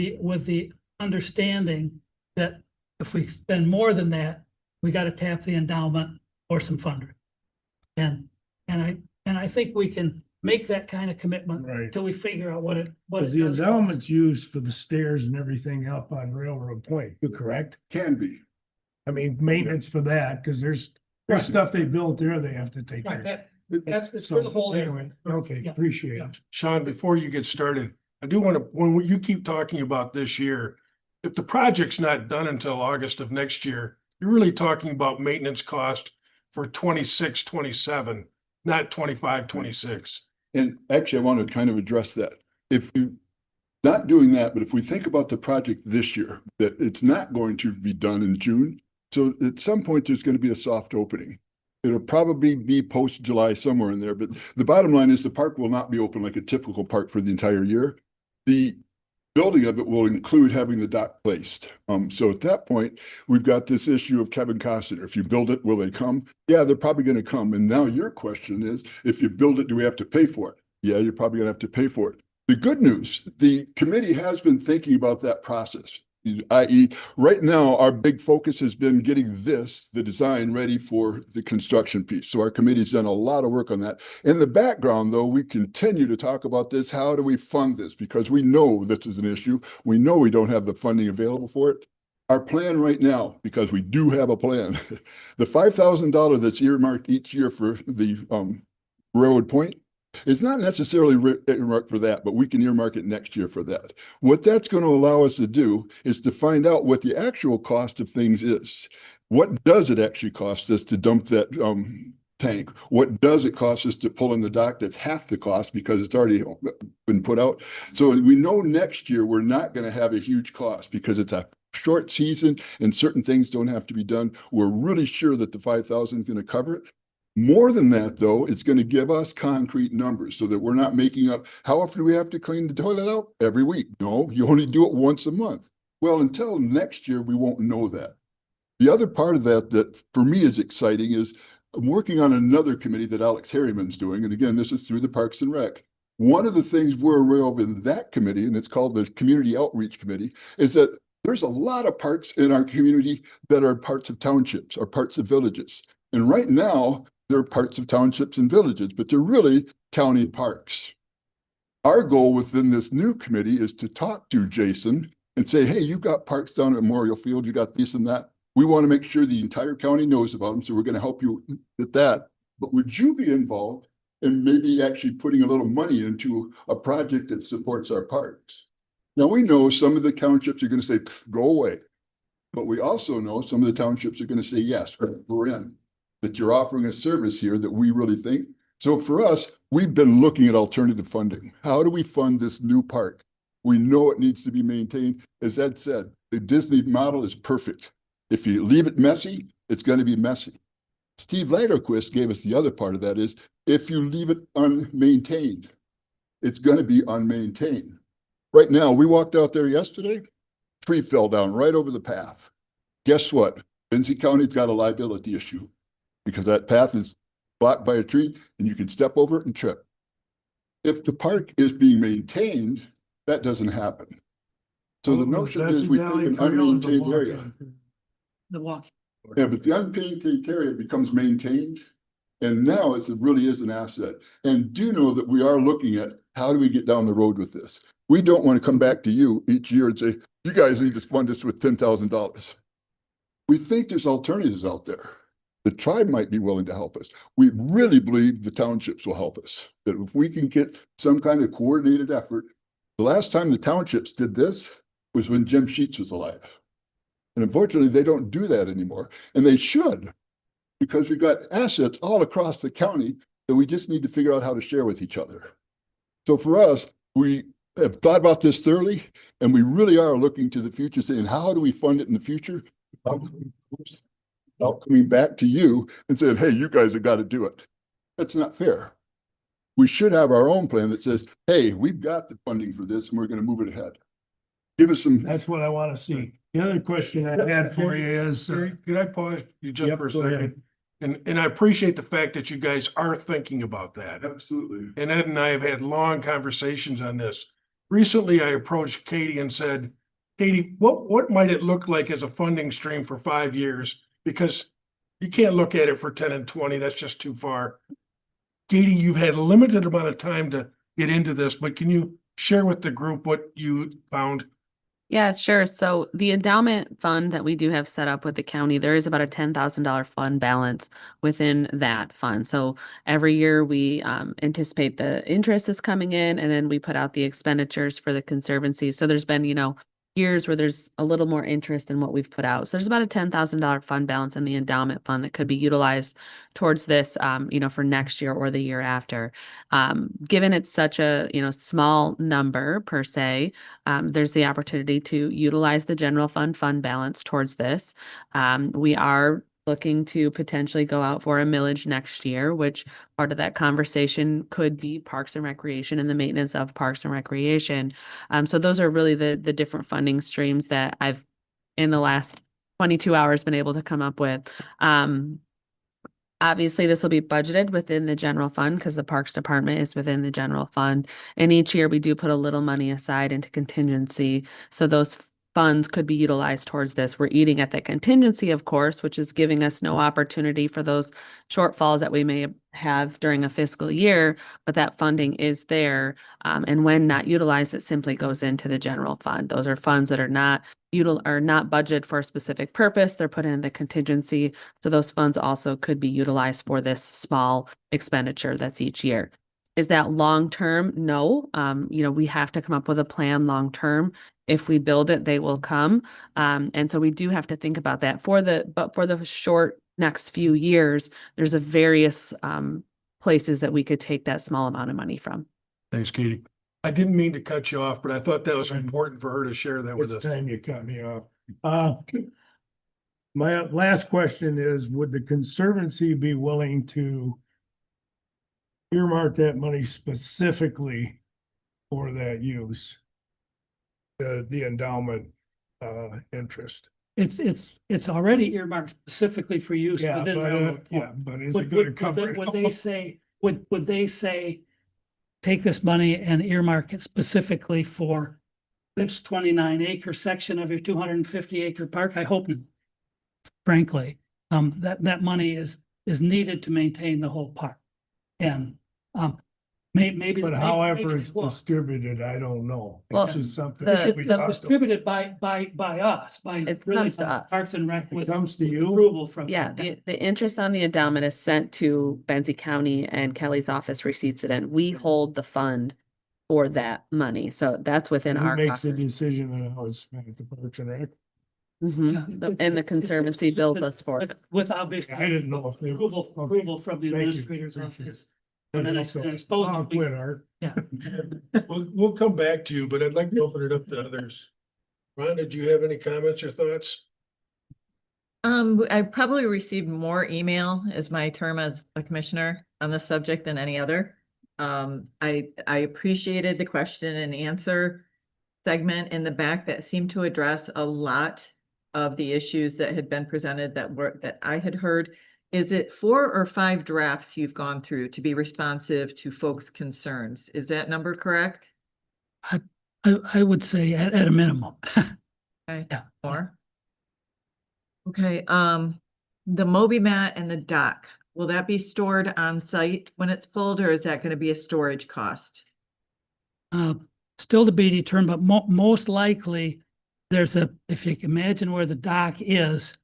the understanding that if we spend more than that, we got to tap the endowment or some funding. And I think we can make that kind of commitment Right. until we figure out what it Because the does. endowment's used for the stairs and everything up on Railroad Point, you correct? Can be. I mean, maintenance for that, because there's Right. stuff they built there they have to take care Right, of. It's for the whole area. Anyway, okay, Yeah. appreciate Yeah. it. Sean, before you get started, I do want to, when you keep talking about this year, if the project's not done until August of next year, you're really talking about maintenance cost for 26, 27, not 25, 26. And actually, I want to kind of address that. If you, not doing that, but if we think about the project this year, that it's not going to be done in June. So at some point, there's going to be a soft opening. It'll probably be post-July somewhere in there, but the bottom line is the park will not be open like a typical park for the entire year. The building of it will include having the dock placed. So at that point, we've got this issue of Kevin Costner. If you build it, will they come? Yeah, they're probably going to come. And now your question is, if you build it, do we have to pay for it? Yeah, you're probably going to have to pay for it. The good news, the committee has been thinking about that process, i.e. right now, our big focus has been getting this, the design, ready for the construction piece. So our committee's done a lot of work on that. In the background, though, we continue to talk about this. How do we fund this? Because we know this is an issue. We know we don't have the funding available for it. Our plan right now, because we do have a plan, the $5,000 that's earmarked each year for the Railroad Point, it's not necessarily earmarked for that, but we can earmark it next year for that. What that's going to allow us to do is to find out what the actual cost of things is. What does it actually cost us to dump that tank? What does it cost us to pull in the dock? That's half the cost because it's already been put out. So we know next year we're not going to have a huge cost because it's a short season and certain things don't have to be done. We're really sure that the 5,000 is going to cover it. More than that, though, it's going to give us concrete numbers so that we're not making up, how often do we have to clean the toilet out? Every week. No, you only do it once a month. Well, until next year, we won't know that. The other part of that that for me is exciting is I'm working on another committee that Alex Harriman's doing. And again, this is through the Parks and Rec. One of the things we're aware of in that committee, and it's called the Community Outreach Committee, is that there's a lot of parks in our community that are parts of townships or parts of villages. And right now, they're parts of townships and villages, but they're really county parks. Our goal within this new committee is to talk to Jason and say, hey, you've got parks down at Memorial Field, you got this and that. We want to make sure the entire county knows about them, so we're going to help you with that. But would you be involved in maybe actually putting a little money into a project that supports our parks? Now, we know some of the townships are going to say, go away. But we also know some of the townships are going to say, yes, we're in. That you're offering a service here that we really think. So for us, we've been looking at alternative funding. How do we fund this new park? We know it needs to be maintained. As Ed said, the Disney model is perfect. If you leave it messy, it's going to be messy. Steve Lagerquist gave us the other part of that is, if you leave it unmaintained, it's going to be unmaintained. Right now, we walked out there yesterday, tree fell down right over the path. Guess what? Benzie County's got a liability issue, because that path is blocked by a tree and you can step over it and trip. If the park is being maintained, that doesn't happen. So the notion is we take an unmaintained area. The walk. Yeah, but the unmaintained area becomes maintained. And now it really is an asset. And do know that we are looking at how do we get down the road with this? We don't want to come back to you each year and say, you guys need to fund this with $10,000. We think there's alternatives out there. The tribe might be willing to help us. We really believe the townships will help us. That if we can get some kind of coordinated effort, the last time the townships did this was when Jim Sheets was alive. And unfortunately, they don't do that anymore. And they should, because we've got assets all across the county that we just need to figure out how to share with each other. So for us, we have thought about this thoroughly, and we really are looking to the future, saying, how do we fund it in the future? Coming back to you and saying, hey, you guys have got to do it. That's not fair. We should have our own plan that says, hey, we've got the funding for this and we're going to move it ahead. Give us some. That's what I want to see. The other question I had for you is, Could I pause you just Yep, for a go ahead. second? And I appreciate the fact that you guys are thinking about that. Absolutely. And Ed and I have had long conversations on this. Recently, I approached Katie and said, Katie, what might it look like as a funding stream for 5 years? Because you can't look at it for 10 and 20. That's just too far. Katie, you've had a limited amount of time to get into this, but can you share with the group what you found? Yeah, sure. So the endowment fund that we do have set up with the county, there is about a $10,000 fund balance within that fund. So every year we anticipate the interest is coming in, and then we put out the expenditures for the conservancy. So there's been, years where there's a little more interest in what we've put out. So there's about a $10,000 fund balance in the endowment fund that could be utilized towards this, for next year or the year after. Given it's such a, small number per se, there's the opportunity to utilize the general fund balance towards this. We are looking to potentially go out for a millage next year, which part of that conversation could be Parks and Recreation and the maintenance of Parks and Recreation. So those are really the different funding streams that I've in the last 22 hours been able to come up with. Obviously, this will be budgeted within the general fund because the Parks Department is within the general fund. And each year we do put a little money aside into contingency. So those funds could be utilized towards this. We're eating at that contingency, of course, which is giving us no opportunity for those shortfalls that we may have during a fiscal year, but that funding is there. And when not utilized, it simply goes into the general fund. Those are funds that are not budgeted for a specific purpose. They're put in the contingency. So those funds also could be utilized for this small expenditure that's each year. Is that long-term? No. We have to come up with a plan long-term. If we build it, they will come. And so we do have to think about that for the short next few years, there's a various places that we could take that small amount of money from. Thanks, Katie. I didn't mean to cut you off, but I thought that was important for her to share that with It's us. time you cut me off. My last question is, would the Conservancy be willing to earmark that money specifically for that use? The endowment interest. It's already earmarked specifically for use Yeah, within but, railroad. but is it going to cover it? Would they say, take this money and earmark it specifically for this 29-acre section of your 250-acre park? I hope not. Frankly, that money is needed to maintain the whole park. And maybe. But however it's distributed, I don't know. Well, It's just something. It's distributed by us, It comes to us. Parks and Rec with comes to you? approval from. Yeah, the interest on the endowment is sent to Benzie County, and Kelly's office receipts it in. We hold the fund for that money. So that's within Who our makes the coffers. decision on how it's spent at the Parks and Rec? And the Conservancy billed us for it. With obviously. I didn't know if they. Approval from the Thank you. administrator's Appreciate office. Thank And you I so much. suppose I'll we- quit, Art. Yeah. We'll come back to you, but I'd like to open it up to others. Ron, did you have any comments or thoughts? I probably received more email as my term as a commissioner on this subject than any other. I appreciated the question and answer segment in the back that seemed to address a lot of the issues that had been presented that I had heard. Is it 4 or 5 drafts you've gone through to be responsive to folks' concerns? Is that number correct? I would say at a minimum. Okay, Yeah. more. Okay, the Moby mat and the dock, will that be stored on site when it's pulled, or is that gonna be a storage cost? Still to be determined, but most likely if you can imagine where the dock is,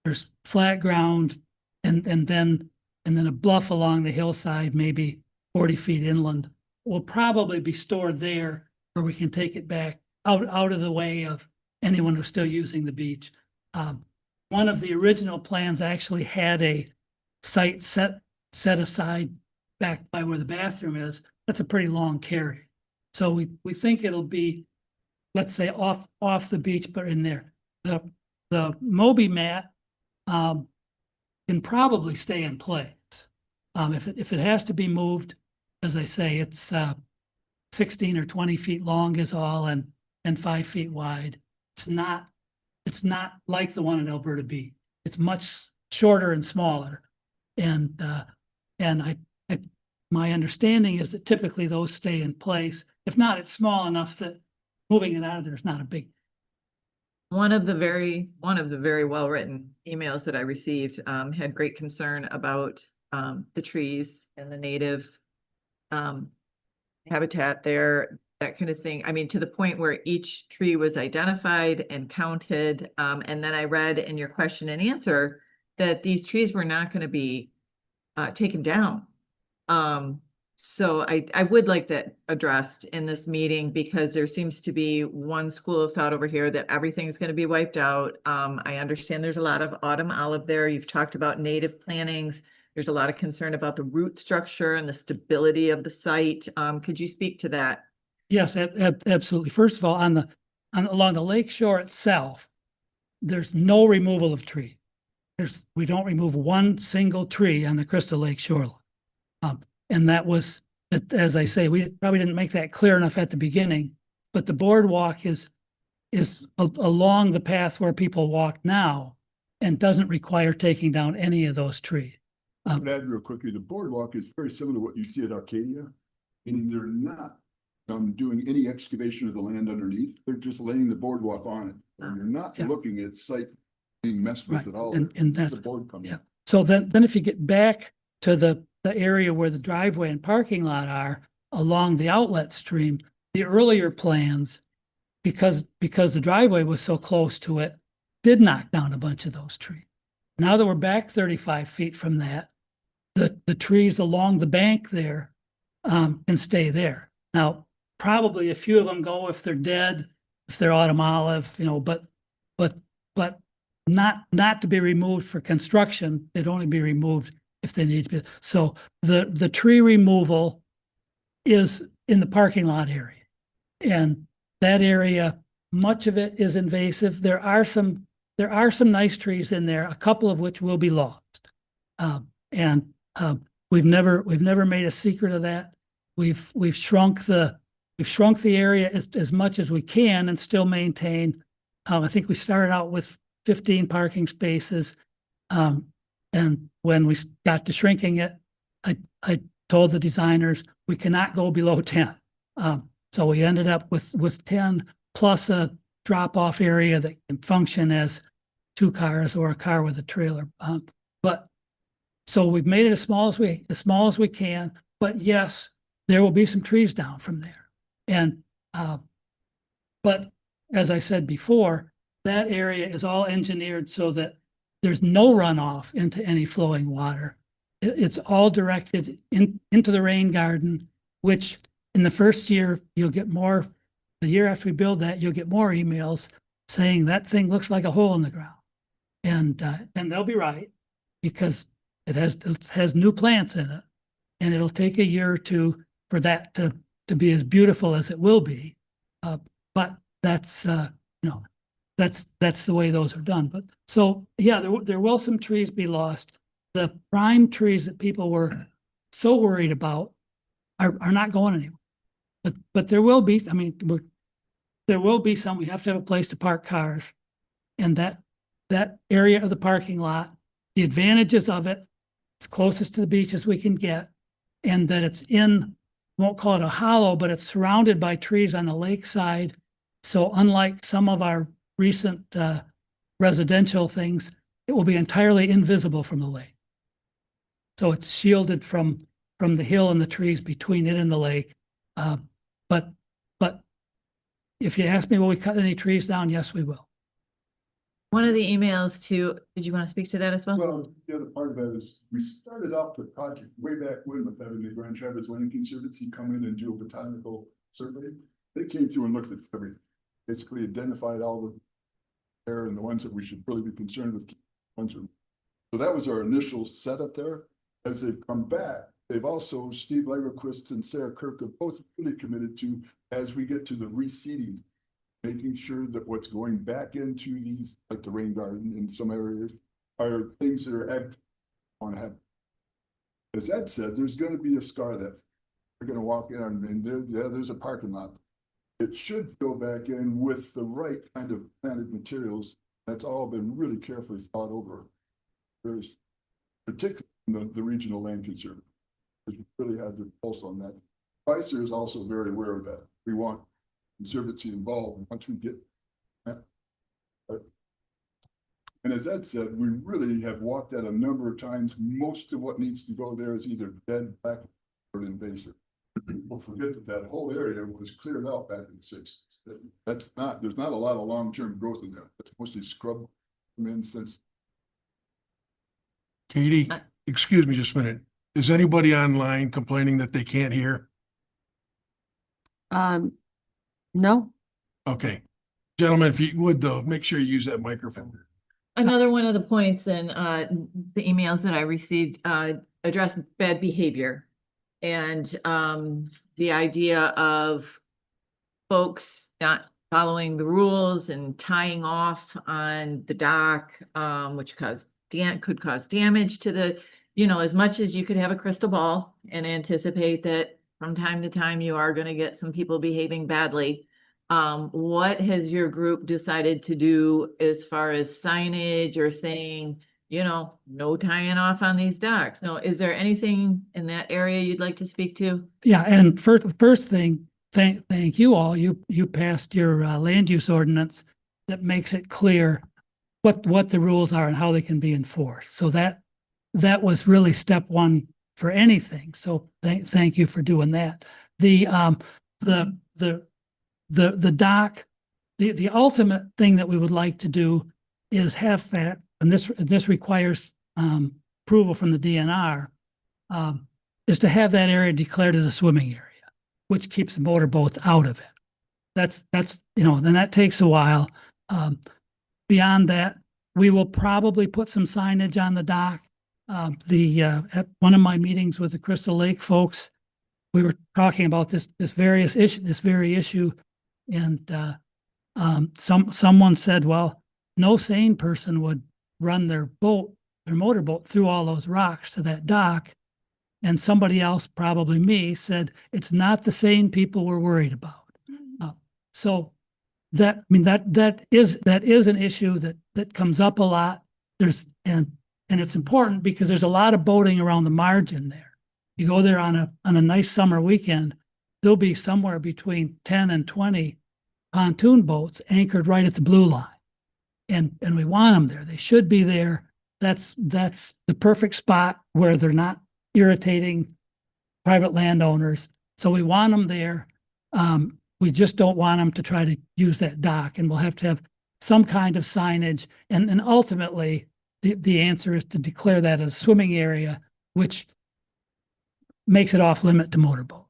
there's flat ground and then a bluff along the hillside, maybe 40 feet inland, will probably be stored there where we can take it back out of the way of anyone who's still using the beach. One of the original plans actually had a site set aside back by where the bathroom is. That's a pretty long carry. So we think it'll be, let's say, off the beach, but in there. The Moby mat can probably stay in place. If it has to be moved, as I say, it's 16 or 20 feet long is all and 5 feet wide. It's not like the one in Alberta Beach. It's much shorter and smaller. And my understanding is that typically those stay in place. If not, it's small enough that moving it out of there is not a big. One of the very well-written emails that I received had great concern about the trees and the native habitat there. that kind of thing. I mean, to the point where each tree was identified and counted. And then I read in your question and answer that these trees were not going to be taken down. So I would like that addressed in this meeting because there seems to be one school of thought over here that everything's going to be wiped out. I understand there's a lot of autumn olive there. You've talked about native plantings. There's a lot of concern about the root structure and the stability of the site. Could you speak to that? Yes, absolutely. First of all, along the lake shore itself, there's no removal of trees. We don't remove one single tree on the Crystal Lake shoreline. And that was, as I say, we probably didn't make that clear enough at the beginning, but the boardwalk is along the path where people walk now and doesn't require taking down any of those trees. I'd add real quickly, the boardwalk is very similar to what you see at Arcadia, meaning they're not doing any excavation of the land underneath. They're just laying the boardwalk on it. And you're not looking at site being messed with Right, at all. and that's, the board coming. yeah. So then if you get back to the area where the driveway and parking lot are along the outlet stream, the earlier plans, because the driveway was so close to it, did knock down a bunch of those trees. Now that we're back 35 feet from that, the trees along the bank there can stay there. Now, probably a few of them go if they're dead, if they're autumn olive, but not to be removed for construction. They'd only be removed if they need to be. So the tree removal is in the parking lot area. And that area, much of it is invasive. There are some nice trees in there, a couple of which will be lost. We've never made a secret of that. We've shrunk the area as much as we can and still maintain. I think we started out with 15 parking spaces. And when we got to shrinking it, I told the designers we cannot go below 10. So we ended up with 10 plus a drop-off area that can function as 2 cars or a car with a trailer. So we've made it as small as we can. But yes, there will be some trees down from there. And but as I said before, that area is all engineered so that there's no runoff into any flowing water. It's all directed into the rain garden, which in the first year, you'll get more. The year after we build that, you'll get more emails saying that thing looks like a hole in the ground. And they'll be right because it has new plants in it. And it'll take a year or two for that to be as beautiful as it will be. But that's, that's the way those are done. But so, yeah, there will some trees be lost. The prime trees that people were so worried about are not going anywhere. But there will be, there will be some. We have to have a place to park cars. And that area of the parking lot, the advantages of it, it's closest to the beach as we can get. And that it's won't call it a hollow, but it's surrounded by trees on the lakeside. So unlike some of our recent residential things, it will be entirely invisible from the lake. So it's shielded from the hill and the trees between it and the lake. But if you ask me, will we cut any trees down? Yes, we will. One of the emails did you want to speak to that as well? Well, the other part of that is we started off the project way back when with having the Grand Traverse Land Conservancy come in and do a botanical survey. They came through and looked at everything, basically identified all the air and the ones that we should really be concerned with. So that was our initial setup there. As they've come back, they've also, Steve Lagerquist and Sarah Kirk have both really committed to, as we get to the reseeding, making sure that what's going back into these, like the rain garden in some areas, are things that are want to have. As Ed said, there's going to be a scar that they're going to walk in and there's a parking lot. It should go back in with the right kind of planted materials. That's all been really carefully thought over. There's particularly the regional land conservancy. We really had the pulse on that. Pfizer is also very aware of that. We want conservancy involved once we get that. And as Ed said, we really have walked that a number of times. Most of what needs to go there is either dead, black, or invasive. People forget that that whole area was cleared out back in the sixties. That's not, there's not a lot of long-term growth in there. It's mostly scrub in since. Katie, excuse me just a minute. Is anybody online complaining that they can't hear? No. Okay. Gentlemen, if you would though, make sure you use that microphone. Another one of the points in the emails that I received address bad behavior. And the idea of folks not following the rules and tying off on the dock, which could cause damage to the, as much as you could have a crystal ball and anticipate that from time to time you are going to get some people behaving badly. What has your group decided to do as far as signage or saying, no tying off on these docks? No, is there anything in that area you'd like to speak to? Yeah, and first thing, thank you all. You passed your land use ordinance that makes it clear what the rules are and how they can be enforced. So that was really step one for anything. So thank you for doing that. The dock, the ultimate thing that we would like to do is have that, and this requires approval from the DNR, is to have that area declared as a swimming area, which keeps motorboats out of it. That's then that takes a while. Beyond that, we will probably put some signage on the dock. At one of my meetings with the Crystal Lake folks, we were talking about this very issue, and someone said, well, no sane person would run their motorboat through all those rocks to that dock. And somebody else, probably me, said it's not the sane people we're worried about. So that is an issue that comes up a lot. And it's important because there's a lot of boating around the margin there. You go there on a nice summer weekend, there'll be somewhere between 10 and 20 pontoon boats anchored right at the blue line. And we want them there. They should be there. That's the perfect spot where they're not irritating private landowners. So we want them there. We just don't want them to try to use that dock, and we'll have to have some kind of signage. And ultimately, the answer is to declare that as a swimming area, which makes it off limit to motorboats.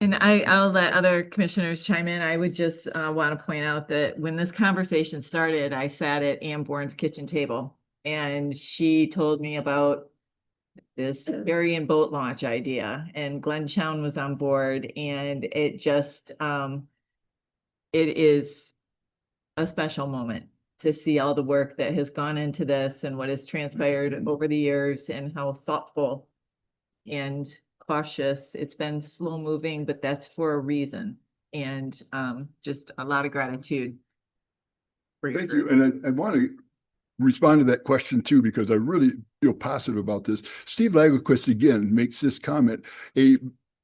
And I'll let other commissioners chime in. I would just want to point out that when this conversation started, I sat at Ann Bourne's kitchen table, and she told me about this ferry and boat launch idea, and Glenn Chown was on board, and it just, it is a special moment to see all the work that has gone into this and what has transpired over the years and how thoughtful and cautious. It's been slow moving, but that's for a reason. And just a lot of gratitude. Thank you. And I want to respond to that question too, because I really feel positive about this. Steve Lagerquist again makes this comment: a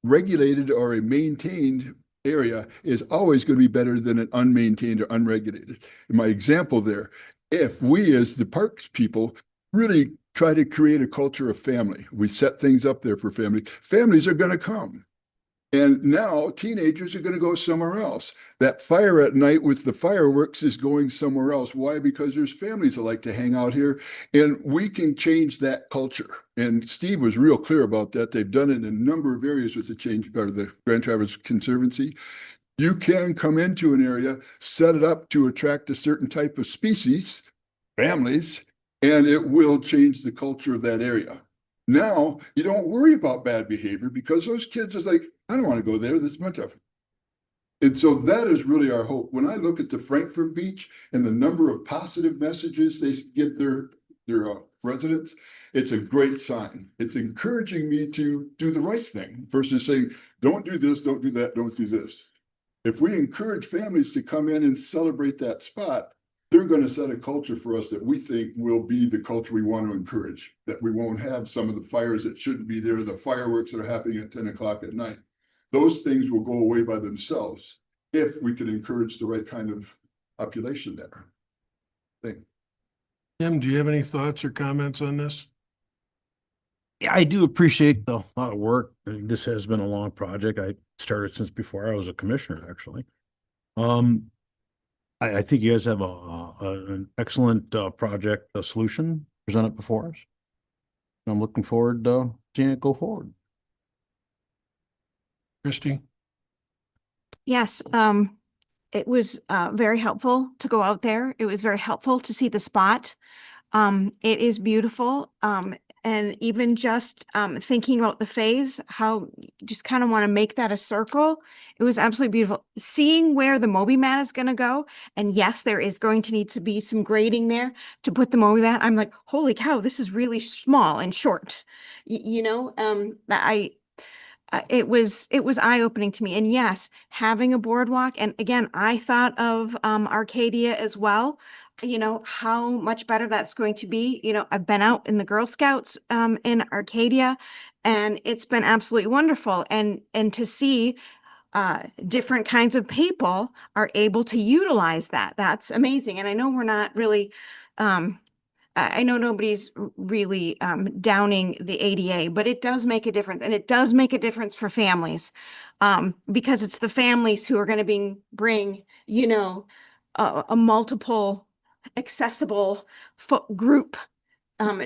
regulated or a maintained area is always going to be better than an unmaintained or unregulated. In my example there, if we as the parks people really try to create a culture of family, we set things up there for family, families are going to come. And now teenagers are going to go somewhere else. That fire at night with the fireworks is going somewhere else. Why? Because there's families that like to hang out here, and we can change that culture. And Steve was real clear about that. They've done it in a number of areas with the Grand Traverse Conservancy. You can come into an area, set it up to attract a certain type of species, families, and it will change the culture of that area. Now you don't worry about bad behavior because those kids are like, I don't want to go there. There's a bunch of them. And so that is really our hope. When I look at the Frankfurt Beach and the number of positive messages they give their residents, it's a great sign. It's encouraging me to do the right thing versus saying, don't do this, don't do that, don't do this. If we encourage families to come in and celebrate that spot, they're going to set a culture for us that we think will be the culture we want to encourage, that we won't have some of the fires that shouldn't be there, the fireworks that are happening at 10 o'clock at night. Those things will go away by themselves if we can encourage the right kind of population there. Tim, do you have any thoughts or comments on this? Yeah, I do appreciate the lot of work. This has been a long project. I started since before I was a commissioner, actually. I think you guys have an excellent project, a solution presented before us. I'm looking forward to seeing it go forward. Christie? Yes, it was very helpful to go out there. It was very helpful to see the spot. It is beautiful. And even just thinking about the phase, how you just kind of want to make that a circle. It was absolutely beautiful. Seeing where the Moby mat is going to go, and yes, there is going to need to be some grading there to put the Moby mat. I'm like, holy cow, this is really small and short. It was eye-opening to me. And yes, having a boardwalk, and again, I thought of Arcadia as well. How much better that's going to be. I've been out in the Girl Scouts in Arcadia, and it's been absolutely wonderful. And to see different kinds of people are able to utilize that. That's amazing. And I know we're not really I know nobody's really downing the ADA, but it does make a difference, and it does make a difference for families, because it's the families who are going to bring a multiple accessible group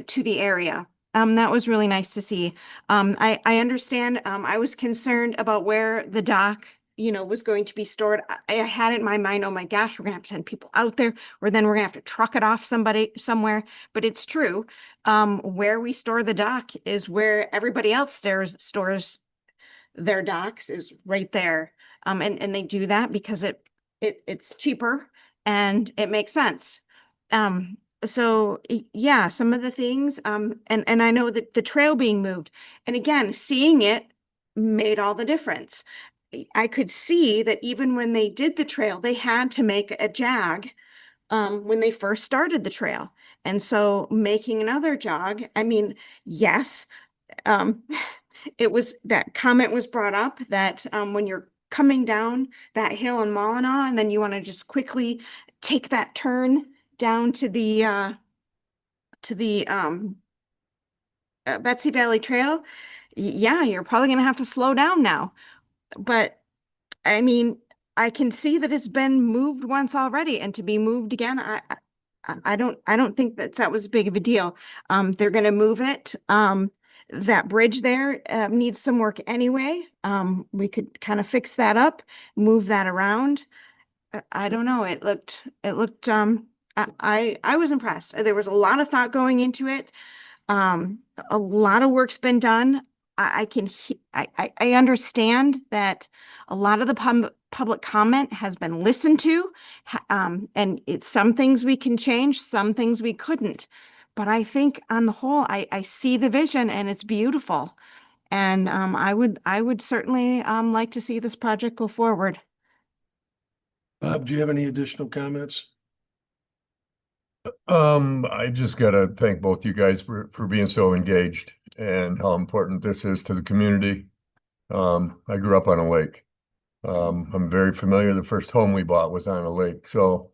to the area. That was really nice to see. I understand. I was concerned about where the dock was going to be stored. I had it in my mind, oh my gosh, we're gonna have to send people out there, or then we're gonna have to truck it off somewhere. But it's true. Where we store the dock is where everybody else stores their docks, is right there. And they do that because it's cheaper and it makes sense. So yeah, some of the things, and I know that the trail being moved, and again, seeing it made all the difference. I could see that even when they did the trail, they had to make a jog when they first started the trail. And so making another jog, I mean, yes, it was, that comment was brought up that when you're coming down that hill in Molenaw, and then you want to just quickly take that turn down to the Betsy Valley Trail, yeah, you're probably going to have to slow down now. But I mean, I can see that it's been moved once already, and to be moved again, I don't think that was big of a deal. They're going to move it. That bridge there needs some work anyway. We could kind of fix that up, move that around. I don't know. It looked. I was impressed. There was a lot of thought going into it. A lot of work's been done. I understand that a lot of the public comment has been listened to, and some things we can change, some things we couldn't. But I think on the whole, I see the vision, and it's beautiful. And I would certainly like to see this project go forward. Bob, do you have any additional comments? I just gotta thank both you guys for being so engaged and how important this is to the community. I grew up on a lake. I'm very familiar. The first home we bought was on a lake. So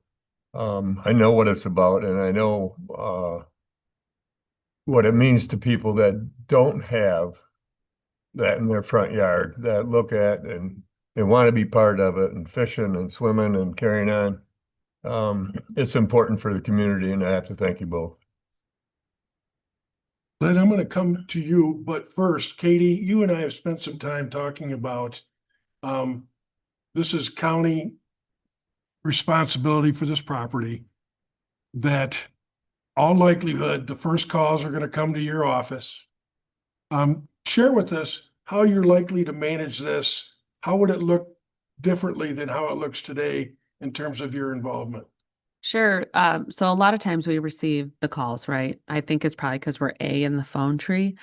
I know what it's about, and I know what it means to people that don't have that in their front yard, that look at and they want to be part of it, and fishing and swimming and carrying on. It's important for the community, and I have to thank you both. Glenn, I'm going to come to you, but first, Katie, you and I have spent some time talking about this is county responsibility for this property, that all likelihood, the first calls are going to come to your office. Share with us how you're likely to manage this. How would it look differently than how it looks today in terms of your involvement? Sure. So a lot of times we receive the calls, right? I think it's probably because we're A in the phone tree.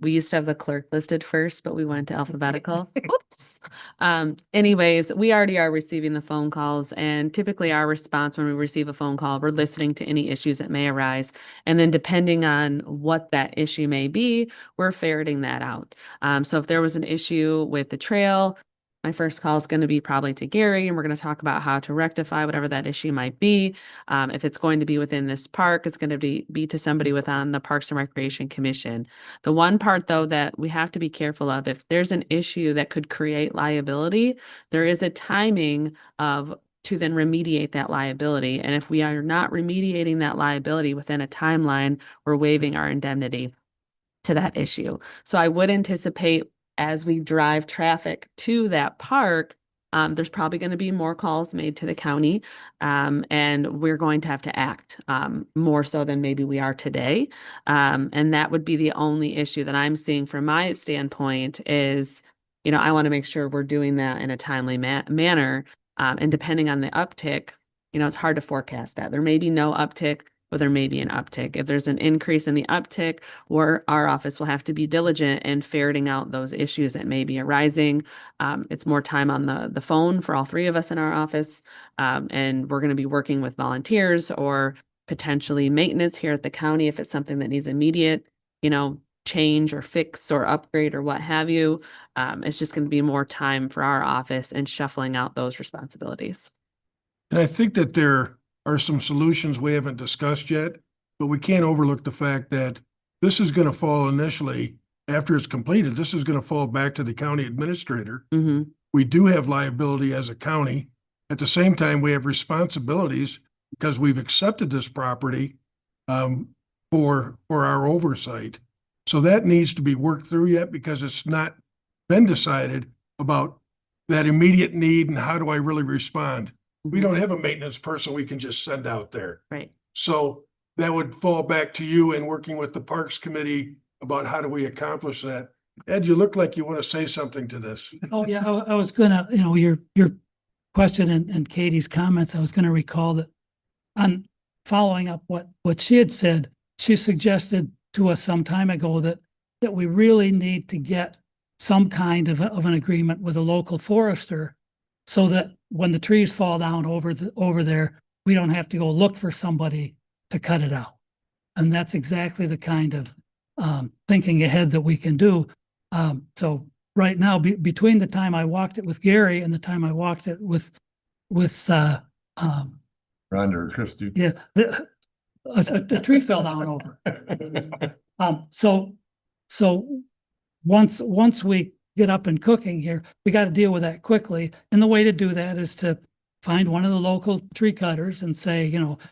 We used to have the clerk listed first, but we went to alphabetical. Oops. Anyways, we already are receiving the phone calls, and typically our response when we receive a phone call, we're listening to any issues that may arise. And then depending on what that issue may be, we're ferreting that out. So if there was an issue with the trail, my first call is going to be probably to Gary, and we're going to talk about how to rectify whatever that issue might be. If it's going to be within this park, it's going to be to somebody within the Parks and Recreation Commission. The one part, though, that we have to be careful of, if there's an issue that could create liability, there is a timing to then remediate that liability. And if we are not remediating that liability within a timeline, we're waiving our indemnity to that issue. So I would anticipate as we drive traffic to that park, there's probably going to be more calls made to the county, and we're going to have to act more so than maybe we are today. And that would be the only issue that I'm seeing from my standpoint is, I want to make sure we're doing that in a timely manner. And depending on the uptick, it's hard to forecast that. There may be no uptick, or there may be an uptick. If there's an increase in the uptick, our office will have to be diligent in ferreting out those issues that may be arising. It's more time on the phone for all three of us in our office. And we're going to be working with volunteers or potentially maintenance here at the county if it's something that needs immediate, change or fix or upgrade or what have you. It's just going to be more time for our office and shuffling out those responsibilities. And I think that there are some solutions we haven't discussed yet, but we can't overlook the fact that this is going to fall initially, after it's completed, this is going to fall back to the county administrator. Mm-hmm. We do have liability as a county. At the same time, we have responsibilities because we've accepted this property for our oversight. So that needs to be worked through yet because it's not been decided about that immediate need and how do I really respond. We don't have a maintenance person we can just send out there. Right. So that would fall back to you in working with the Parks Committee about how do we accomplish that. Ed, you look like you want to say something to this. Oh, yeah, I was gonna, your question and Katie's comments, I was gonna recall that on following up what she had said, she suggested to us some time ago that we really need to get some kind of an agreement with a local forester so that when the trees fall down over there, we don't have to go look for somebody to cut it out. And that's exactly the kind of thinking ahead that we can do. So right now, between the time I walked it with Gary and the time I walked it with Rhonda or Christie. yeah, a tree fell down over. So once we get up and cooking here, we got to deal with that quickly. And the way to do that is to find one of the local tree cutters and say,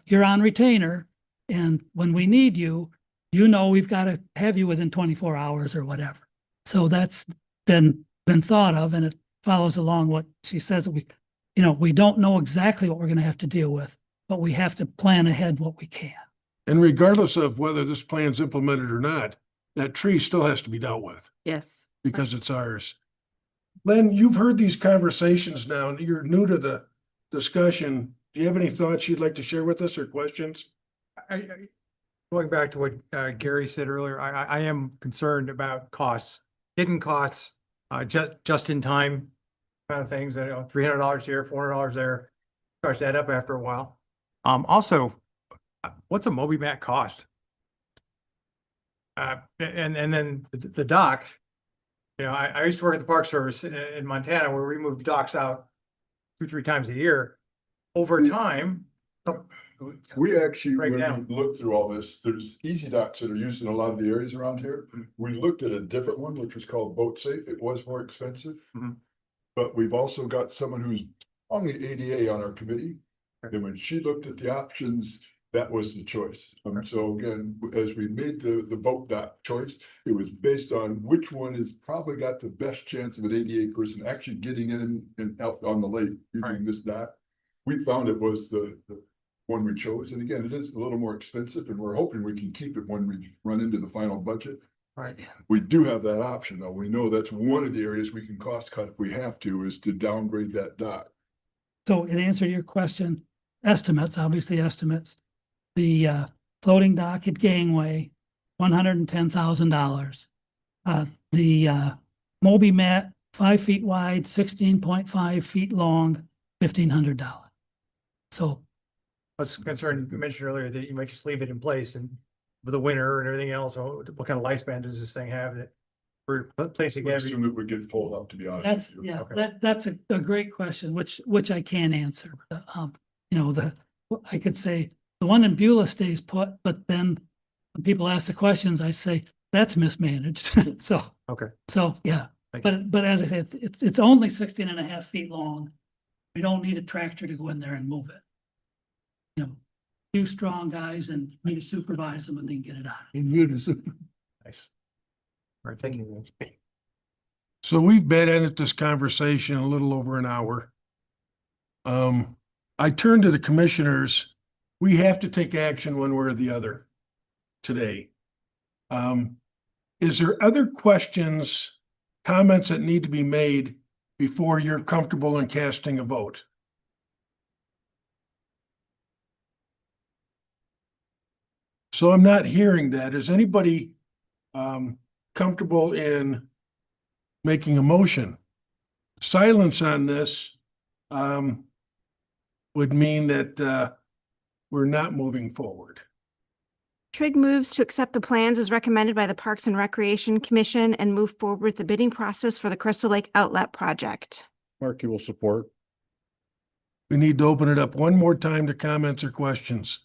you're on retainer. And when we need you, we've got to have you within 24 hours or whatever. So that's been thought of, and it follows along what she says that we don't know exactly what we're going to have to deal with, but we have to plan ahead what we can. And regardless of whether this plan's implemented or not, that tree still has to be dealt with Yes. because it's ours. Len, you've heard these conversations now, and you're new to the discussion. Do you have any thoughts you'd like to share with us or questions? Going back to what Gary said earlier, I am concerned about costs, hidden costs, just in time kind of things that, $300 here, $400 there, starts to add up after a while. Also, what's a MobiMat cost? And then the dock, I used to work at the Park Service in Montana where we moved docks out 2-3 times a year. Over time, we actually, Right when now. we looked through all this, there's easy docks that are used in a lot of the areas around here. We looked at a different one, which was called Boat Safe. It was more expensive. Mhm. But we've also got someone who's on the ADA on our committee. And when she looked at the options, that was the choice. So again, as we made the boat dock choice, it was based on which one has probably got the best chance of an ADA person actually getting in and out on the lake using this dock. We found it was the one we chose. And again, it is a little more expensive, and we're hoping we can keep it when we run into the final budget. Right. We do have that option, though. We know that's one of the areas we can cost cut if we have to, is to downgrade that dock. So in answer to your question, obviously estimates, the floating dock at Gangway, $110,000. The MobiMat, 5 feet wide, 16.5 feet long, $1,500. So I was concerned, you mentioned earlier that you might just leave it in place and with the winter and everything else, what kind of lifespan does this thing have that For placing I assume it would get pulled up, to be honest. That's, with you. yeah, Okay. that's a great question, which I can answer. You know, I could say the one in Beulah stays put, but then when people ask the questions, I say, that's mismanaged. So, Okay. so, yeah. Thank you. But as I said, it's only 16.5 feet long. We don't need a tractor to go in there and move it. You know, few strong guys and me to supervise them and then get it out. In unison. Nice. All right, thank you. So we've been at this conversation a little over an hour. I turn to the commissioners. We have to take action one way or the other today. Is there other questions, comments that need to be made before you're comfortable in casting a vote? So I'm not hearing that. Is anybody comfortable in making a motion? Silence on this would mean that we're not moving forward. Trigg moves to accept the plans as recommended by the Parks and Recreation Commission and move forward with the bidding process for the Crystal Lake Outlet Project. Markey will support. We need to open it up one more time to comments or questions.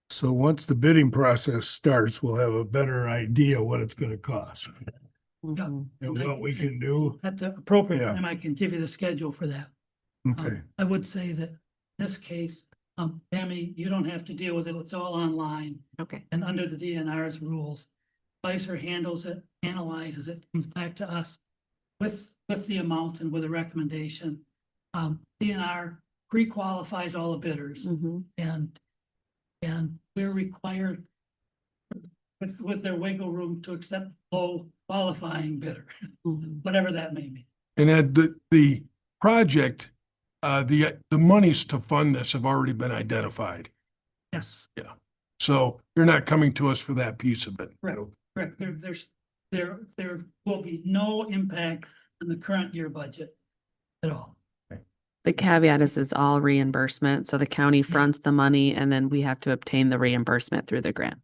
So once the bidding process starts, we'll have a better idea what it's gonna cost and what we can do. At the appropriate Yeah. time, I can give you the schedule for that. Okay. I would say that in this case, Tammy, you don't have to deal with it. It's all online. Okay. And under the DNR's rules, Spicer handles it, analyzes it, comes back to us with the amounts and with a recommendation. DNR pre-qualifies all the bidders and we're required with their wiggle room to accept low qualifying bidder, whatever that may be. And the project, the monies to fund this have already been identified. Yes. Yeah. So you're not coming to us for that piece of it. Correct. There will be no impact on the current year budget at all. The caveat is it's all reimbursement. So the county fronts the money and then we have to obtain the reimbursement through the grant.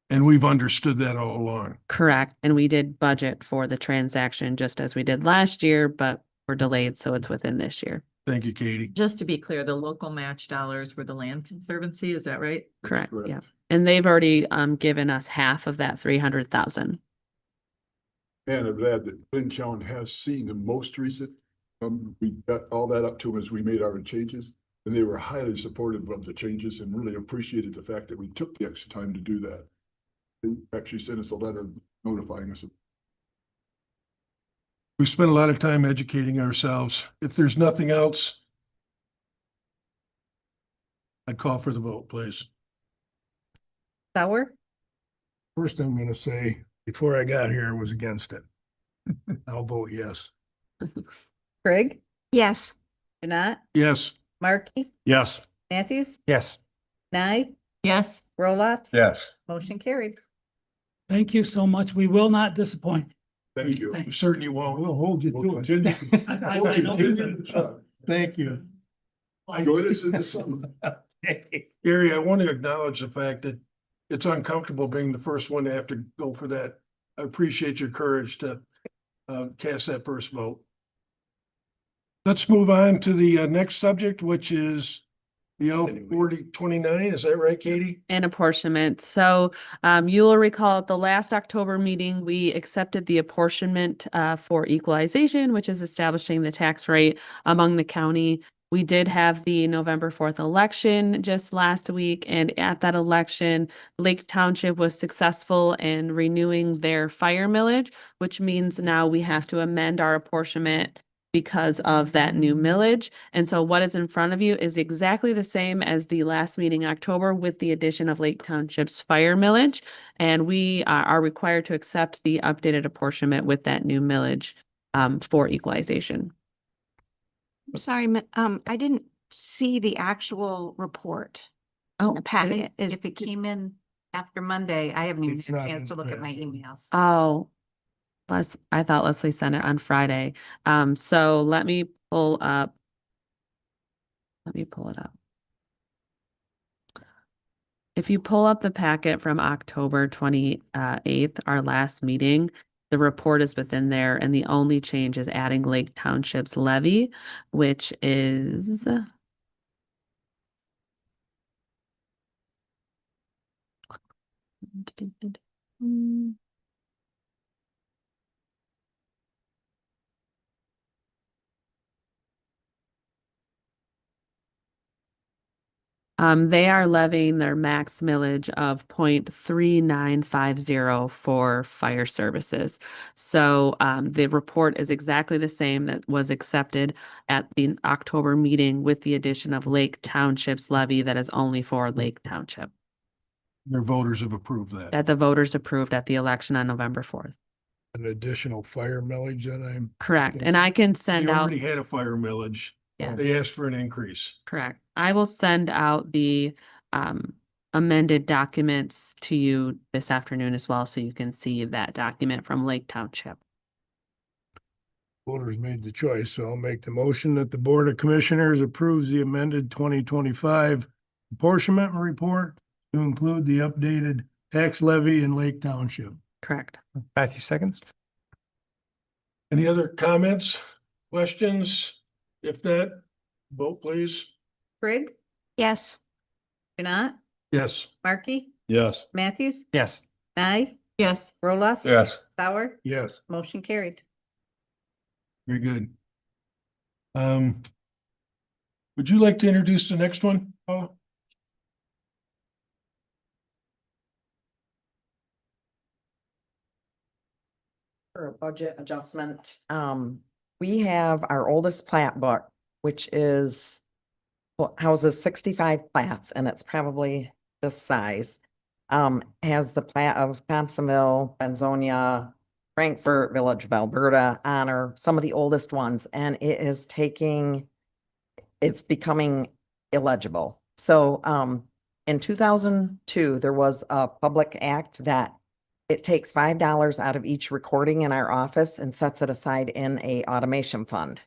And we've understood that all along. Correct. And we did budget for the transaction just as we did last year, but we're delayed. So it's within this year. Thank you, Katie. Just to be clear, the local match dollars were the Land Conservancy, is that right? Correct. Yeah. And they've already given us half of that 300,000. And I'm glad that Lynn Chown has seen the most recent, we got all that up to them as we made our changes. And they were highly supportive of the changes and really appreciated the fact that we took the extra time to do that. They actually sent us a letter notifying us. We spent a lot of time educating ourselves. If there's nothing else, I'd call for the vote, please. Sauer, First, I'm gonna say, before I got here, I was against it. I'll vote yes. Trigg, Yes. Janat, Yes. Markey, Yes. Matthews, Yes. Nye, Yes. Roloffs. Yes. Motion carried. Thank you so much. We will not disappoint. Thank you. We certainly won't. We'll hold you We'll to it. continue. I know you do. Thank you. Enjoy this in the summer. Gary, I want to acknowledge the fact that it's uncomfortable being the first one to have to go for that. I appreciate your courage to cast that first vote. Let's move on to the next subject, which is the L 4029. Is that right, Katie? And apportionment. So you will recall at the last October meeting, we accepted the apportionment for equalization, which is establishing the tax rate among the county. We did have the November 4th election just last week, and at that election, Lake Township was successful in renewing their fire millage, which means now we have to amend our apportionment because of that new millage. And so what is in front of you is exactly the same as the last meeting in October with the addition of Lake Township's fire millage. And we are required to accept the updated apportionment with that new millage for equalization. Sorry, I didn't see the actual report Oh, in the packet. If it came in after Monday, I haven't even It's had a not chance to in look at there. my emails. Oh, I thought Leslie sent it on Friday. So let me pull up. Let me pull it up. If you pull up the packet from October 28th, our last meeting, The report is within there, and the only change is adding Lake Township's levy, which is they are levying their max millage of 0.3950 for fire services. So the report is exactly the same that was accepted at the October meeting with the addition of Lake Township's levy that is only for Lake Township, Their voters have approved that. that the voters approved at the election on November 4th. An additional fire millage that I'm. Correct. And I can They send out. already had a fire millage. Yeah. They asked for an increase. Correct. I will send out the amended documents to you this afternoon as well, so you can see that document from Lake Township. Voters made the choice, so I'll make the motion that the Board of Commissioners approves the amended 2025 apportionment report to include the updated tax levy in Lake Township. Correct. Matthew seconds. Any other comments, questions? If not, vote please. Brigg, Yes. Janat, Yes. Markey, Yes. Matthews, Yes. Nye, Yes. Roloffs. Yes. Sauer, Yes. motion carried. Very good. Would you like to introduce the next one, Paula? For a budget adjustment, we have our oldest plat book, which is houses 65 plats, and it's probably this size. Has the plat of Thompsonville, Benzonia, Frankfurt, Village of Alberta, Honor, some of the oldest ones, and it's becoming illegible. So, in 2002, there was a public act that it takes $5 out of each recording in our office and sets it aside in a automation fund.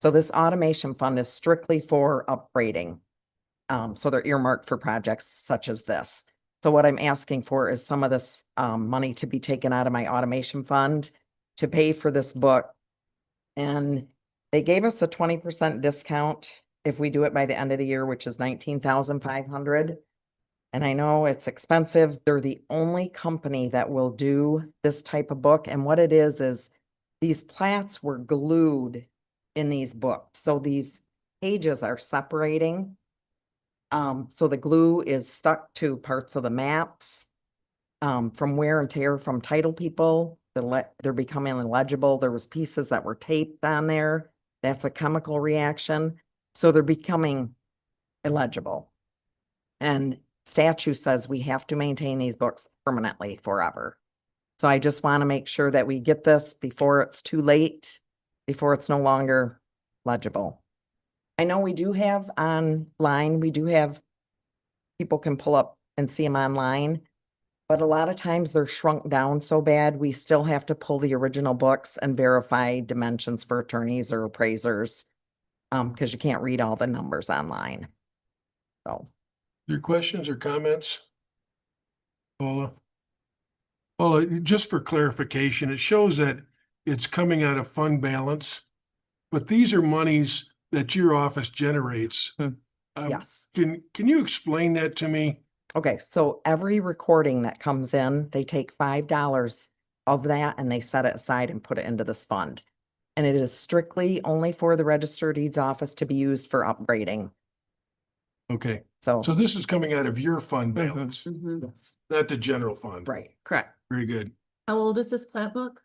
So this automation fund is strictly for upgrading. So they're earmarked for projects such as this. So what I'm asking for is some of this money to be taken out of my automation fund to pay for this book. And they gave us a 20% discount if we do it by the end of the year, which is 19,500. And I know it's expensive. They're the only company that will do this type of book. And what it is these plats were glued in these books. So these pages are separating. So the glue is stuck to parts of the maps from wear and tear from title people. They're becoming illegible. There was pieces that were taped on there. That's a chemical reaction. So they're becoming illegible. And statute says we have to maintain these books permanently forever. So I just want to make sure that we get this before it's too late, before it's no longer legible. I know we do have online, people can pull up and see them online, but a lot of times they're shrunk down so bad, we still have to pull the original books and verify dimensions for attorneys or appraisers, because you can't read all the numbers online. So. Your questions or comments? Paula? Paula, just for clarification, it shows that it's coming out of fund balance, but these are monies that your office generates. Yes. Can you explain that to me? Okay, so every recording that comes in, they take $5 of that and they set it aside and put it into this fund. And it is strictly only for the Register of Deeds office to be used for upgrading. Okay, So. so this is coming out of your fund balance, Yes. not the general fund. Right. Correct. Very good. How old is this plat book?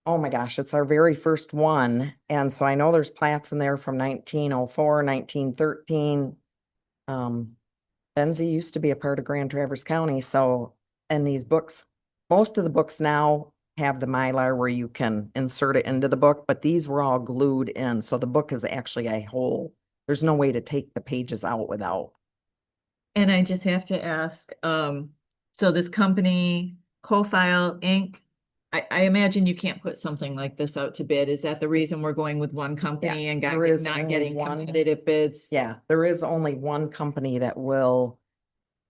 Oh my gosh, it's our very first one. And so I know there's plats in there from 1904, 1913. Benzie used to be a part of Grand Traverse County. So, and these books, most of the books now have the Mylar where you can insert it into the book, but these were all glued in. So the book is actually a whole, there's no way to take the pages out without. And I just have to ask, so this company, CoFile Inc., I imagine you can't put something like this out to bid. Is that the reason we're going with one company and there is not only getting one. competitive bids? Yeah, there is only one company that will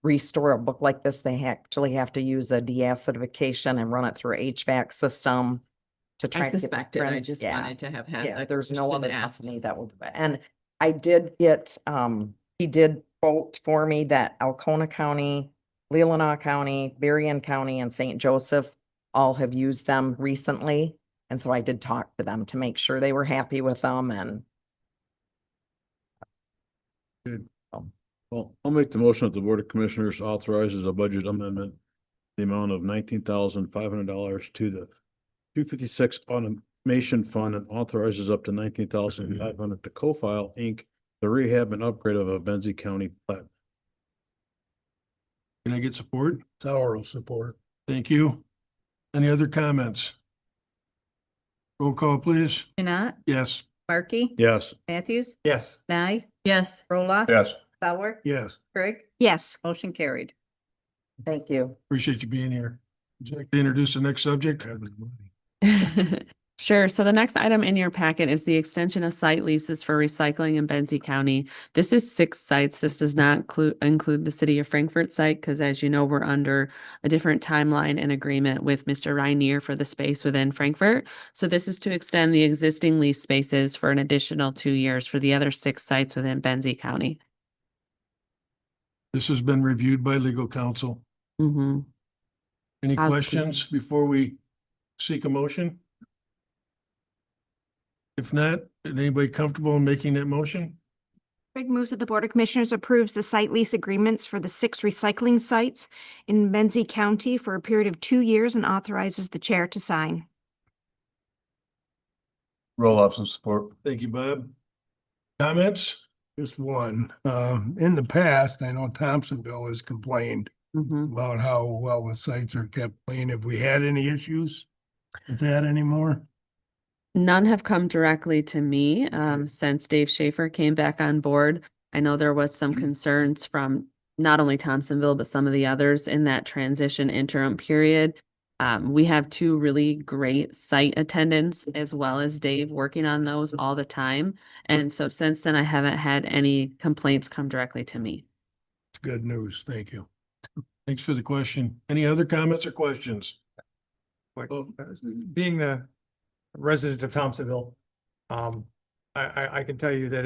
restore a book like this. They actually have to use a deacidification and run it through a HVAC system. to try. I and get suspected, I friend- just yeah. wanted to have had. Yeah, that there's no question other asked. company that will do it. And I did get, he did quote for me that Alcona County, Leelanau County, Berrien County, and St. Joseph all have used them recently. And so I did talk to them to make sure they were happy with them and. Well, I'll make the motion that the Board of Commissioners authorizes a budget amendment, the amount of $19,500 to the 256 Automation Fund and authorizes up to $19,500 to Co-File Inc., the rehab and upgrade of a Benzie County plat. Can I get support? Sauer support. Thank you. Any other comments? Roll call, please. Janat, Yes. Markey, Yes. Matthews, Yes. Nye, Yes. Roloff. Yes. Sauer, Yes. Craig, Yes. motion carried. Thank you. Appreciate you being here. Would you like to introduce the next subject? Sure. So the next item in your packet is the extension of site leases for recycling in Benzie County. This is 6 sites. This does not include the city of Frankfurt site because, as you know, we're under a different timeline and agreement with Mr. Reinier for the space within Frankfurt. So this is to extend the existing lease spaces for an additional 2 years for the other 6 sites within Benzie County. This has been reviewed by legal counsel. Mm-hmm. Any Positive. questions before we seek a motion? If not, is anybody comfortable in making that motion? Craig moves that the Board of Commissioners approves the site lease agreements for the 6 recycling sites in Benzie County for a period of 2 years and authorizes the chair to sign. Roll up some support. Thank you, Bob. Comments? Just one. In the past, I know Thompsonville has complained Mm-hmm. about how well the sites are kept clean. Have we had any issues with that anymore? None have come directly to me since Dave Schaefer came back on board. I know there was some concerns from not only Thompsonville, but some of the others in that transition interim period. We have 2 really great site attendants as well as Dave working on those all the time. And so since then, I haven't had any complaints come directly to me. It's good news. Thank you. Thanks for the question. Any other comments or questions? Being the resident of Thompsonville, I can tell you that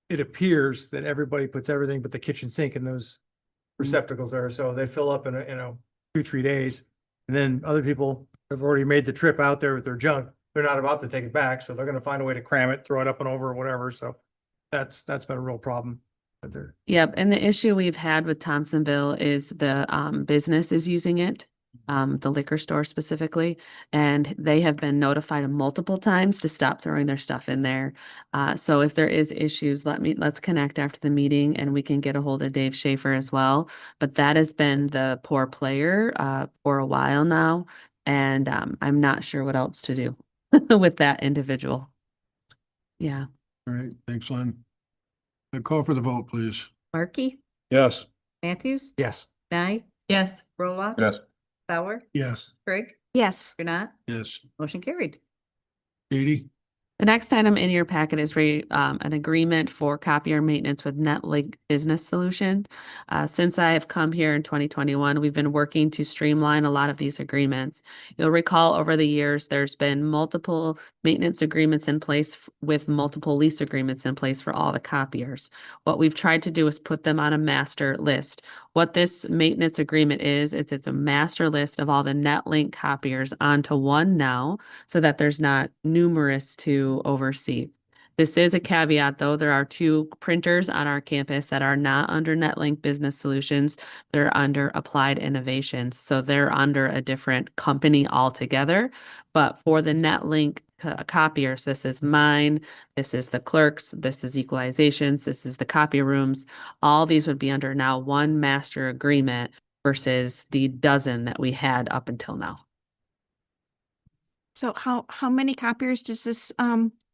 it appears that everybody puts everything but the kitchen sink in those receptacles there. So they fill up in 2-3 days. And then other people have already made the trip out there with their junk. They're not about to take it back. So they're going to find a way to cram it, throw it up and over or whatever. So that's been a real problem. Yep. And the issue we've had with Thompsonville is the business is using it, the liquor store specifically, and they have been notified multiple times to stop throwing their stuff in there. So if there is issues, let's connect after the meeting and we can get a hold of Dave Schaefer as well. But that has been the poor player for a while now. And I'm not sure what else to do with that individual. Yeah. All right, thanks, Lynn. I call for the vote, please. Markey, Yes. Matthews, Yes. Nye, Yes. Roloff. Yes. Sauer, Yes. Craig, Yes. Janat, Yes. motion carried. Katie? The next item in your packet is an agreement for copier maintenance with NetLink Business Solution. Since I have come here in 2021, we've been working to streamline a lot of these agreements. You'll recall over the years, there's been multiple maintenance agreements in place with multiple lease agreements in place for all the copiers. What we've tried to do is put them on a master list. What this maintenance agreement is, it's a master list of all the NetLink copiers onto one now, so that there's not numerous to oversee. This is a caveat, though. There are 2 printers on our campus that are not under NetLink Business Solutions. They're under Applied Innovations. So they're under a different company altogether. But for the NetLink copiers, this is mine, this is the clerks, this is equalizations, this is the copy rooms. All these would be under now one master agreement versus the dozen that we had up until now. So how many copiers does this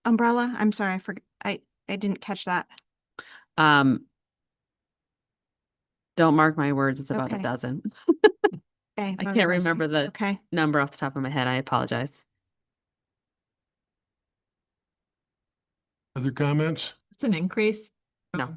umbrella? I'm sorry, I didn't catch that. Don't mark my words, it's about a Okay. dozen. Okay. I can't remember the Okay. number off the top of my head. I apologize. Other comments? It's an increase. No.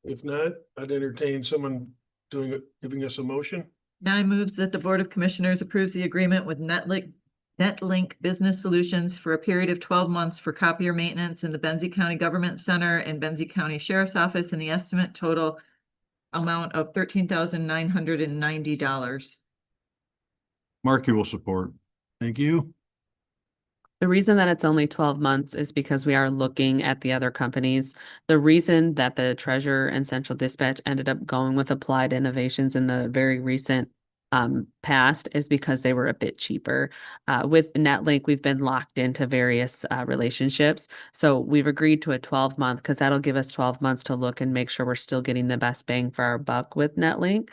If not, I'd entertain someone giving us a motion. Now I move that the Board of Commissioners approves the agreement with Netlink Business Solutions for a period of 12 months for copier maintenance in the Benzie County Government Center and Benzie County Sheriff's Office in the estimate total amount of $13,990. Markey will support. Thank you. The reason that it's only 12 months is because we are looking at the other companies. The reason that the treasurer and central dispatch ended up going with Applied Innovations in the very recent past is because they were a bit cheaper. With Netlink, we've been locked into various relationships. So we've agreed to a 12-month because that'll give us 12 months to look and make sure we're still getting the best bang for our buck with Netlink.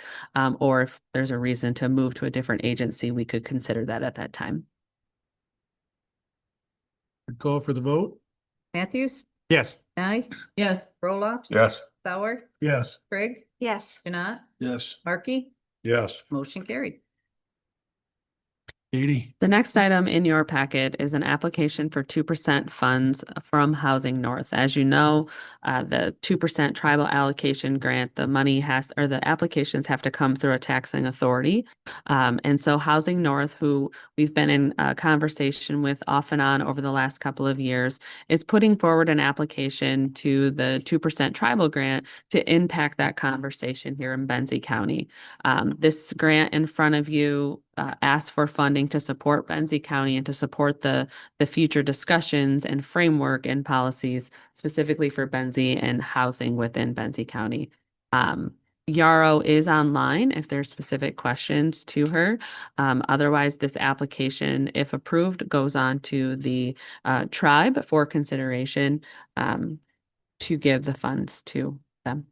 Or if there's a reason to move to a different agency, we could consider that at that time. Call for the vote? Matthews, Yes. Nye, Yes. Roloffs. Yes. Sauer, Yes. Craig, Yes. Janat, Yes. Markey, Yes. motion carried. Katie? The next item in your packet is an application for 2% funds from Housing North. As you know, the 2% tribal allocation grant, the money has, or the applications have to come through a taxing authority. And so Housing North, who we've been in conversation with off and on over the last couple of years, is putting forward an application to the 2% tribal grant to impact that conversation here in Benzie County. This grant in front of you ask for funding to support Benzie County and to support the future discussions and framework and policies specifically for Benzie and housing within Benzie County. Yarrow is online if there's specific questions to her. Otherwise, this application, if approved, goes on to the tribe for consideration to give the funds to them.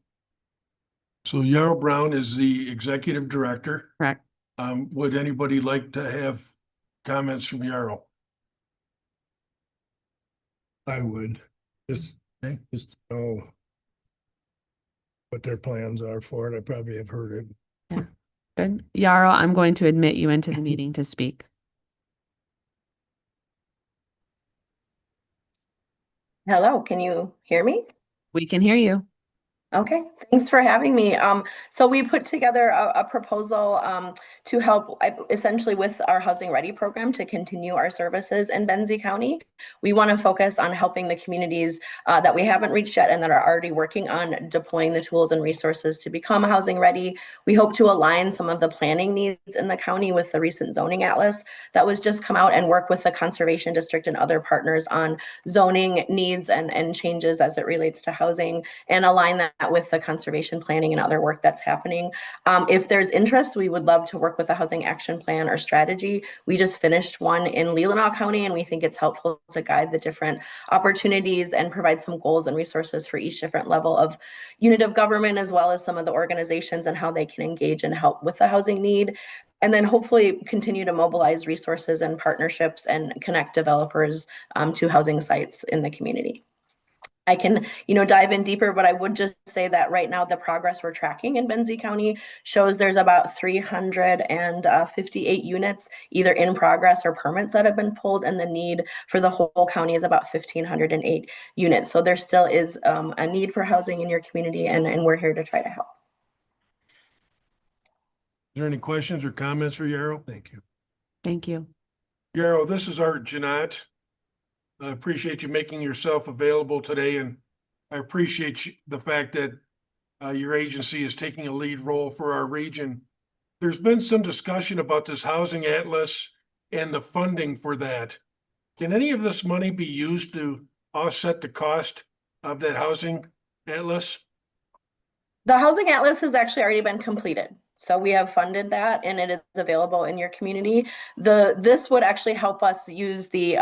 So Yarrow Brown is the executive director. Correct. Would anybody like to have comments from Yarrow? I would. Just to know what their plans are for it. I probably have heard it. Yeah. Good. Yarrow, I'm going to admit you into the meeting to speak. Hello, can you hear me? We can hear you. Okay, thanks for having me. So we put together a proposal to help essentially with our Housing Ready program to continue our services in Benzie County. We want to focus on helping the communities that we haven't reached yet and that are already working on deploying the tools and resources to become housing ready. We hope to align some of the planning needs in the county with the recent zoning atlas that was just come out and work with the Conservation District and other partners on zoning needs and changes as it relates to housing and align that with the conservation planning and other work that's happening. If there's interest, we would love to work with a housing action plan or strategy. We just finished one in Leelanau County, and we think it's helpful to guide the different opportunities and provide some goals and resources for each different level of unit of government, as well as some of the organizations and how they can engage and help with the housing need. And then hopefully continue to mobilize resources and partnerships and connect developers to housing sites in the community. I can, dive in deeper, but I would just say that right now the progress we're tracking in Benzie County shows there's about 358 units either in progress or permits that have been pulled, and the need for the whole county is about 1,508 units. So there still is a need for housing in your community, and we're here to try to help. Is there any questions or comments for Yarrow? Thank you. Thank you. Yarrow, this is Art Janat. I appreciate you making yourself available today, and I appreciate the fact that your agency is taking a lead role for our region. There's been some discussion about this housing atlas and the funding for that. Can any of this money be used to offset the cost of that housing atlas? The housing atlas has actually already been completed. So we have funded that and it is available in your community. This would actually help us use the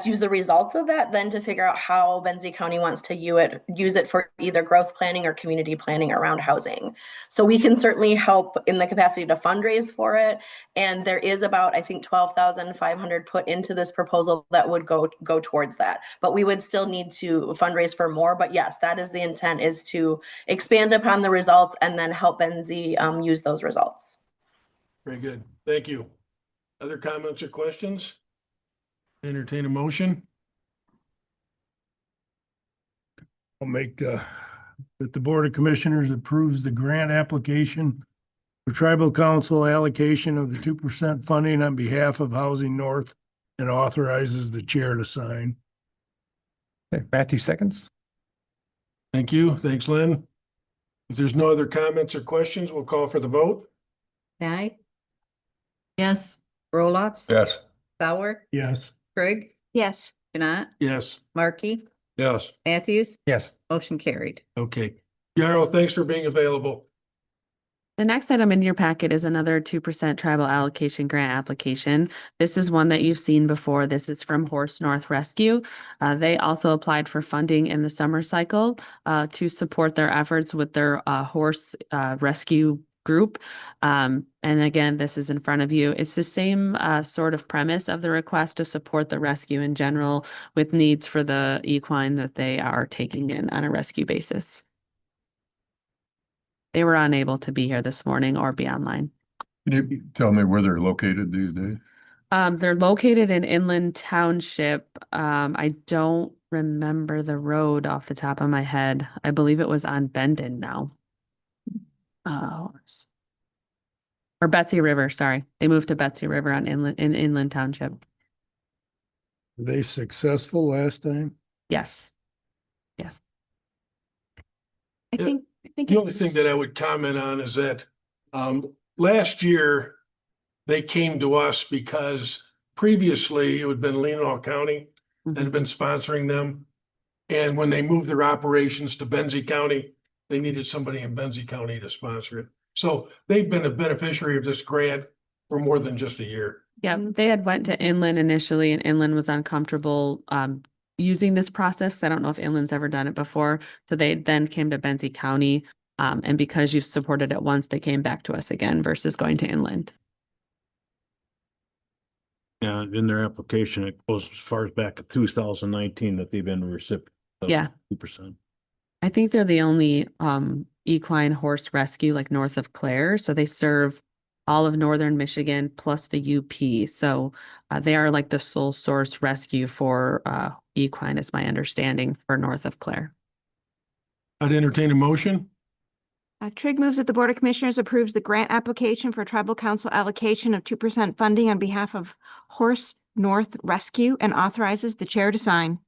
use the results of that then to figure out how Benzie County wants to use it for either growth planning or community planning around housing. So we can certainly help in the capacity to fundraise for it. And there is about, I think, 12,500 put into this proposal that would go towards that. But we would still need to fundraise for more. But yes, that is the intent, is to expand upon the results and then help Benzie use those results. Very good. Thank you. Other comments or questions? Entertain a motion. I'll make that the Board of Commissioners approves the grant application for tribal council allocation of the 2% funding on behalf of Housing North and authorizes the chair to sign. Okay, Matthew seconds. Thank you. Thanks, Lynn. If there's no other comments or questions, we'll call for the vote. Nye, Yes. Roloffs. Yes. Sauer, Yes. Craig, Yes. Janat, Yes. Markey, Yes. Matthews, Yes. motion carried. Okay. Yarrow, thanks for being available. The next item in your packet is another 2% tribal allocation grant application. This is one that you've seen before. This is from Horse North Rescue. They also applied for funding in the summer cycle to support their efforts with their horse rescue group. And again, this is in front of you. It's the same sort of premise of the request to support the rescue in general with needs for the equine that they are taking in on a rescue basis. They were unable to be here this morning or be online. Can you tell me where they're located these days? They're located in Inland Township. I don't remember the road off the top of my head. I believe it was on Bendon now. Or Betsy River, sorry. They moved to Betsy River on Inland Township. Were they successful last time? Yes. Yes. I think The only thing that I would comment on is that last year they came to us because previously it had been Leelanau County that had been sponsoring them. And when they moved their operations to Benzie County, they needed somebody in Benzie County to sponsor it. So they've been a beneficiary of this grant for more than just a year. Yeah, they had went to Inland initially and Inland was uncomfortable using this process. I don't know if Inland's ever done it before. So they then came to Benzie County. And because you've supported it once, they came back to us again versus going to Inland. Yeah, in their application, it goes as far as back to 2019 that they've been a recipient of Yeah. 2%. I think they're the only equine horse rescue like north of Clare. So they serve all of northern Michigan plus the UP. So they are like the sole source rescue for equine is my understanding for north of Clare. I'd entertain a motion. Trigg moves that the Board of Commissioners approves the grant application for tribal council allocation of 2% funding on behalf of Horse North Rescue and authorizes the chair to sign.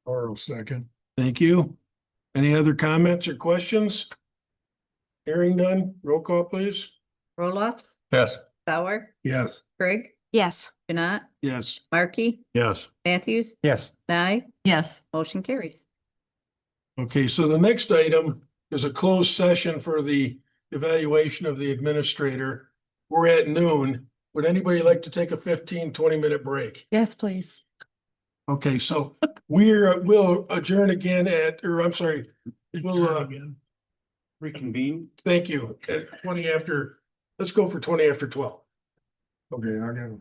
Carl second. Thank you. Any other comments or questions? Hearing none, roll call please. Roloffs, Yes. Sauer, Yes. Craig, Yes. Janat, Yes. Markey, Yes. Matthews, Yes. Nye, Yes. motion carried. Okay, so the next item is a closed session for the evaluation of the administrator. We're at noon. Would anybody like to take a 15-20 minute break? Yes, please. Okay, so we'll adjourn again we'll Reconvene. thank you, at 20 after, let's go for 20 after 12. Okay, I got.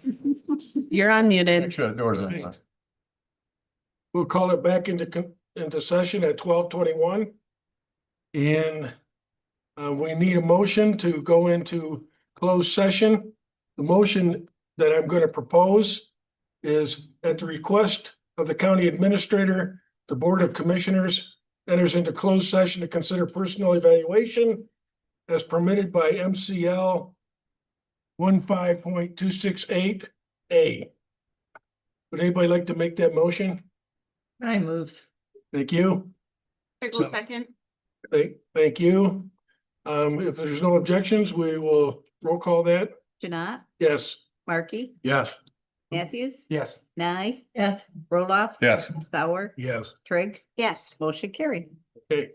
You're unmuted. Make sure the doors are locked. We'll call it back into session at 12:21. And we need a motion to go into closed session. The motion that I'm going to propose is at the request of the county administrator, the Board of Commissioners enters into closed session to consider personal evaluation as permitted by MCL 15.268A. Would anybody like to make that motion? I moved. Thank you. Strickle second. Thank you. If there's no objections, we will roll call that. Janat, Yes. Markey, Yes. Matthews, Yes. Nye, Yes. Roloffs. Yes. Sauer, Yes. Trigg, Yes. motion carried. Okay.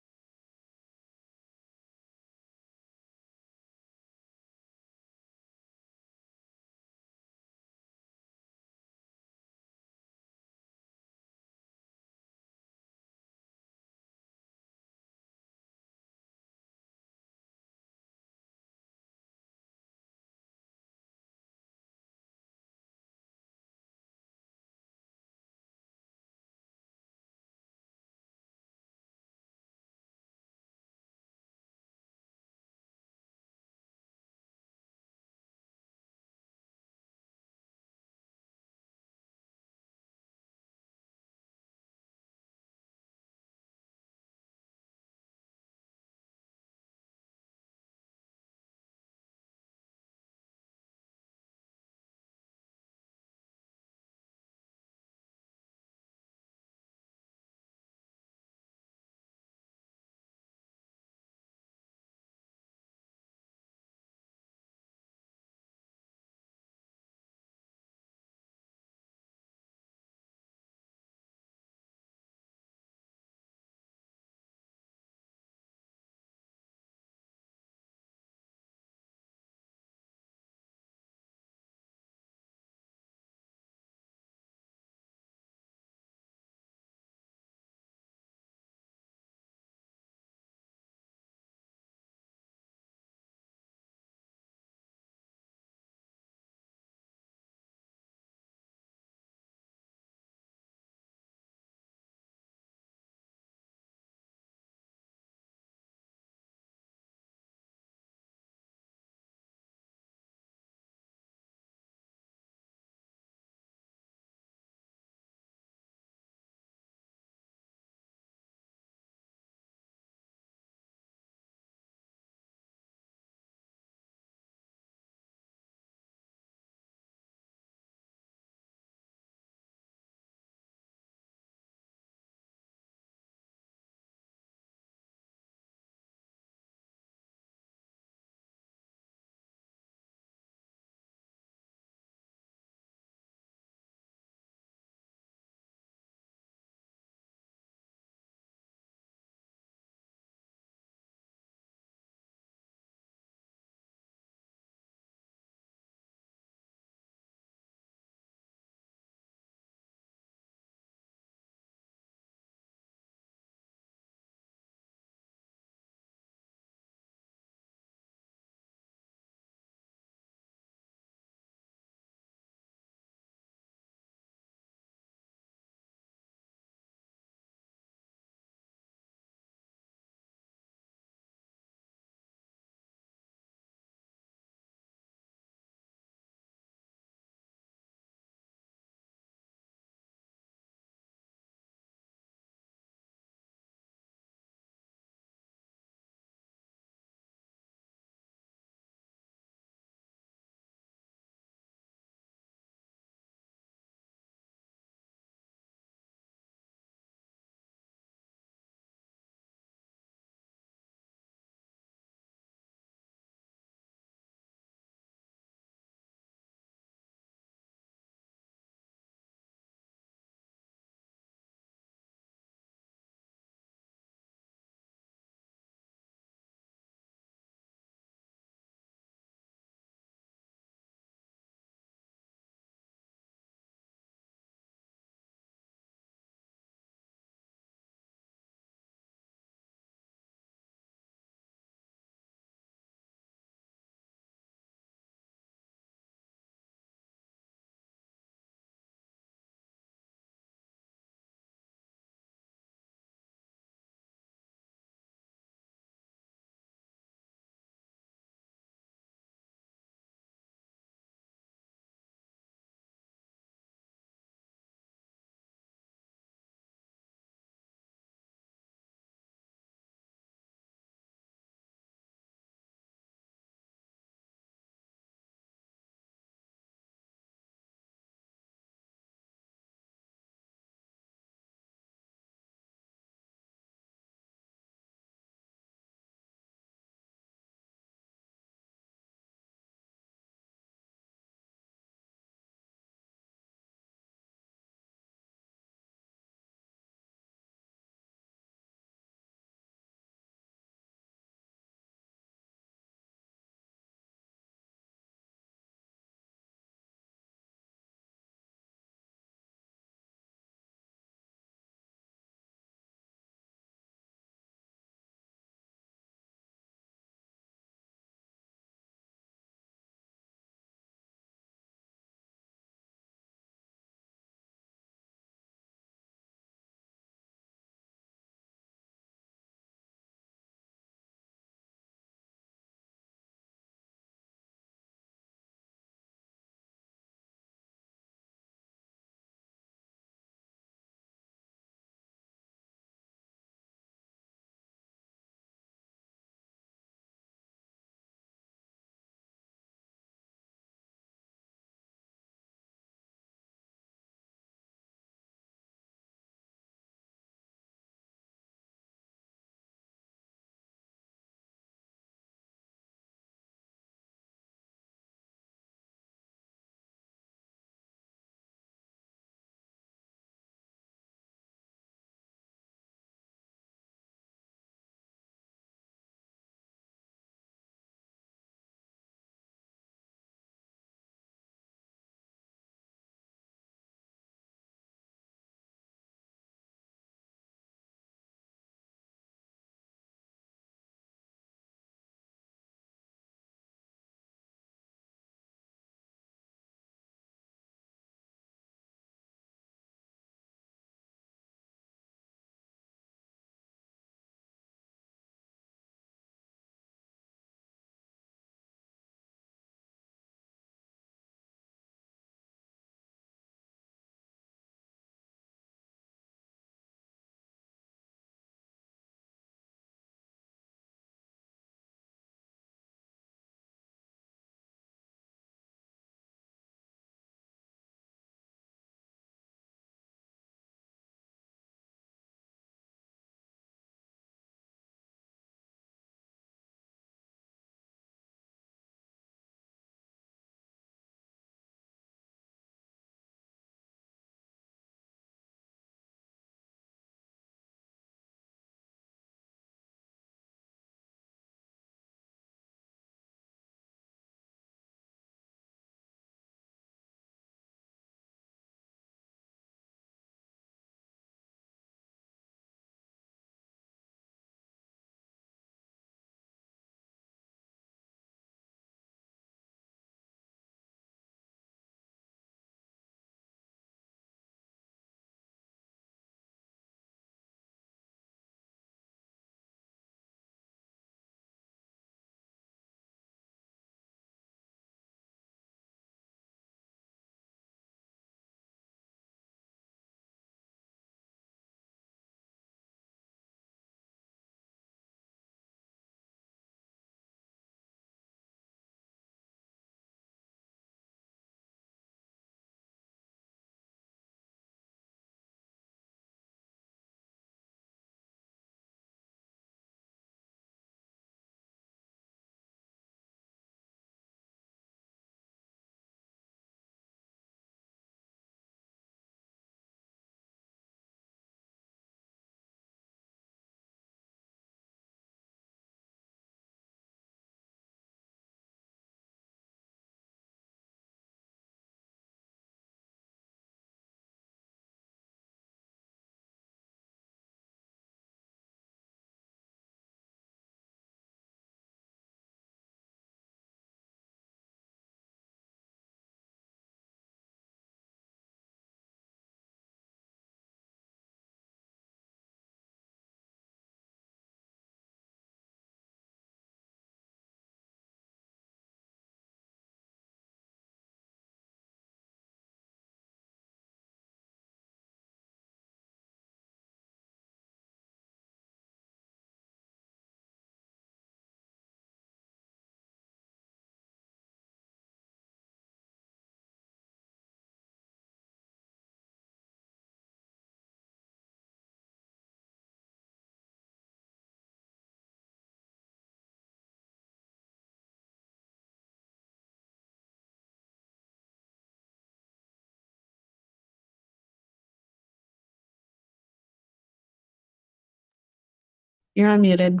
You're unmuted.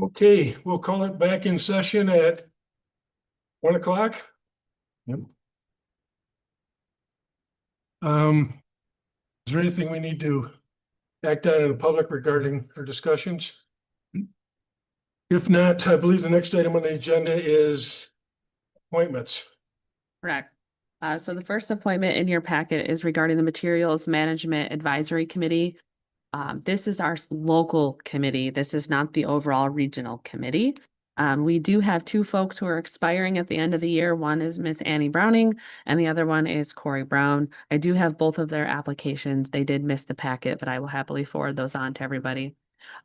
Okay, we'll call it back in session at 1 o'clock. Yep. Is there anything we need to act on in the public regarding our discussions? If not, I believe the next item on the agenda is appointments. Correct. So the first appointment in your packet is regarding the Materials Management Advisory Committee. This is our local committee. This is not the overall regional committee. We do have two folks who are expiring at the end of the year. One is Miss Annie Browning and the other one is Corey Brown. I do have both of their applications. They did miss the packet, but I will happily forward those on to everybody.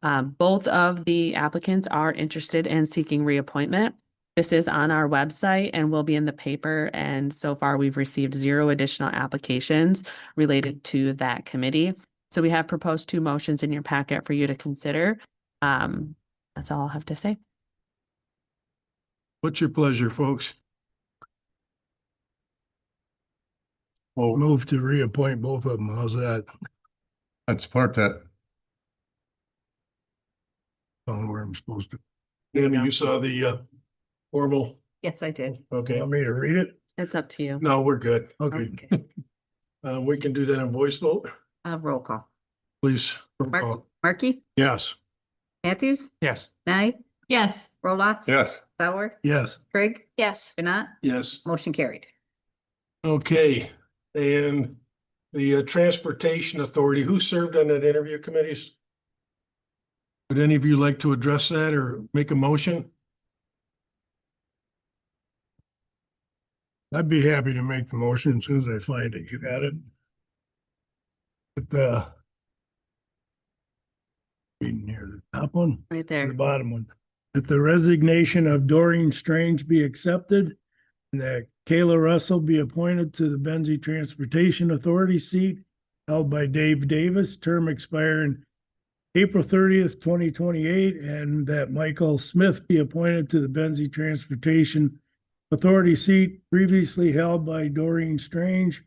Both of the applicants are interested in seeking reappointment. This is on our website and will be in the paper. And so far we've received 0 additional applications related to that committee. So we have proposed 2 motions in your packet for you to consider. That's all I'll have to say. What's your pleasure, folks? Well, move to reappoint both of them. How's that? I'd support that. I don't know where I'm supposed to. Andy, you saw the formal, Yes, I did. okay. Want me to read it? It's up to you. No, we're good. Okay. We can do that in voice vote, Roll call. please. Roll Mark- call. Markey, Yes. Matthews, Yes. Nye, Yes. Roloffs. Yes. Sauer, Yes. Craig, Yes. Janat, Yes. motion carried. Okay, and the Transportation Authority, who served on that interview committees? Would any of you like to address that or make a motion? I'd be happy to make the motion as soon as I find it. You got it? But reading here, the top one, Right the there. bottom one. That the resignation of Doreen Strange be accepted and that Kayla Russell be appointed to the Benzie Transportation Authority seat held by Dave Davis, term expiring April 30th, 2028, and that Michael Smith be appointed to the Benzie Transportation Authority seat previously held by Doreen Strange,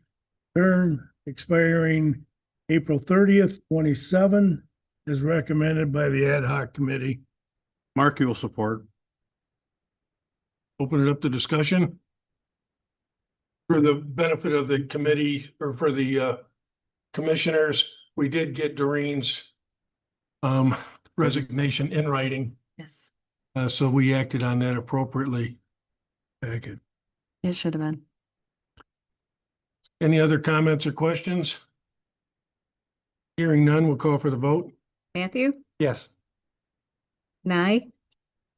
term expiring April 30th, 27, as recommended by the ad hoc committee. Markey will support. Open it up to discussion. For the benefit of the committee or for the commissioners, we did get Doreen's resignation in writing. Yes, So we acted on that appropriately. Packet. it should have been. Any other comments or questions? Hearing none, we'll call for the vote. Matthew, Yes. Nye,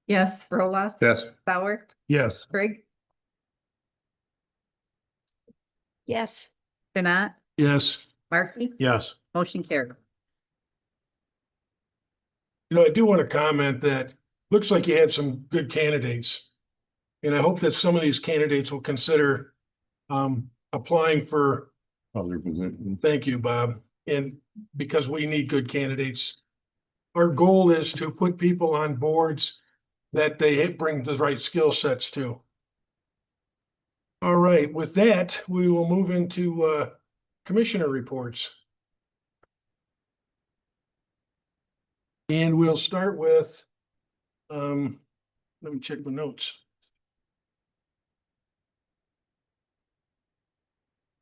Yes. Roloffs. Yes. Sauer, Yes. Craig, Yes. Janat, Yes. Markey, Yes. motion carried. You know, I do want to comment that looks like you had some good candidates. And I hope that some of these candidates will consider applying for, Other position. thank you, Bob, and because we need good candidates. Our goal is to put people on boards that they bring the right skill sets to. All right, with that, we will move into commissioner reports. And we'll start with, let me check the notes.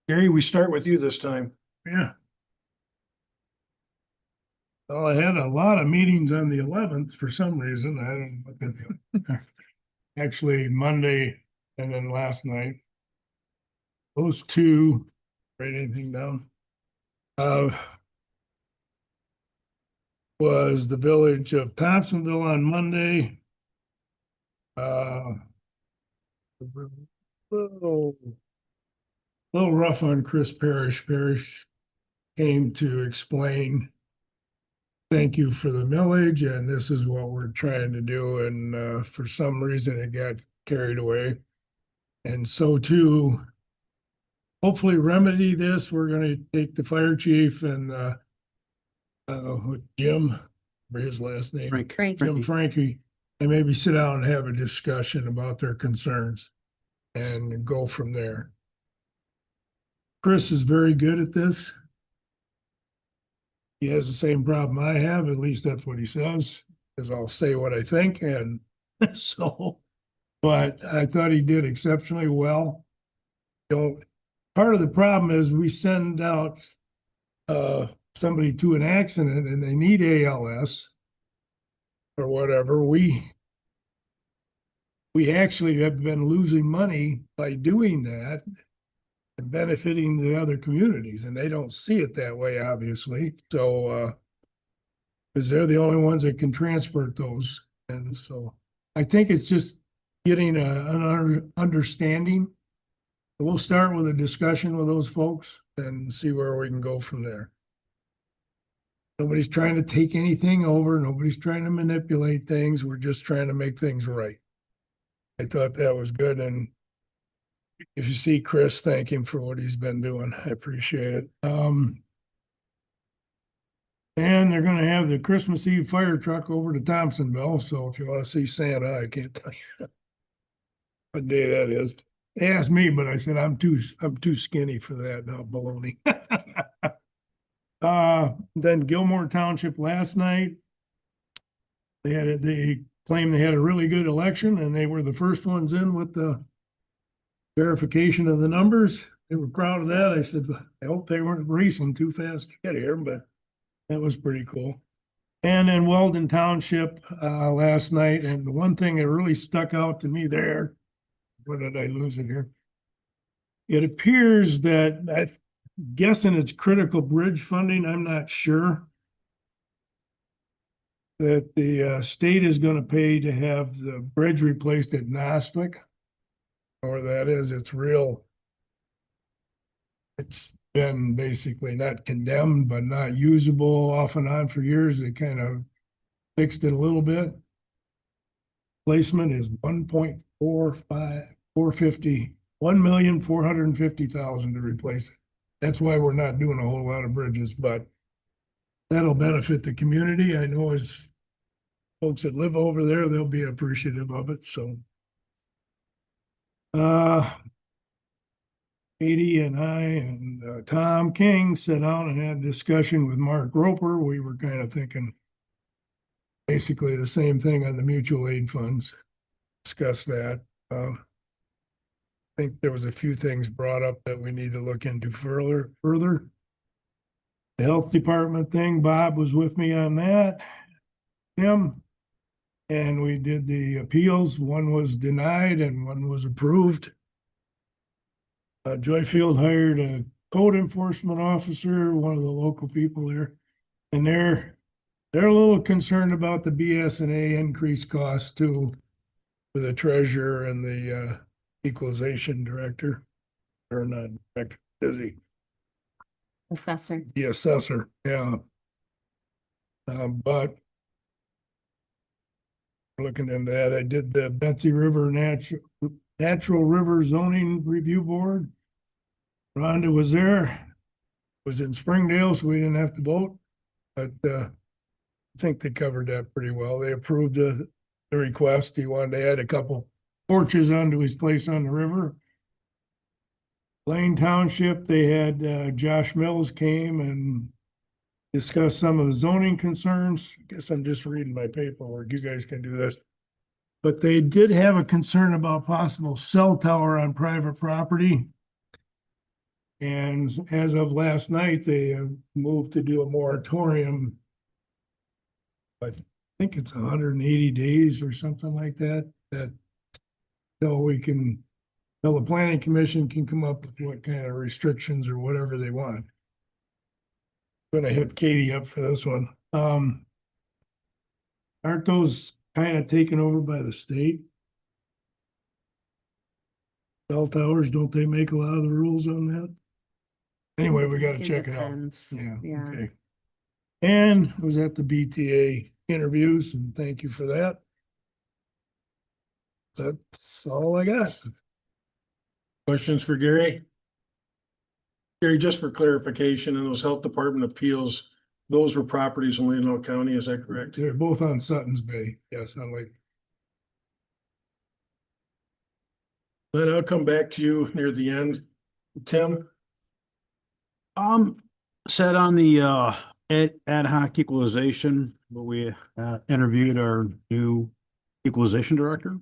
Gary, we start with you this time. Yeah. Well, I had a lot of meetings on the 11th for some reason. I don't know what the actually Monday and then last night. Those two, write anything down? Was the village of Thompsonville on Monday. Little rough on Chris Parrish. Parrish came to explain, thank you for the millage, and this is what we're trying to do. And for some reason, it got carried away. And so to hopefully remedy this, we're going to take the fire chief and Jim, for his last name, Jim Frankie, and maybe sit down and have a discussion about their concerns and go from there. Chris is very good at this. He has the same problem I have, at least that's what he says, is I'll say what I think and so, but I thought he did exceptionally well. Part of the problem is we send out somebody to an accident and they need ALS or whatever. We actually have been losing money by doing that and benefiting the other communities, and they don't see it that way, obviously. So, because they're the only ones that can transport those. And so I think it's just getting an understanding. We'll start with a discussion with those folks and see where we can go from there. Nobody's trying to take anything over. Nobody's trying to manipulate things. We're just trying to make things right. I thought that was good. And if you see Chris, thank him for what he's been doing. I appreciate it. And they're gonna have the Christmas Eve fire truck over to Thompsonville. So if you want to see Santa, I can't tell you what day that is. They asked me, but I said, I'm too skinny for that now, baloney. Then Gilmore Township last night. They claimed they had a really good election and they were the first ones in with the verification of the numbers. They were proud of that. I said, I hope they weren't racing too fast to get here, but that was pretty cool. And then Weldon Township last night, and the one thing that really stuck out to me there, where did I lose it here? It appears that, I'm guessing it's critical bridge funding, I'm not sure, that the state is going to pay to have the bridge replaced at Nostwick. Or that is, it's been basically not condemned, but not usable off and on for years. They kind of fixed it a little bit. Placement is 1,450,000 to replace it. That's why we're not doing a whole lot of bridges, but that'll benefit the community. I know as folks that live over there, they'll be appreciative of it, so. Katie and I and Tom King sat down and had a discussion with Mark Roper. We were kind of thinking basically the same thing on the mutual aid funds. Discuss that. I think there was a few things brought up that we need to look into further. The health department thing, Bob was with me on that. Him. And we did the appeals. One was denied and one was approved. Joyfield hired a code enforcement officer, one of the local people there. And they're a little concerned about the BS&A increased cost too, for the treasurer and the equalization director. Or not director, is he? Assessor. The assessor, yeah. But looking into that, I did the Betsy River Natural River Zoning Review Board. Rhonda was there, was in Springdale, so we didn't have to vote, but I think they covered that pretty well. They approved the request. He wanted to add a couple porches onto his place on the river. Lane Township, they had Josh Mills came and discussed some of the zoning concerns. I guess I'm just reading my paperwork. You guys can do this. But they did have a concern about possible cell tower on private property. And as of last night, they moved to do a moratorium. I think it's 180 days or something like that, till the planning commission can come up with what kind of restrictions or whatever they want. I'm gonna hit Katie up for this one. Aren't those kind of taken over by the state? Cell towers, don't they make a lot of the rules on that? Anyway, we gotta check it out. Yeah. Okay. And I was at the BTA interviews, and thank you for that. That's all I got. Questions for Gary? Gary, just for clarification, in those health department appeals, those were properties in Leelanau County, is that correct? They're both on Sutton's Bay. Yes, on Lake. Then I'll come back to you near the end. Tim, Said on the ad hoc equalization, where we interviewed our new equalization director.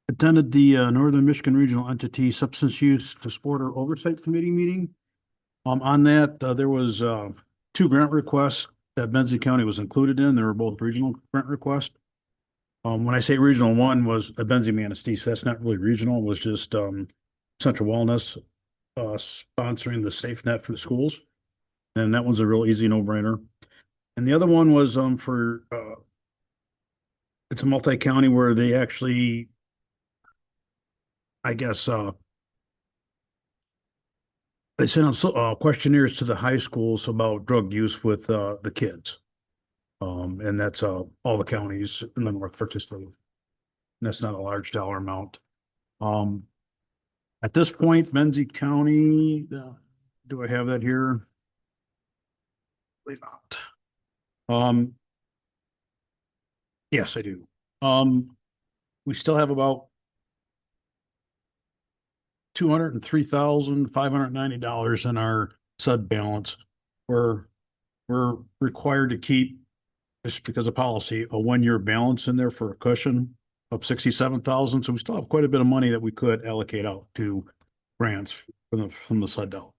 Attended the Northern Michigan Regional Entity Substance Use Disorder Oversight Committee meeting. On that, there was 2 grant requests that Benzie County was included in. They were both regional grant requests. When I say regional, one was a Benzie Manistee, so that's not really regional. It was just Central Wellness sponsoring the Safe Net for the schools. And that one's a real easy no-brainer. And the other one was for it's a multi-county where they actually, I guess, they sent out questionnaires to the high schools about drug use with the kids. And that's all the counties in the North participated. And that's not a large dollar amount. At this point, Benzie County, do I have that here? Believe not. Yes, I do. We still have about $203,590 in our SUD balance. We're required to keep, just because of policy, a 1-year balance in there for a cushion of 67,000. So we still have quite a bit of money that we could allocate out to grants from the SUD dollars.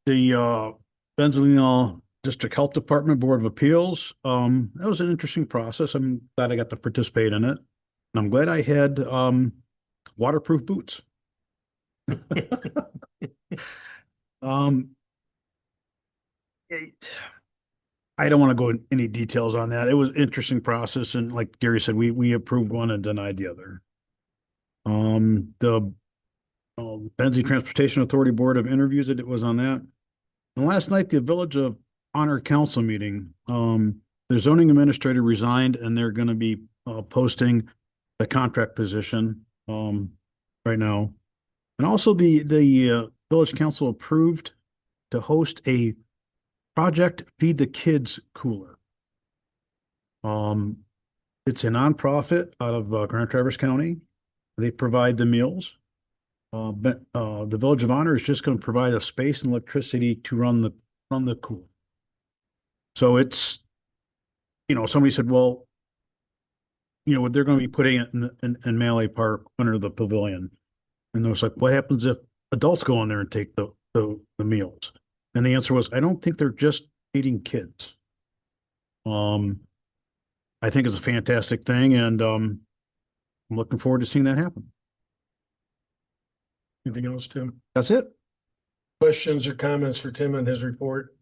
The Benzalina District Health Department Board of Appeals. That was an interesting process. I'm glad I got to participate in it. And I'm glad I had waterproof boots. I don't want to go into any details on that. It was an interesting process. And like Gary said, we approved one and denied the other. The Benzie Transportation Authority Board of Interviews, it was on that. And last night, the Village of Honor Council meeting, their zoning administrator resigned and they're going to be posting the contract position right now. And also the Village Council approved to host a Project Feed the Kids cooler. It's a nonprofit out of Grand Traverse County. They provide the meals. But the Village of Honor is just going to provide a space and electricity to run the cooler. So it's, somebody said, well, they're going to be putting it in Mallet Park under the pavilion. And it was like, what happens if adults go in there and take the meals? And the answer was, I don't think they're just feeding kids. I think it's a fantastic thing, and I'm looking forward to seeing that happen. Anything else, Tim? That's it. Questions or comments for Tim on his report?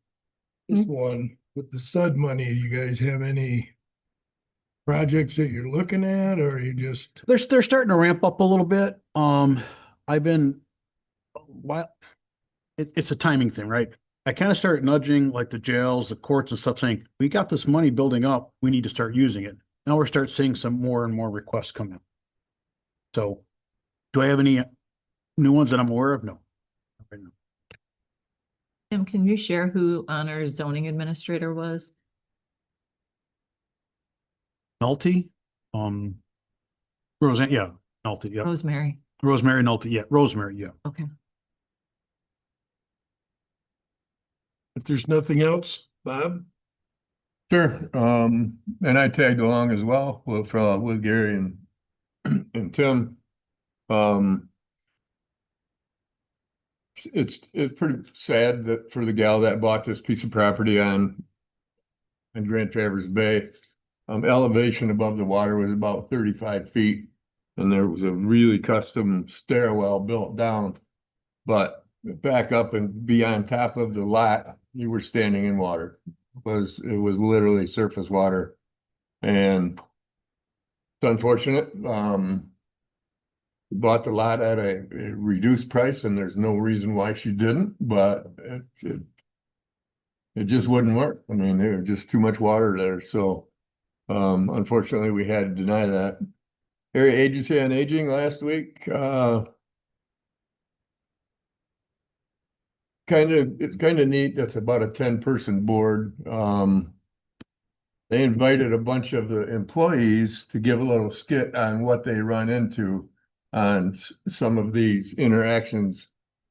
Just one, with the SUD money, do you guys have any projects that you're looking at, or are you just? They're starting to ramp up a little bit. It's a timing thing, right? I kind of started nudging like the jails, the courts and stuff, saying, we got this money building up, we need to start using it. Now we're starting seeing some more and more requests come in. So do I have any new ones that I'm aware of? No. Tim, can you share who Honor's zoning administrator was? Nolte, Roseanne, yeah, Nolte, yeah. Rosemary. Rosemary Nolte, yeah, Rosemary, yeah. Okay. If there's nothing else, Bob? Sure. And I tagged along as well with Gary and Tim. It's pretty sad that for the gal that bought this piece of property on Grand Traverse Bay, elevation above the water was about 35 feet, and there was a really custom stairwell built down. But back up and be on top of the lot, you were standing in water. It was literally surface water, and it's unfortunate. Bought the lot at a reduced price, and there's no reason why she didn't, but it just wouldn't work. I mean, there was just too much water there. So unfortunately we had to deny that. Area Agency on Aging last week, kind of neat. That's about a 10-person board. They invited a bunch of the employees to give a little skit on what they run into on some of these interactions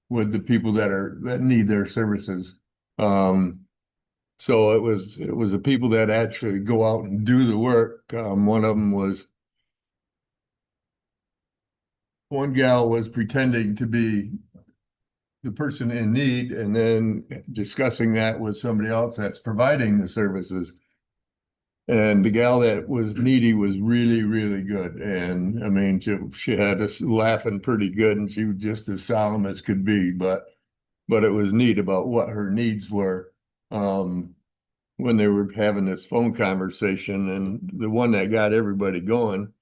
with the people that need their services. So it was the people that actually go out and do the work. One of them was, one gal was pretending to be the person in need and then discussing that with somebody else that's providing the services. And the gal that was needy was really, really good. And I mean, she had us laughing pretty good, and she was just as solemn as could be, but it was neat about what her needs were. When they were having this phone conversation, and the one that got everybody going,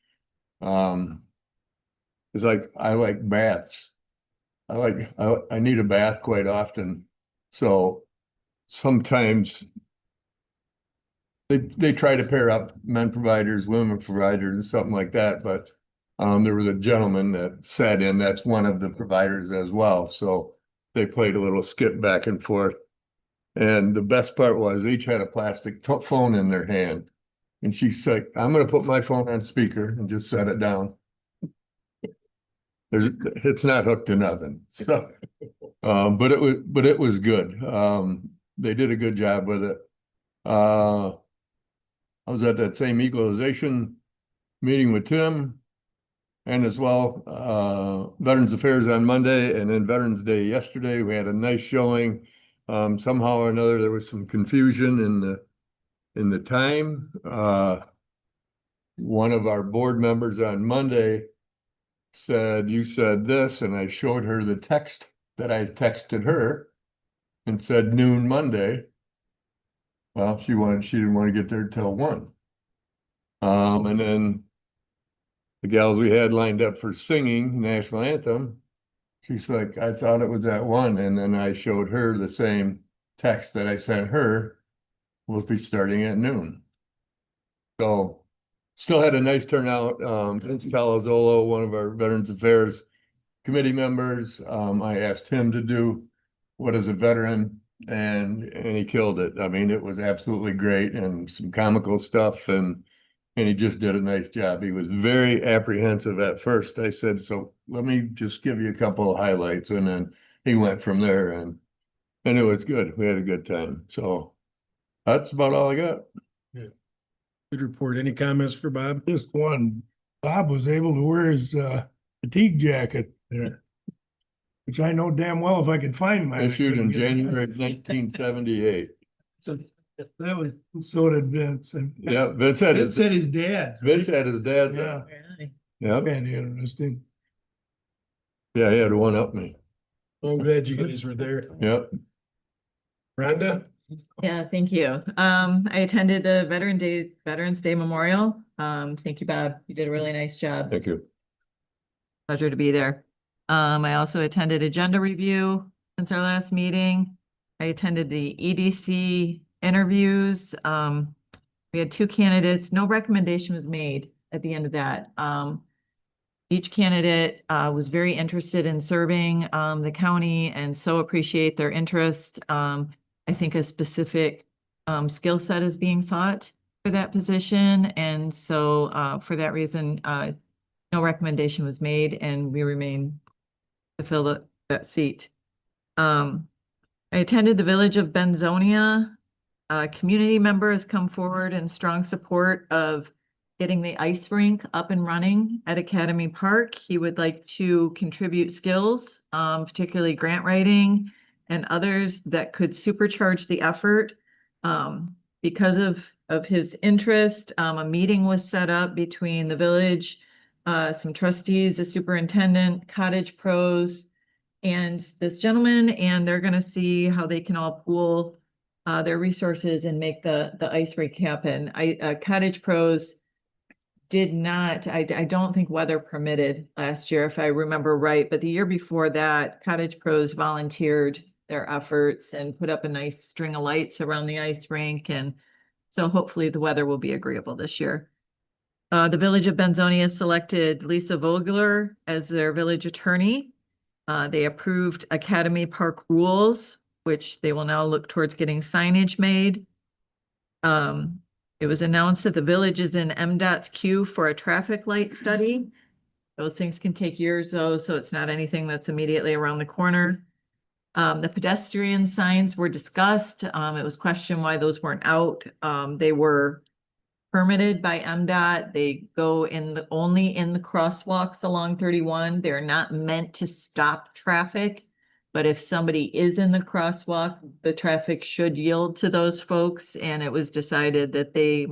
is like, I like baths. I need a bath quite often. So sometimes they try to pair up men providers, women providers, something like that. But there was a gentleman that sat in, that's one of the providers as well. So they played a little skit back and forth. And the best part was each had a plastic phone in their hand. And she's like, I'm going to put my phone on speaker and just set it down. It's not hooked to nothing. So, but it was good. They did a good job with it. I was at that same equalization meeting with Tim, and as well, Veterans Affairs on Monday, and then Veterans Day yesterday. We had a nice showing. Somehow or another, there was some confusion in the time. One of our board members on Monday said, you said this, and I showed her the text that I texted her and said noon Monday. Well, she didn't want to get there till 1. And then the gals we had lined up for singing national anthem, she's like, I thought it was at 1. And then I showed her the same text that I sent her. We'll be starting at noon. So still had a nice turnout. Vince Palazzolo, one of our Veterans Affairs committee members, I asked him to do What is a Veteran, and he killed it. I mean, it was absolutely great, and some comical stuff, and he just did a nice job. He was very apprehensive at first. I said, so let me just give you a couple of highlights, and then he went from there, and it was good. We had a good time. So that's about all I got. Good report. Any comments for Bob? Just one. Bob was able to wear his fatigue jacket there, which I know damn well if I could find mine. Issued in January of 1978. So that was, so did Vince. And Yeah, Vince had his dad. Vince had his dad's. Yeah. Yeah. Kind of interesting. Yeah, he had one up me. I'm glad you guys were there. Yep. Rhonda? Yeah, thank you. I attended the Veterans Day Memorial. Thank you, Bob. You did a really nice job. Thank you. Pleasure to be there. I also attended agenda review since our last meeting. I attended the EDC interviews. We had 2 candidates. No recommendation was made at the end of that. Each candidate was very interested in serving the county, and so appreciate their interest. I think a specific skill set is being sought for that position. And so for that reason, no recommendation was made, and we remain to fill that seat. I attended the Village of Benzonia. A community member has come forward in strong support of getting the ice rink up and running at Academy Park. He would like to contribute skills, particularly grant writing and others that could supercharge the effort. Because of his interest, a meeting was set up between the village, some trustees, the superintendent, Cottage Pros, and this gentleman, and they're gonna see how they can all pool their resources and make the ice rink happen. Cottage Pros did not, I don't think weather permitted last year, if I remember right, but the year before that, Cottage Pros volunteered their efforts and put up a nice string of lights around the ice rink. And so hopefully the weather will be agreeable this year. The Village of Benzonia selected Lisa Vogler as their village attorney. They approved Academy Park rules, which they will now look towards getting signage made. It was announced that the village is in MDOT's queue for a traffic light study. Those things can take years though, so it's not anything that's immediately around the corner. The pedestrian signs were discussed. It was questioned why those weren't out. They were permitted by MDOT. They go only in the crosswalks along 31. They're not meant to stop traffic. But if somebody is in the crosswalk, the traffic should yield to those folks. And it was decided that they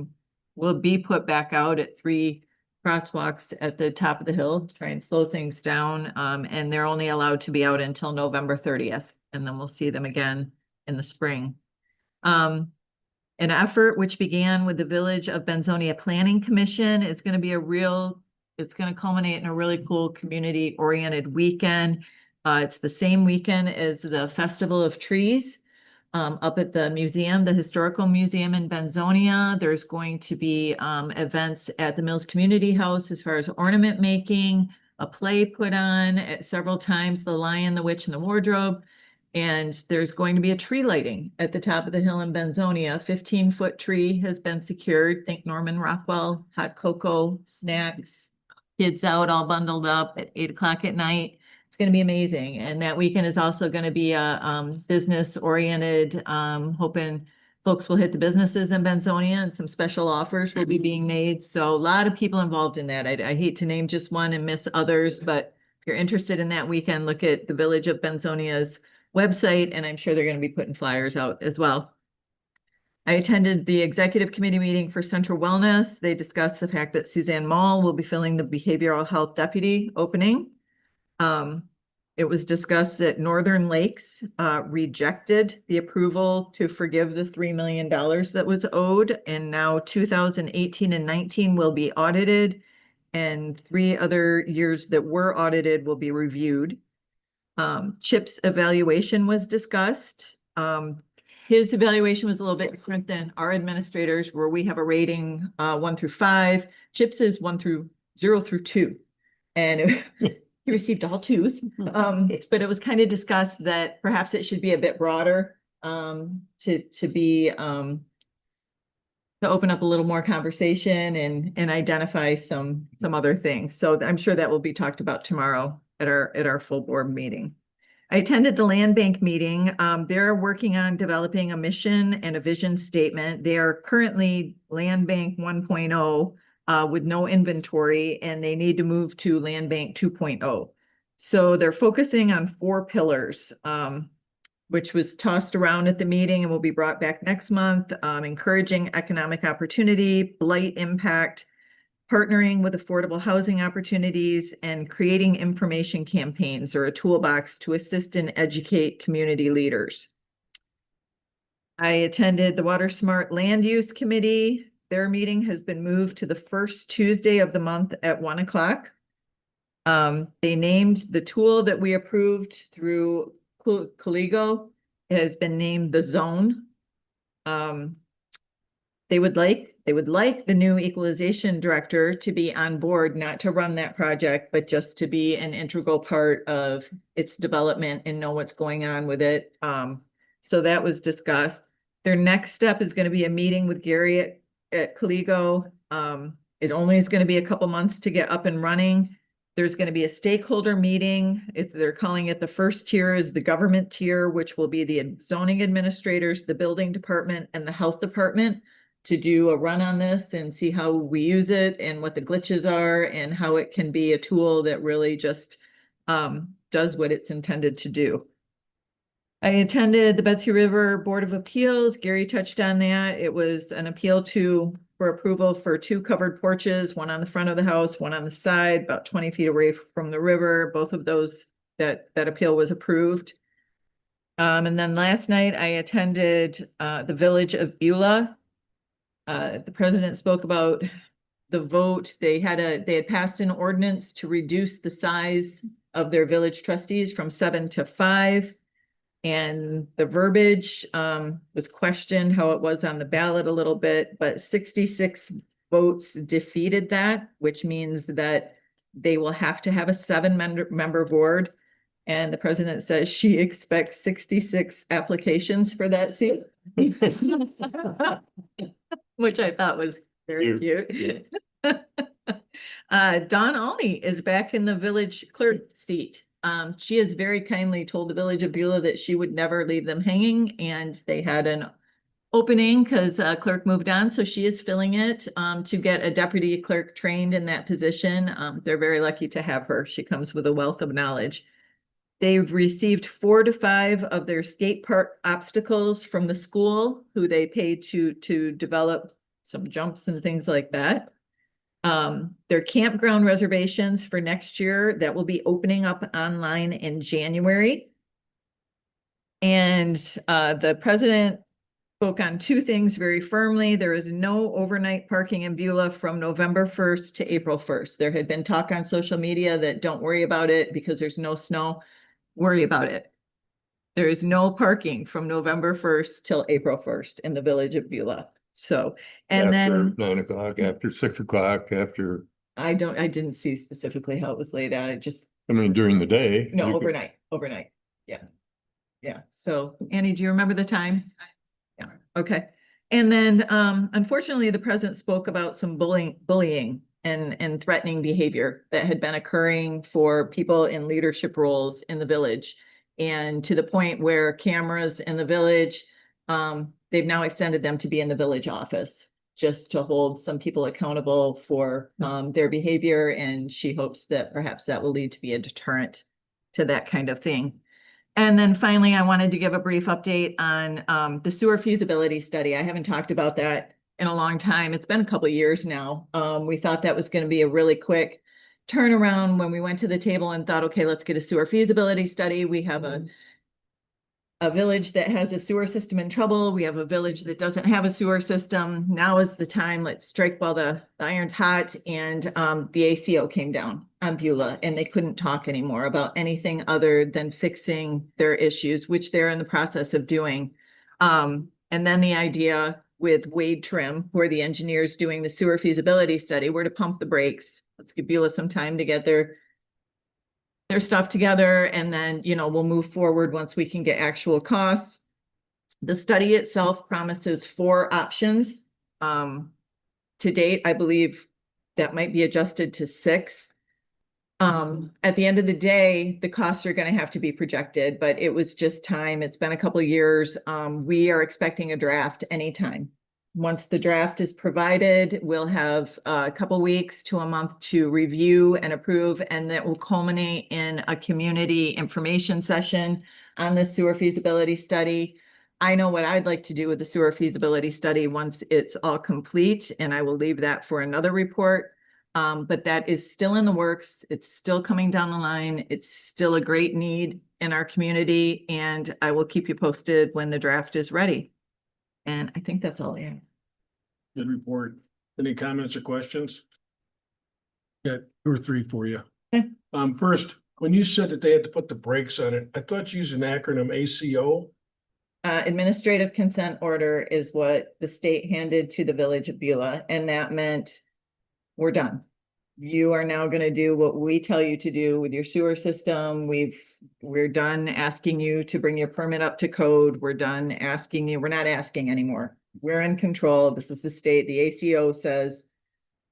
will be put back out at 3 crosswalks at the top of the hill to try and slow things down. And they're only allowed to be out until November 30th. And then we'll see them again in the spring. An effort which began with the Village of Benzonia Planning Commission is going to be it's going to culminate in a really cool community-oriented weekend. It's the same weekend as the Festival of Trees up at the museum, the Historical Museum in Benzonia. There's going to be events at the Mills Community House as far as ornament making, a play put on at several times, The Lion, the Witch, and the Wardrobe. And there's going to be a tree lighting at the top of the hill in Benzonia. 15-foot tree has been secured. Think Norman Rockwell, hot cocoa, snacks, kids out all bundled up at 8 o'clock at night. It's going to be amazing. And that weekend is also going to be a business oriented, hoping folks will hit the businesses in Benzonia and some special offers will be being made. So a lot of people involved in that. I hate to name just one and miss others, but if you're interested in that weekend, look at the Village of Benzonia's website, and I'm sure they're going to be putting flyers out as well. I attended the executive committee meeting for Central Wellness. They discussed the fact that Suzanne Mall will be filling the behavioral health deputy opening. It was discussed that Northern Lakes rejected the approval to forgive the $3 million that was owed, and now 2018 and 19 will be audited, and 3 other years that were audited will be reviewed. Chip's evaluation was discussed. His evaluation was a little bit different than our administrators, where we have a rating 1 through 5. Chip's is 0 through 2. And he received all 2s. But it was kind of discussed that perhaps it should be a bit broader to open up a little more conversation and identify some other things. So I'm sure that will be talked about tomorrow at our full board meeting. I attended the land bank meeting. They're working on developing a mission and a vision statement. They are currently land bank 1.0 with no inventory, and they need to move to land bank 2.0. So they're focusing on 4 pillars, which was tossed around at the meeting and will be brought back next month. Encouraging economic opportunity, blight impact, partnering with affordable housing opportunities, and creating information campaigns or a toolbox to assist and educate community leaders. I attended the Water Smart Land Use Committee. Their meeting has been moved to the first Tuesday of the month at 1 o'clock. They named the tool that we approved through Caligo. It has been named the Zone. They would like the new equalization director to be on board, not to run that project, but just to be an integral part of its development and know what's going on with it. So that was discussed. Their next step is going to be a meeting with Gary at Caligo. It only is going to be a couple months to get up and running. There's going to be a stakeholder meeting. If they're calling it, the first tier is the government tier, which will be the zoning administrators, the building department, and the health department, to do a run on this and see how we use it and what the glitches are and how it can be a tool that really just does what it's intended to do. I attended the Betsy River Board of Appeals. Gary touched on that. It was an appeal for approval for 2 covered porches, one on the front of the house, one on the side, about 20 feet away from the river. Both of those, that appeal was approved. And then last night I attended the Village of Beulah. The president spoke about the vote. They had passed an ordinance to reduce the size of their village trustees from 7 to 5. And the verbiage was questioned how it was on the ballot a little bit, but 66 votes defeated that, which means that they will have to have a 7-member board. And the president says she expects 66 applications for that seat. Which I thought was very cute. Dawn Alney is back in the village clerk seat. She has very kindly told the village of Beulah that she would never leave them hanging, and they had an opening because clerk moved on, so she is filling it to get a deputy clerk trained in that position. They're very lucky to have her. She comes with a wealth of knowledge. They've received 4 to 5 of their skate park obstacles from the school, who they paid to develop some jumps and things like that. Their campground reservations for next year, that will be opening up online in January. And the president spoke on 2 things very firmly. There is no overnight parking in Beulah from November 1st to April 1st. There had been talk on social media that don't worry about it because there's no snow. Worry about it. There is no parking from November 1st till April 1st in the village of Beulah. So, and After then 9 o'clock, after 6 o'clock, after, I didn't see specifically how it was laid out. It just, I mean, during the day. no, you could- overnight. Yeah. Yeah. So Annie, do you remember the times? Yeah. Okay. And then, unfortunately, the president spoke about some bullying and threatening behavior that had been occurring for people in leadership roles in the village. And to the point where cameras in the village, they've now extended them to be in the village office, just to hold some people accountable for their behavior. And she hopes that perhaps that will lead to be a deterrent to that kind of thing. And then finally, I wanted to give a brief update on the sewer feasibility study. I haven't talked about that in a long time. It's been a couple of years now. We thought that was going to be a really quick turnaround when we went to the table and thought, okay, let's get a sewer feasibility study. We have a village that has a sewer system in trouble. We have a village that doesn't have a sewer system. Now is the time. Let's strike while the iron's hot. And the ACO came down on Beulah, and they couldn't talk anymore about anything other than fixing their issues, which they're in the process of doing. And then the idea with Wade Trim, who are the engineers doing the sewer feasibility study, were to pump the brakes. Let's give Beulah some time to get their stuff together, and then, we'll move forward once we can get actual costs. The study itself promises 4 options. To date, I believe that might be adjusted to 6. At the end of the day, the costs are going to have to be projected, but it was just time. It's been a couple of years. We are expecting a draft anytime. Once the draft is provided, we'll have a couple weeks to a month to review and approve, and that will culminate in a community information session on the sewer feasibility study. I know what I'd like to do with the sewer feasibility study once it's all complete, and I will leave that for another report. But that is still in the works. It's still coming down the line. It's still a great need in our community, and I will keep you posted when the draft is ready. And I think that's all I have. Good report. Any comments or questions? Got 2 or 3 for you. Okay. First, when you said that they had to put the brakes on it, I thought you used an acronym ACO. Administrative consent order is what the state handed to the village of Beulah, and that meant we're done. You are now going to do what we tell you to do with your sewer system. We're done asking you to bring your permit up to code. We're done asking you. We're not asking anymore. We're in control. This is the state. The ACO says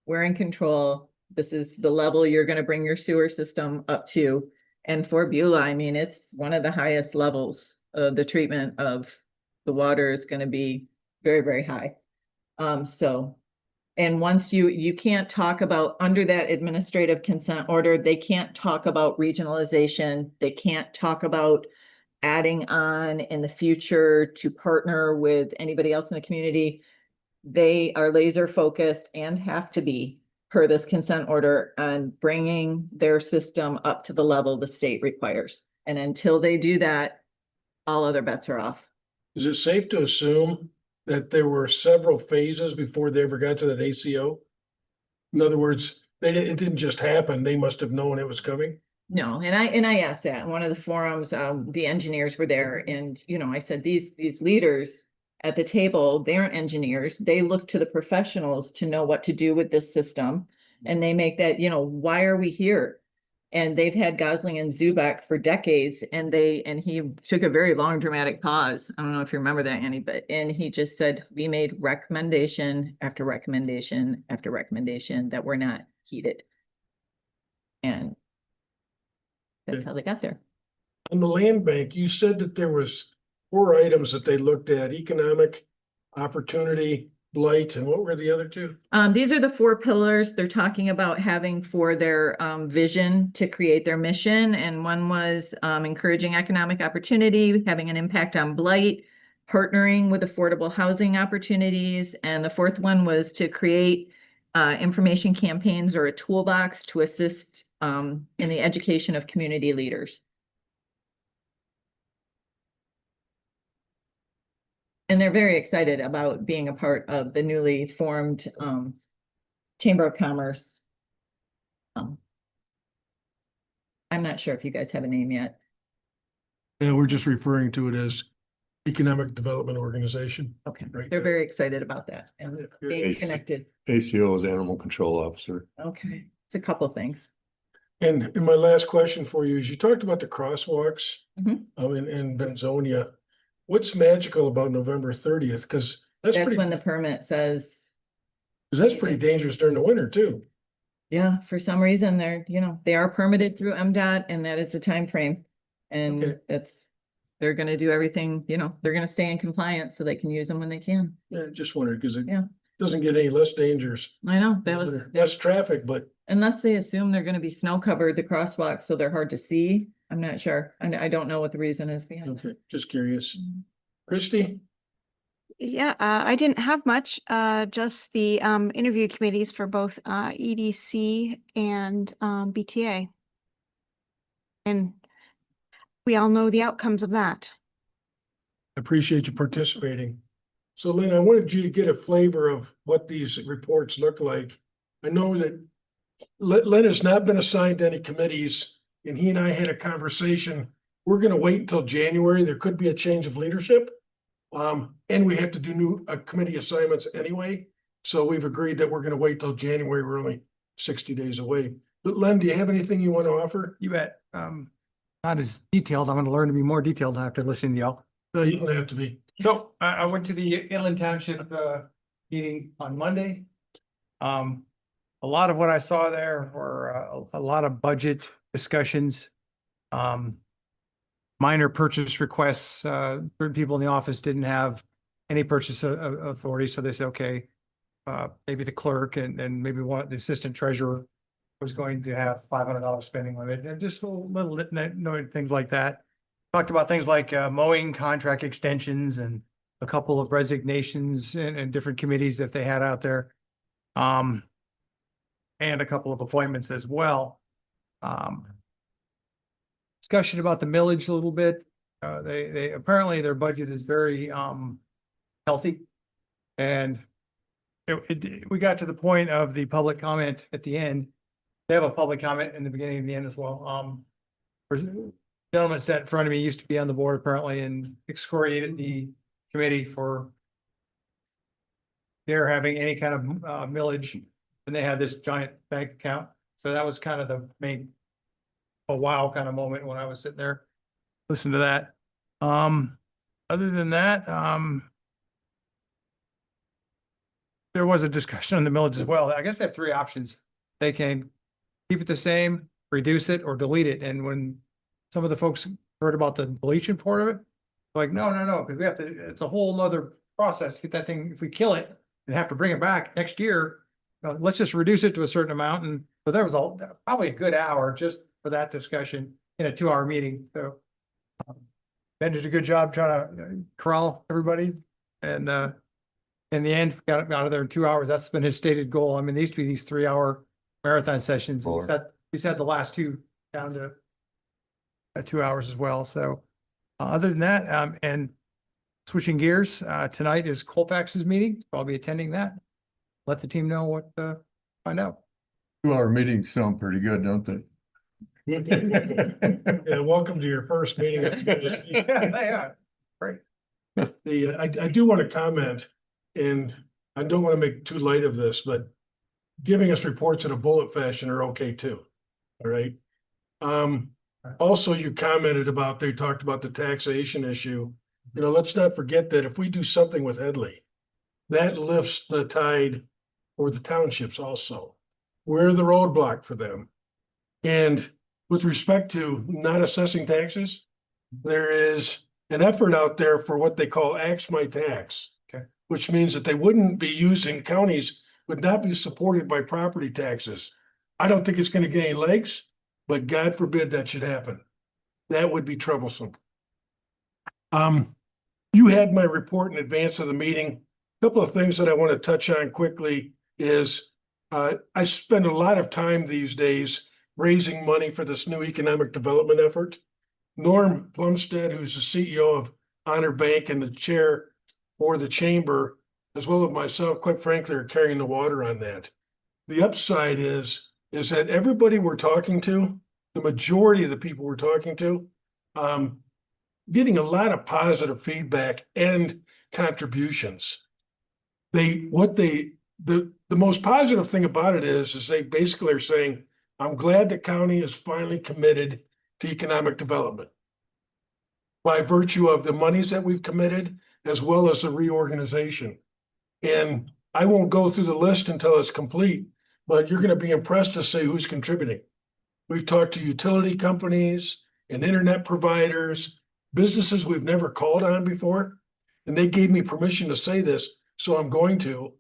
we're in control. This is the level you're going to bring your sewer system up to. And for Beulah, I mean, it's one of the highest levels of the treatment of the water is going to be very, very high. And once you can't talk about, under that administrative consent order, they can't talk about regionalization. They can't talk about adding on in the future to partner with anybody else in the community. They are laser focused and have to be, per this consent order, on bringing their system up to the level the state requires. And until they do that, all other bets are off. Is it safe to assume that there were several phases before they ever got to that ACO? In other words, it didn't just happen. They must have known it was coming. No, and I asked that in one of the forums. The engineers were there, and I said these leaders at the table, they aren't engineers. They look to the professionals to know what to do with this system, and they make that, why are we here? And they've had Gosling and Zubak for decades, and he took a very long dramatic pause. I don't know if you remember that, Annie, and he just said, we made recommendation after recommendation after recommendation that were not heeded. And that's Okay. how they got there. On the land bank, you said that there was 4 items that they looked at: economic opportunity, blight, and what were the other 2? These are the 4 pillars they're talking about having for their vision to create their mission. And one was encouraging economic opportunity, having an impact on blight, partnering with affordable housing opportunities. And the 4th one was to create information campaigns or a toolbox to assist in the education of community leaders. And they're very excited about being a part of the newly formed Chamber of Commerce. I'm not sure if you guys have a name yet. Yeah, we're just referring to it as Economic Development Organization. Okay, Right. they're very excited about that and being AC. connected. ACO is Animal Control Officer. Okay, it's a couple things. And my last question for you is, you talked about the crosswalks Mhm. in Benzonia. What's magical about November 30th? Because That's pretty, when the permit says, 'cause that's pretty dangerous during the winter too. yeah, for some reason they're, they are permitted through MDOT and that is the time frame. And Okay. they're gonna do everything, they're gonna stay in compliance so they can use them when they can. Yeah, just wondered, because it Yeah. doesn't get any less dangerous. I know, that was, Less traffic, but unless they assume they're gonna be snow covered, the crosswalks, so they're hard to see. I'm not sure. I don't know what the reason is behind that. okay, just curious. Christie? Yeah, I didn't have much, just the interview committees for both EDC and BTA. And we all know the outcomes of that. Appreciate you participating. So Lynn, I wanted you to get a flavor of what these reports look like. I know that Lynn has not been assigned to any committees, and he and I had a conversation. We're gonna wait until January. There could be a change of leadership. And we have to do new committee assignments anyway. So we've agreed that we're gonna wait till January. We're only 60 days away. But Lynn, do you have anything you want to offer? You bet. Not as detailed. I'm going to learn to be more detailed after listening to y'all. No, you don't have to be. So I went to the Inland Township meeting on Monday. A lot of what I saw there were a lot of budget discussions. Minor purchase requests. Certain people in the office didn't have any purchase authority, so they said, okay, maybe the clerk and maybe the assistant treasurer was going to have $500 spending limit, and just little things like that. Talked about things like mowing contract extensions and a couple of resignations and different committees that they had out there. And a couple of appointments as well. Discussion about the millage a little bit. They apparently their budget is very healthy. And we got to the point of the public comment at the end. They have a public comment in the beginning and the end as well. Gentleman sat in front of me, used to be on the board apparently, and excoriated the committee for their having any kind of millage, and they had this giant bank account. So that was kind of the main, a wow kind of moment when I was sitting there, listen to that. Other than that, there was a discussion on the millage as well. I guess they have 3 options. They can keep it the same, reduce it, or delete it. And when some of the folks heard about the deletion part of it, like, no, because we have to, it's a whole nother process to get that thing. If we kill it and have to bring it back next year, let's just reduce it to a certain amount. And so there was probably a good hour just for that discussion in a 2-hour meeting. So Ben did a good job trying to corral everybody. And in the end, got out of there in 2 hours. That's been his stated goal. I mean, they used to be these 3-hour marathon sessions. He's had the last 2 down to 2 hours as well. So other than that, and switching gears, tonight is Colfax's meeting. So I'll be attending that. Let the team know what, find out. 2-hour meetings sound pretty good, don't they? Yeah, welcome to your first meeting. Yeah, they are. Great. I do want to comment, and I don't want to make too light of this, but giving us reports in a bullet fashion are okay too. All right. Also, you commented about, they talked about the taxation issue. Let's not forget that if we do something with Headley, that lifts the tide for the townships also. We're the roadblock for them. And with respect to not assessing taxes, there is an effort out there for what they call Axe My Tax. Okay. Which means that they wouldn't be using, counties would not be supported by property taxes. I don't think it's gonna get any legs, but God forbid that should happen. That would be troublesome. You had my report in advance of the meeting. Couple of things that I want to touch on quickly is I spend a lot of time these days raising money for this new economic development effort. Norm Plumstead, who's the CEO of Honor Bank and the chair for the chamber, as well as myself, quite frankly, are carrying the water on that. The upside is that everybody we're talking to, the majority of the people we're talking to, getting a lot of positive feedback and contributions. The most positive thing about it is they basically are saying, I'm glad the county is finally committed to economic development by virtue of the monies that we've committed, as well as the reorganization. And I won't go through the list until it's complete, but you're going to be impressed to see who's contributing. We've talked to utility companies and internet providers, businesses we've never called on before, and they gave me permission to say this, so I'm going to.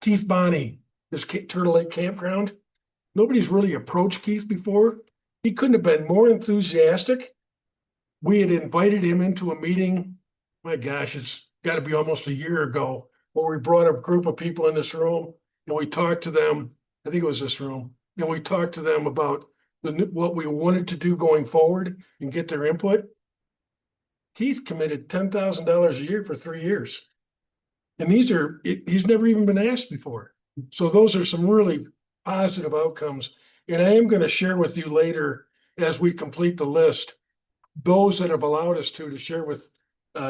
Keith Bonney, this Turtle Lake Campground. Nobody's really approached Keith before. He couldn't have been more enthusiastic. We had invited him into a meeting. My gosh, it's got to be almost a year ago, where we brought a group of people in this room and we talked to them. I think it was this room, and we talked to them about what we wanted to do going forward and get their input. Keith committed $10,000 a year for 3 years. And he's never even been asked before. So those are some really positive outcomes. And I am going to share with you later, as we complete the list, those that have allowed us to share with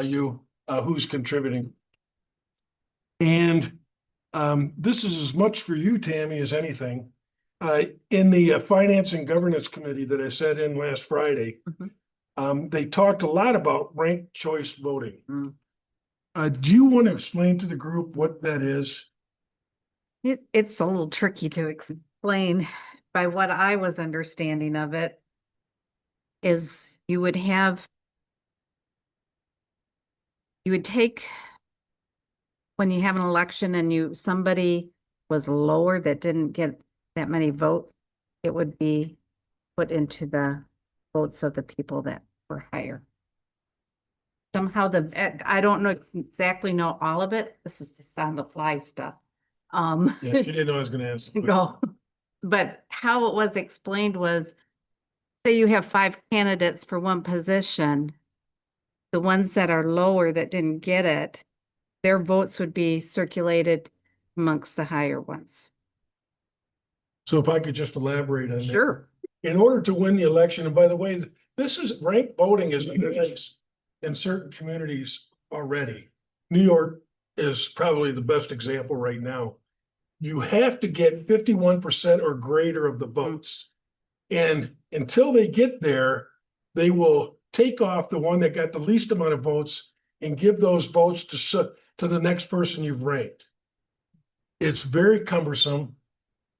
you who's contributing. And this is as much for you, Tammy, as anything. In the Finance and Governance Committee that I sat in last Friday, they talked a lot about ranked choice voting. Do you want to explain to the group what that is? It's a little tricky to explain. By what I was understanding of it is you would take, when you have an election and somebody was lower that didn't get that many votes, it would be put into the votes of the people that were higher. Somehow I don't know exactly know all of it. This is just on the fly stuff. Yeah, she didn't know I was going to ask. No, but how it was explained was, say you have 5 candidates for one position, the ones that are lower that didn't get it, their votes would be circulated amongst the higher ones. So if I could just elaborate on that. Sure. In order to win the election, and by the way, this is ranked voting is in place in certain communities already. New York is probably the best example right now. You have to get 51% or greater of the votes. And until they get there, they will take off the one that got the least amount of votes and give those votes to the next person you've ranked. It's very cumbersome.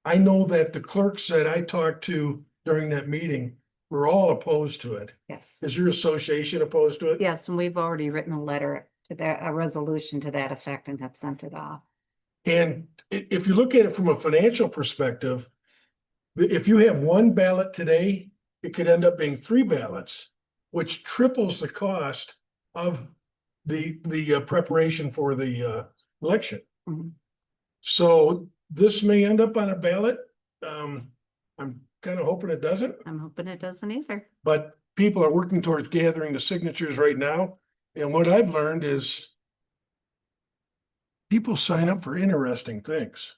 I know that the clerks that I talked to during that meeting were all opposed to it. Yes. Is your association opposed to it? Yes, and we've already written a letter to that, a resolution to that effect, and have sent it off. And if you look at it from a financial perspective, if you have one ballot today, it could end up being 3 ballots, which triples the cost of the preparation for the election. So this may end up on a ballot. I'm kind of hoping it doesn't. I'm hoping it doesn't either. But people are working towards gathering the signatures right now. And what I've learned is people sign up for interesting things,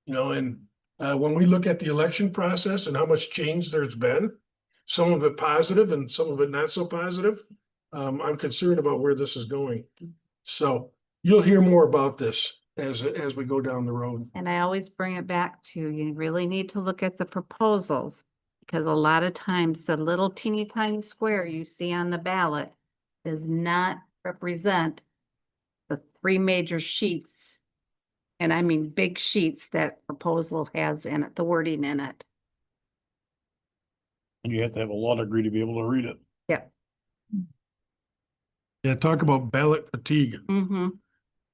and when we look at the election process and how much change there's been, some of it positive and some of it not so positive, I'm concerned about where this is going. So you'll hear more about this as we go down the road. And I always bring it back to, you really need to look at the proposals, because a lot of times the little teeny tiny square you see on the ballot does not represent the 3 major sheets. And I mean big sheets that proposal has in it, the wording in it. And you have to have a law degree to be able to read it. Yeah. Yeah, talk about ballot fatigue. Mm-hmm.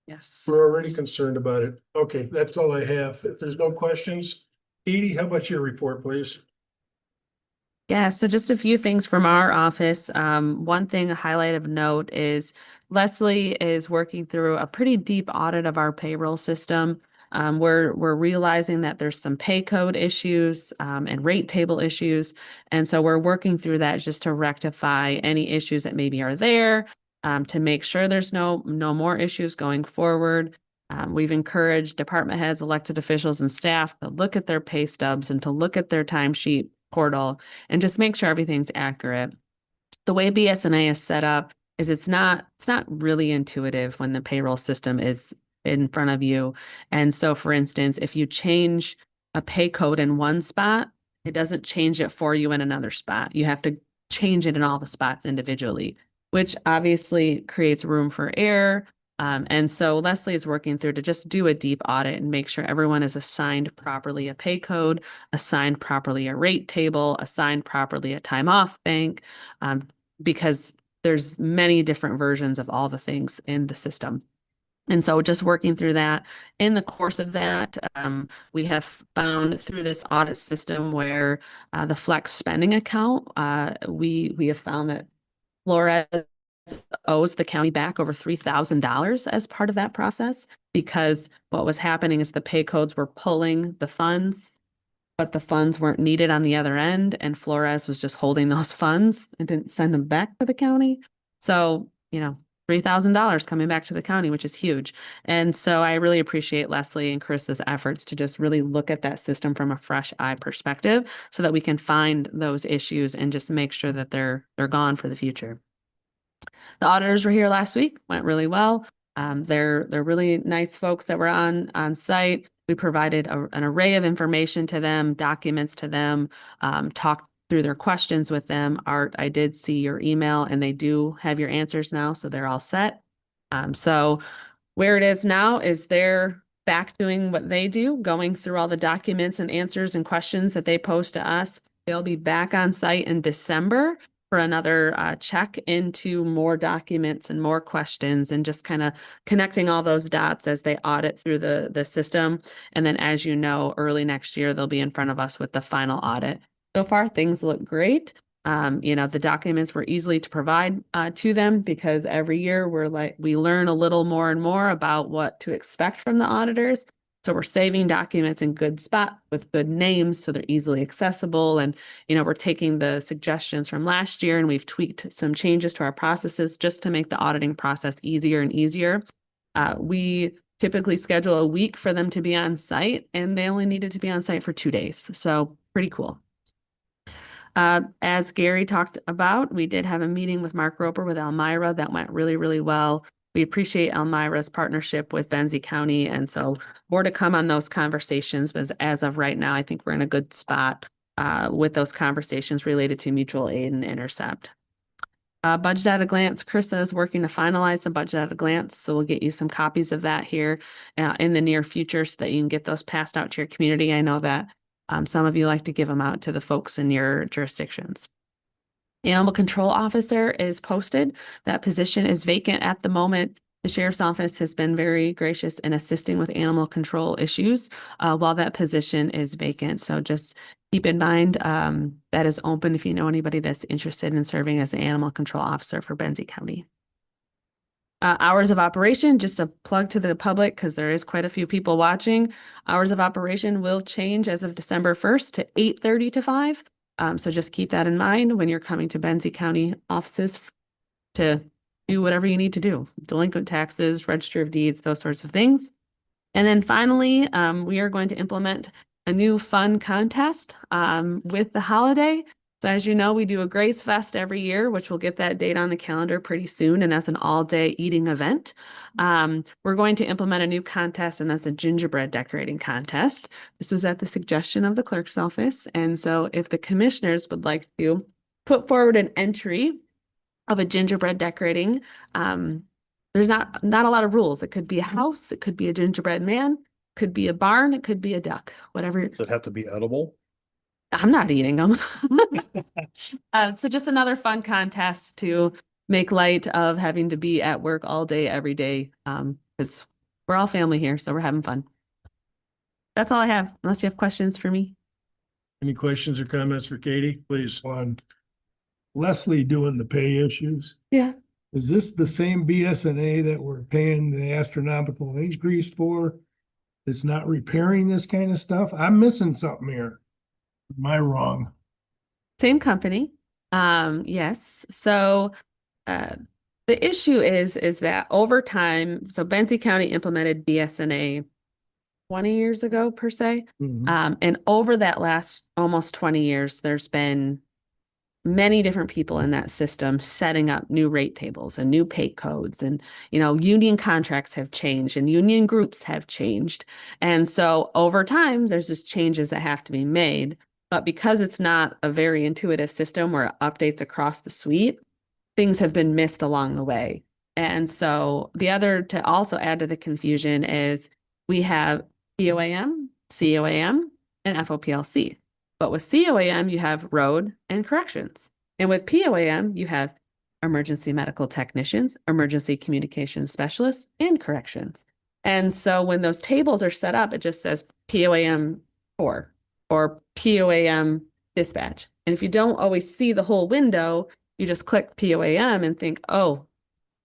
Yes. We're already concerned about it. Okay, that's all I have. If there's no questions, Edie, how about your report, please? Yeah, so just a few things from our office. One thing, a highlight of note is Leslie is working through a pretty deep audit of our payroll system. We're realizing that there's some pay code issues and rate table issues. And so we're working through that just to rectify any issues that maybe are there, to make sure there's no more issues going forward. We've encouraged department heads, elected officials, and staff to look at their pay stubs and to look at their timesheet portal and just make sure everything's accurate. The way BS&A is set up is it's not really intuitive when the payroll system is in front of you. And so, for instance, if you change a pay code in one spot, it doesn't change it for you in another spot. You have to change it in all the spots individually, which obviously creates room for error. And so Leslie is working through to just do a deep audit and make sure everyone is assigned properly a pay code, assigned properly a rate table, assigned properly a time off bank, because there's many different versions of all the things in the system. And so just working through that. In the course of that, we have found through this audit system where the flex spending account, we have found that Flores owes the county back over $3,000 as part of that process, because what was happening is the pay codes were pulling the funds, but the funds weren't needed on the other end, and Flores was just holding those funds and didn't send them back to the county. So, $3,000 coming back to the county, which is huge. And so I really appreciate Leslie and Chris's efforts to just really look at that system from a fresh eye perspective so that we can find those issues and just make sure that they're gone for the future. The auditors were here last week, went really well. They're really nice folks that were on site. We provided an array of information to them, documents to them, talked through their questions with them. Art, I did see your email and they do have your answers now, so they're all set. So where it is now is they're back doing what they do, going through all the documents and answers and questions that they pose to us. They'll be back on site in December for another check into more documents and more questions, and just kind of connecting all those dots as they audit through the system. And then, as you know, early next year, they'll be in front of us with the final audit. So far, things look great. The documents were easily to provide to them, because every year we learn a little more and more about what to expect from the auditors. So we're saving documents in good spot with good names, so they're easily accessible. And, we're taking the suggestions from last year and we've tweaked some changes to our processes just to make the auditing process easier and easier. We typically schedule a week for them to be on site, and they only needed to be on site for 2 days. So pretty cool. As Gary talked about, we did have a meeting with Mark Roper with Elmira that went really, really well. We appreciate Elmira's partnership with Benzie County, and so more to come on those conversations. But as of right now, I think we're in a good spot with those conversations related to mutual aid and intercept. Budget at a glance, Krista is working to finalize the budget at a glance, so we'll get you some copies of that here in the near future so that you can get those passed out to your community. I know that some of you like to give them out to the folks in your jurisdictions. Animal control officer is posted. That position is vacant at the moment. The sheriff's office has been very gracious in assisting with animal control issues while that position is vacant. So just keep in mind that is open if you know anybody that's interested in serving as an animal control officer for Benzie County. Hours of operation, just a plug to the public because there is quite a few people watching. Hours of operation will change as of December 1st to 8:30 to 5. So just keep that in mind when you're coming to Benzie County offices to do whatever you need to do. Delinquent taxes, register of deeds, those sorts of things. And then finally, we are going to implement a new fun contest with the holiday. So as you know, we do a Grace Fest every year, which we'll get that date on the calendar pretty soon. And that's an all-day eating event. We're going to implement a new contest, and that's a gingerbread decorating contest. This was at the suggestion of the clerk's office. And so if the commissioners would like to put forward an entry of a gingerbread decorating, there's not a lot of rules. It could be a house, it could be a gingerbread man, could be a barn, it could be a duck, whatever. Does it have to be edible? I'm not eating them. So just another fun contest to make light of having to be at work all day, every day. Because we're all family here, so we're having fun. That's all I have, unless you have questions for me. Any questions or comments for Katie, please? On Leslie doing the pay issues. Yeah. Is this the same BSNA that we're paying the astronomical increase for? It's not repairing this kind of stuff? I'm missing something here. Am I wrong? Same company. Yes. So the issue is that over time, so Benzie County implemented BSNA 20 years ago per se. And over that last almost 20 years, there's been many different people in that system setting up new rate tables and new pay codes, and union contracts have changed and union groups have changed. And so over time, there's just changes that have to be made. But because it's not a very intuitive system where it updates across the suite, things have been missed along the way. And so the other, to also add to the confusion, is we have POAM, COAM, and FOPLC. But with COAM, you have road and corrections. And with POAM, you have emergency medical technicians, emergency communication specialists, and corrections. And so when those tables are set up, it just says POAM 4 or POAM dispatch. And if you don't always see the whole window, you just click POAM and think, oh,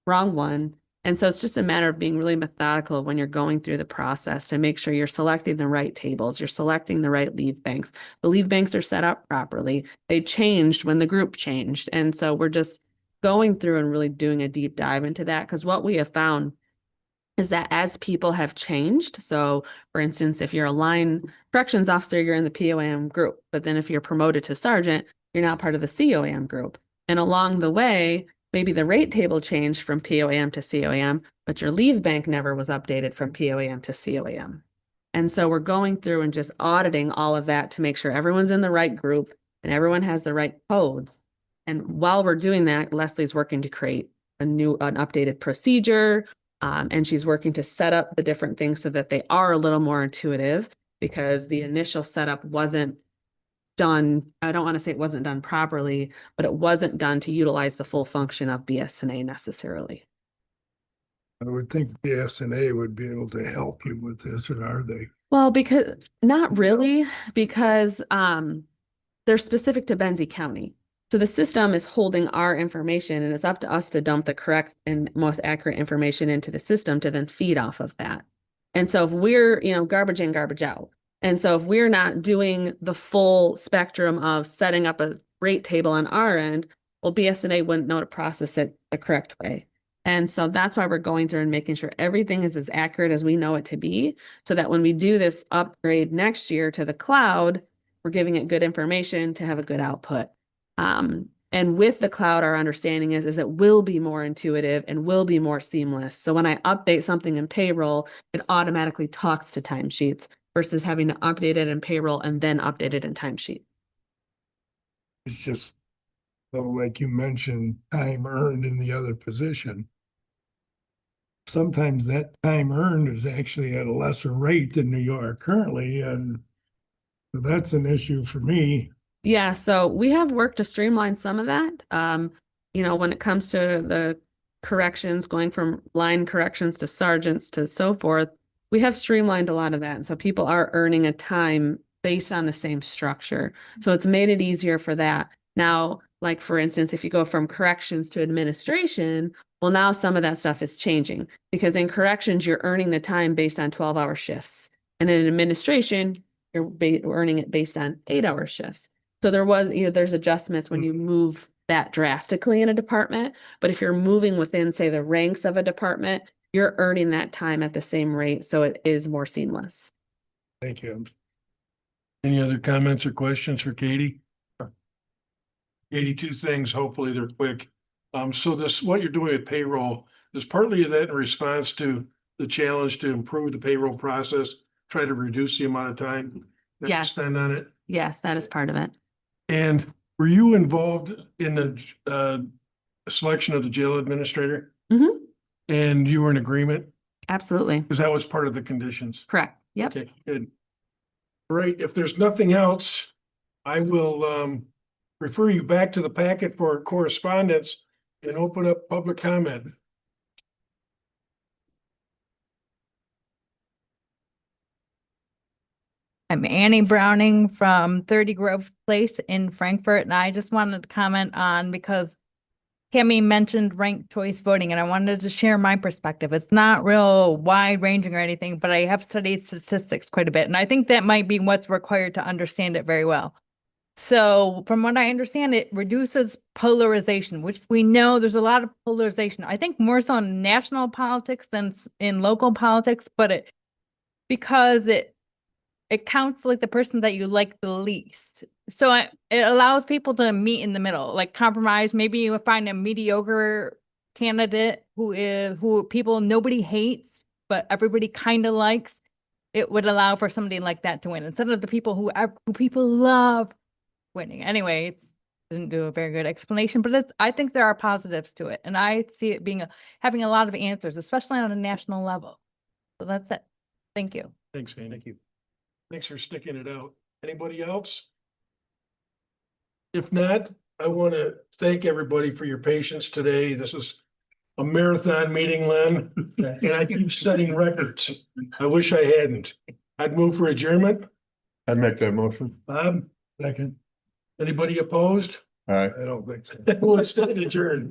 wrong one. And so it's just a matter of being really methodical when you're going through the process to make sure you're selecting the right tables, you're selecting the right leave banks. The leave banks are set up properly. They changed when the group changed. And so we're just going through and really doing a deep dive into that, because what we have found is that as people have changed, so for instance, if you're a line corrections officer, you're in the POAM group, but then if you're promoted to sergeant, you're now part of the COAM group. And along the way, maybe the rate table changed from POAM to COAM, but your leave bank never was updated from POAM to COAM. And so we're going through and just auditing all of that to make sure everyone's in the right group and everyone has the right codes. And while we're doing that, Leslie's working to create an updated procedure, and she's working to set up the different things so that they are a little more intuitive, because the initial setup wasn't done. I don't want to say it wasn't done properly, but it wasn't done to utilize the full function of BSNA necessarily. I would think BSNA would be able to help you with this, or are they? Well, because not really, because they're specific to Benzie County. So the system is holding our information, and it's up to us to dump the correct and most accurate information into the system to then feed off of that. And so if we're, garbage in, garbage out. And so if we're not doing the full spectrum of setting up a rate table on our end, well, BSNA wouldn't know to process it the correct way. And so that's why we're going through and making sure everything is as accurate as we know it to be, so that when we do this upgrade next year to the cloud, we're giving it good information to have a good output. And with the cloud, our understanding is it will be more intuitive and will be more seamless. So when I update something in payroll, it automatically talks to timesheets versus having to update it in payroll and then update it in timesheet. It's just, so like you mentioned, time earned in the other position. Sometimes that time earned is actually at a lesser rate than you are currently, and that's an issue for me. Yeah, so we have worked to streamline some of that. When it comes to the corrections, going from line corrections to sergeants to so forth, we have streamlined a lot of that. And so people are earning a time based on the same structure. So it's made it easier for that. Now, like for instance, if you go from corrections to administration, well, now some of that stuff is changing, because in corrections, you're earning the time based on 12-hour shifts. And in administration, you're earning it based on 8-hour shifts. So there's adjustments when you move that drastically in a department, but if you're moving within, say, the ranks of a department, you're earning that time at the same rate. So it is more seamless. Thank you. Any other comments or questions for Katie? Katie, two things, hopefully they're quick. So what you're doing at payroll, is partly of that in response to the challenge to improve the payroll process, try to reduce the amount of time that you Yes. spend on it? Yes, that is part of it. And were you involved in the selection of the jail administrator? Mm-hmm. And you were in agreement? Absolutely. Because that was part of the conditions. Correct. Yep. Okay, good. Right, if there's nothing else, I will refer you back to the packet for correspondence and open up public comment. I'm Annie Browning from 30 Grove Place in Frankfurt, and I just wanted to comment on because Tammy mentioned ranked choice voting, and I wanted to share my perspective. It's not real wide ranging or anything, but I have studied statistics quite a bit, and I think that might be what's required to understand it very well. So from what I understand, it reduces polarization, which we know there's a lot of polarization. I think more so in national politics than in local politics, but because it counts like the person that you like the least. So it allows people to meet in the middle, like compromise. Maybe you find a mediocre candidate who people nobody hates, but everybody kind of likes. It would allow for somebody like that to win instead of the people who people love winning. Anyway, didn't do a very good explanation, but I think there are positives to it, and I see it being having a lot of answers, especially on a national level. So that's it. Thank you. Thanks, Andy. Thank you. Thanks for sticking it out. Anybody else? If not, I want to thank everybody for your patience today. This is a marathon meeting, Len, and I keep setting records. I wish I hadn't. I'd move for adjournment. I'd make that motion. Bob? Second. Anybody opposed? All right. I don't think so. Well, it's not adjourned.